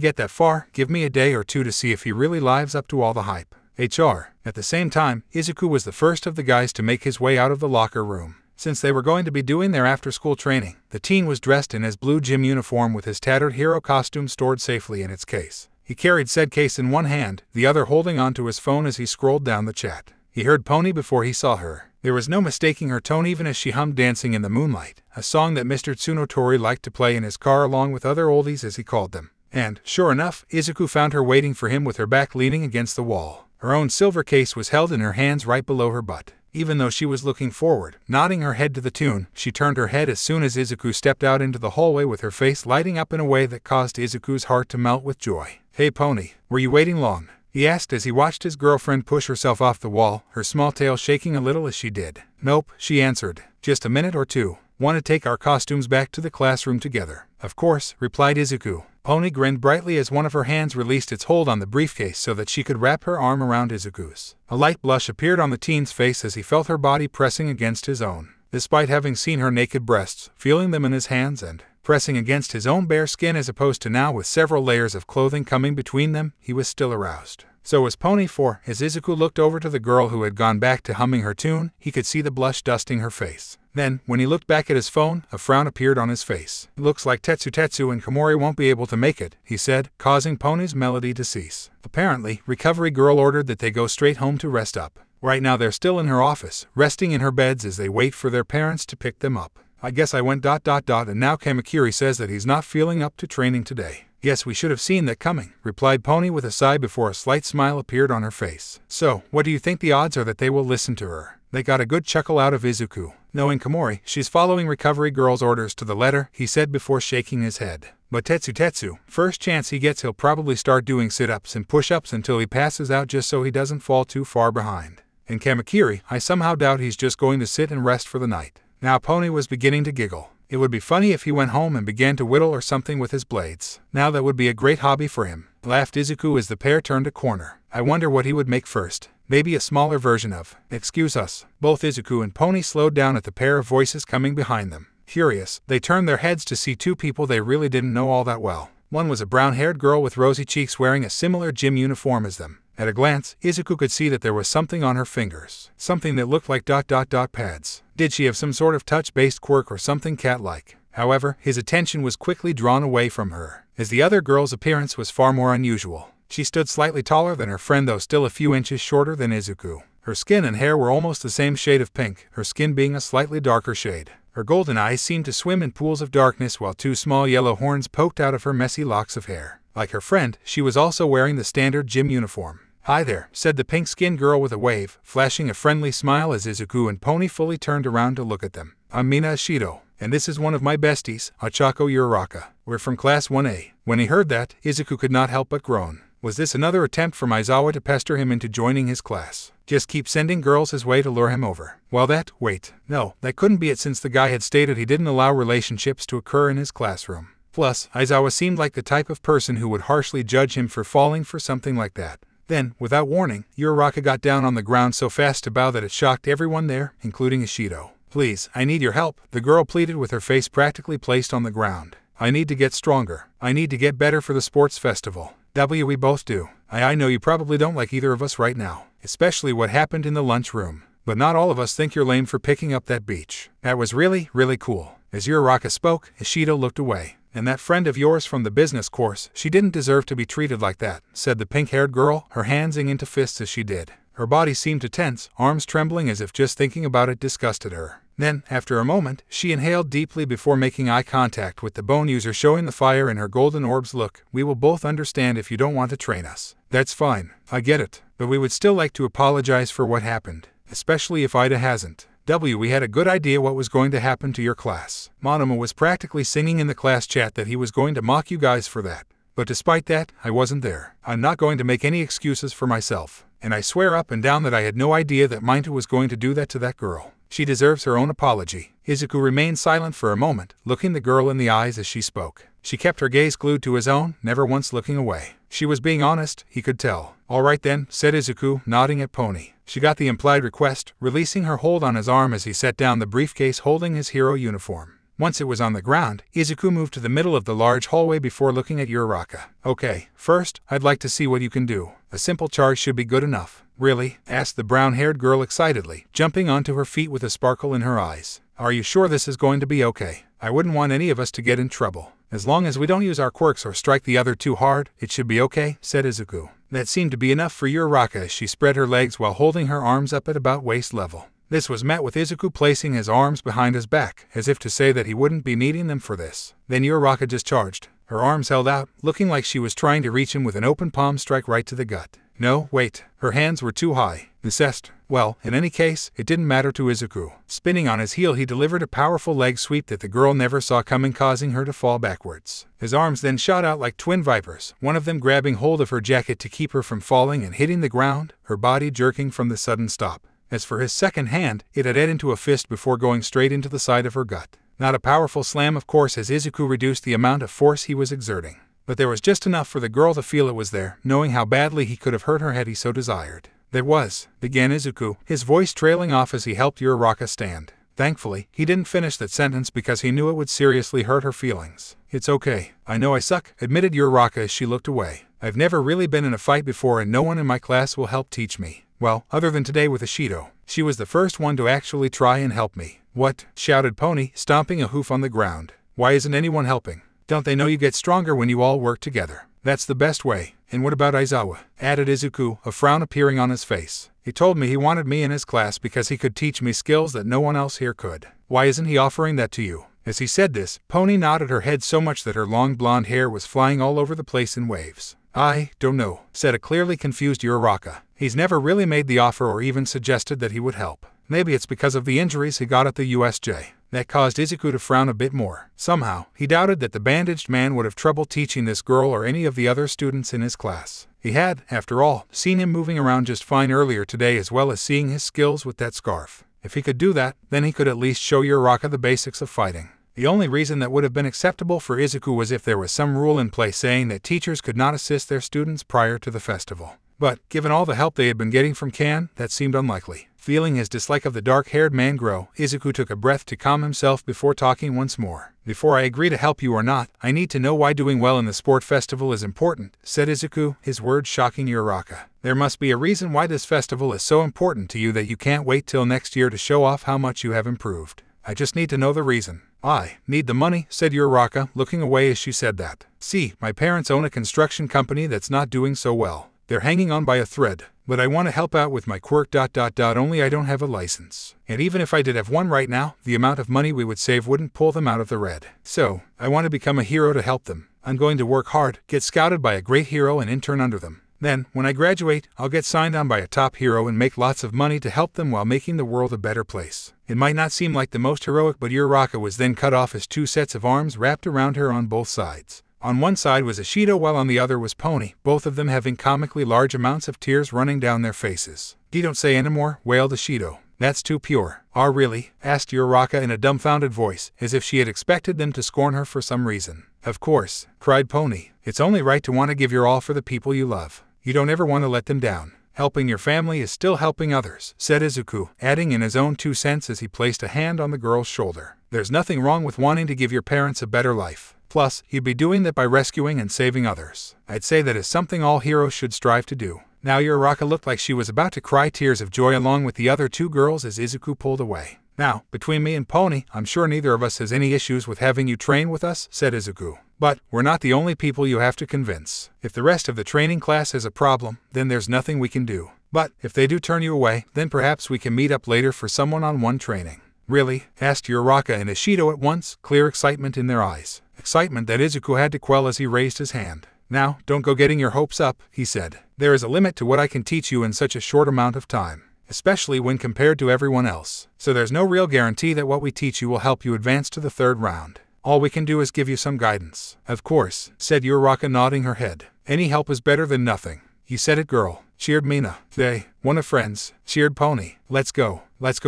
get that far, give me a day or two to see if he really lives up to all the hype. HR. At the same time, Izuku was the first of the guys to make his way out of the locker room. Since they were going to be doing their after-school training, the teen was dressed in his blue gym uniform with his tattered hero costume stored safely in its case. He carried said case in one hand, the other holding onto his phone as he scrolled down the chat. He heard Pony before he saw her. There was no mistaking her tone even as she hummed Dancing in the Moonlight, a song that Mr. Tsunotori liked to play in his car along with other oldies as he called them. And, sure enough, Izuku found her waiting for him with her back leaning against the wall. Her own silver case was held in her hands right below her butt. Even though she was looking forward, nodding her head to the tune, she turned her head as soon as Izuku stepped out into the hallway with her face lighting up in a way that caused Izuku's heart to melt with joy. Hey Pony, were you waiting long? He asked as he watched his girlfriend push herself off the wall, her small tail shaking a little as she did. Nope, she answered. Just a minute or two. Want to take our costumes back to the classroom together? Of course, replied Izuku. Pony grinned brightly as one of her hands released its hold on the briefcase so that she could wrap her arm around Izuku's. A light blush appeared on the teen's face as he felt her body pressing against his own. Despite having seen her naked breasts, feeling them in his hands and pressing against his own bare skin as opposed to now with several layers of clothing coming between them, he was still aroused. So was Pony, for, as Izuku looked over to the girl who had gone back to humming her tune, he could see the blush dusting her face. Then, when he looked back at his phone, a frown appeared on his face. "It looks like Tetsu and Komori won't be able to make it," he said, causing Pony's melody to cease. Apparently, Recovery Girl ordered that they go straight home to rest up. Right now they're still in her office, resting in her beds as they wait for their parents to pick them up. "I guess I went ... and now Kamakiri says that he's not feeling up to training today." "Yes, we should have seen that coming," replied Pony with a sigh before a slight smile appeared on her face. "So, what do you think the odds are that they will listen to her?" They got a good chuckle out of Izuku. "Knowing Komori, she's following Recovery Girl's orders to the letter," he said before shaking his head. "But Tetsu, first chance he gets he'll probably start doing sit-ups and push-ups until he passes out just so he doesn't fall too far behind. And Kamakiri, I somehow doubt he's just going to sit and rest for the night." Now Pony was beginning to giggle. It would be funny if he went home and began to whittle or something with his blades. Now that would be a great hobby for him, laughed Izuku as the pair turned a corner. "I wonder what he would make first. Maybe a smaller version of, excuse us." Both Izuku and Pony slowed down at the pair of voices coming behind them. Curious, they turned their heads to see two people they really didn't know all that well. One was a brown-haired girl with rosy cheeks wearing a similar gym uniform as them. At a glance, Izuku could see that there was something on her fingers. Something that looked like ... pads. Did she have some sort of touch-based quirk or something cat-like? However, his attention was quickly drawn away from her, as the other girl's appearance was far more unusual. She stood slightly taller than her friend, though still a few inches shorter than Izuku. Her skin and hair were almost the same shade of pink, her skin being a slightly darker shade. Her golden eyes seemed to swim in pools of darkness while two small yellow horns poked out of her messy locks of hair. Like her friend, she was also wearing the standard gym uniform. "Hi there," said the pink-skinned girl with a wave, flashing a friendly smile as Izuku and Pony fully turned around to look at them. "I'm Mina Ashido, and this is one of my besties, Ochako Uraraka. We're from Class 1A. When he heard that, Izuku could not help but groan. Was this another attempt from Aizawa to pester him into joining his class? Just keep sending girls his way to lure him over. Well wait, no, that couldn't be it since the guy had stated he didn't allow relationships to occur in his classroom. Plus, Aizawa seemed like the type of person who would harshly judge him for falling for something like that. Then, without warning, Uraraka got down on the ground so fast to bow that it shocked everyone there, including Ashido. "Please, I need your help," the girl pleaded with her face practically placed on the ground. "I need to get stronger. I need to get better for the sports festival." We both do. I know you probably don't like either of us right now, especially what happened in the lunchroom. But not all of us think you're lame for picking up that beach. That was really cool." As Uraraka spoke, Ashido looked away. "And that friend of yours from the business course, she didn't deserve to be treated like that," said the pink-haired girl, her hands into fists as she did. Her body seemed to tense, arms trembling as if just thinking about it disgusted her. Then, after a moment, she inhaled deeply before making eye contact with the bone user, showing the fire in her golden orbs. "Look, we will both understand if you don't want to train us. That's fine, I get it. But we would still like to apologize for what happened, especially if Ida hasn't. We had a good idea what was going to happen to your class. Monoma was practically singing in the class chat that he was going to mock you guys for that. But despite that, I wasn't there. I'm not going to make any excuses for myself. And I swear up and down that I had no idea that Mineta was going to do that to that girl. She deserves her own apology." Izuku remained silent for a moment, looking the girl in the eyes as she spoke. She kept her gaze glued to his own, never once looking away. She was being honest, he could tell. "All right then," said Izuku, nodding at Pony. She got the implied request, releasing her hold on his arm as he set down the briefcase holding his hero uniform. Once it was on the ground, Izuku moved to the middle of the large hallway before looking at Uraraka. "Okay, first, I'd like to see what you can do. A simple charge should be good enough." "Really?" asked the brown-haired girl excitedly, jumping onto her feet with a sparkle in her eyes. "Are you sure this is going to be okay? I wouldn't want any of us to get in trouble. As long as we don't use our quirks or strike the other too hard, it should be okay," said Izuku. That seemed to be enough for Uraraka as she spread her legs while holding her arms up at about waist level. This was met with Izuku placing his arms behind his back, as if to say that he wouldn't be needing them for this. Then Uraraka discharged. Her arms held out, looking like she was trying to reach him with an open palm strike right to the gut. No, wait, her hands were too high. Necessed. Well, in any case, it didn't matter to Izuku. Spinning on his heel, he delivered a powerful leg sweep that the girl never saw coming, causing her to fall backwards. His arms then shot out like twin vipers, one of them grabbing hold of her jacket to keep her from falling and hitting the ground, her body jerking from the sudden stop. As for his second hand, it had ate into a fist before going straight into the side of her gut. Not a powerful slam, of course, as Izuku reduced the amount of force he was exerting. But there was just enough for the girl to feel it was there, knowing how badly he could have hurt her had he so desired. "There was," began Izuku, his voice trailing off as he helped Uraraka stand. Thankfully, he didn't finish that sentence because he knew it would seriously hurt her feelings. "It's okay. I know I suck," admitted Uraraka as she looked away. "I've never really been in a fight before and no one in my class will help teach me. Well, other than today with Ishido. She was the first one to actually try and help me." "What?" shouted Pony, stomping a hoof on the ground. "Why isn't anyone helping? Don't they know you get stronger when you all work together? That's the best way." "And what about Aizawa?" added Izuku, a frown appearing on his face. "He told me he wanted me in his class because he could teach me skills that no one else here could. Why isn't he offering that to you?" As he said this, Pony nodded her head so much that her long blonde hair was flying all over the place in waves. "I don't know," said a clearly confused Uraraka. "He's never really made the offer or even suggested that he would help. Maybe it's because of the injuries he got at the USJ." That caused Izuku to frown a bit more. Somehow, he doubted that the bandaged man would have trouble teaching this girl or any of the other students in his class. He had, after all, seen him moving around just fine earlier today, as well as seeing his skills with that scarf. If he could do that, then he could at least show Uraraka the basics of fighting. The only reason that would have been acceptable for Izuku was if there was some rule in place saying that teachers could not assist their students prior to the festival. But, given all the help they had been getting from Kan, that seemed unlikely. Feeling his dislike of the dark-haired man grow, Izuku took a breath to calm himself before talking once more. "Before I agree to help you or not, I need to know why doing well in the sport festival is important," said Izuku, his words shocking Uraraka. "There must be a reason why this festival is so important to you that you can't wait till next year to show off how much you have improved. I just need to know the reason." "I need the money," said Uraraka, looking away as she said that. "See, my parents own a construction company that's not doing so well. They're hanging on by a thread. But I want to help out with my quirk ... only I don't have a license. And even if I did have one right now, the amount of money we would save wouldn't pull them out of the red. So, I want to become a hero to help them. I'm going to work hard, get scouted by a great hero and intern under them. Then, when I graduate, I'll get signed on by a top hero and make lots of money to help them while making the world a better place." It might not seem like the most heroic, but Uraraka was then cut off as two sets of arms wrapped around her on both sides. On one side was Ishido while on the other was Pony, both of them having comically large amounts of tears running down their faces. "You don't say anymore," wailed Ishido. "That's too pure." "Ah, really?" asked Uraraka in a dumbfounded voice, as if she had expected them to scorn her for some reason. "Of course," cried Pony. "It's only right to want to give your all for the people you love. You don't ever want to let them down. Helping your family is still helping others," said Izuku, adding in his own 2 cents as he placed a hand on the girl's shoulder. "There's nothing wrong with wanting to give your parents a better life. Plus, you'd be doing that by rescuing and saving others. I'd say that is something all heroes should strive to do." Now Uraraka looked like she was about to cry tears of joy along with the other 2 girls as Izuku pulled away. "Now, between me and Pony, I'm sure neither of us has any issues with having you train with us," said Izuku. "But, we're not the only people you have to convince. If the rest of the training class has a problem, then there's nothing we can do. But, if they do turn you away, then perhaps we can meet up later for some one-on-one training." "Really?" asked Uraraka and Ishido at once, clear excitement in their eyes. Excitement that Izuku had to quell as he raised his hand. "Now, don't go getting your hopes up," he said. "There is a limit to what I can teach you in such a short amount of time, especially when compared to everyone else. So there's no real guarantee that what we teach you will help you advance to the 3rd round. All we can do is give you some guidance." "Of course," said Uraraka, nodding her head. "Any help is better than nothing." "You said it, girl," cheered Mina. "They want a friends," cheered Pony. Let's go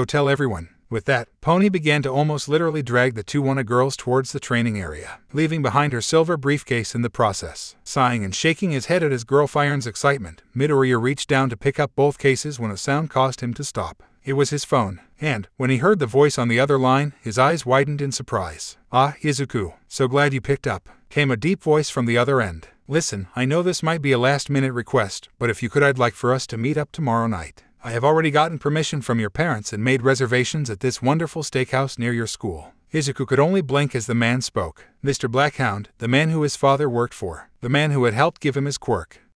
tell everyone." With that, Pony began to almost literally drag the 2 Wanna girls towards the training area, leaving behind her silver briefcase in the process. Sighing and shaking his head at his girlfriend's excitement, Midoriya reached down to pick up both cases when a sound caused him to stop. It was his phone, and, when he heard the voice on the other line, his eyes widened in surprise. "Ah, Izuku, so glad you picked up," came a deep voice from the other end. "Listen, I know this might be a last-minute request, but if you could, I'd like for us to meet up tomorrow night. I have already gotten permission from your parents and made reservations at this wonderful steakhouse near your school." Izuku could only blink as the man spoke. Mr. Blackhound, the man who his father worked for, the man who had helped give him his quirk.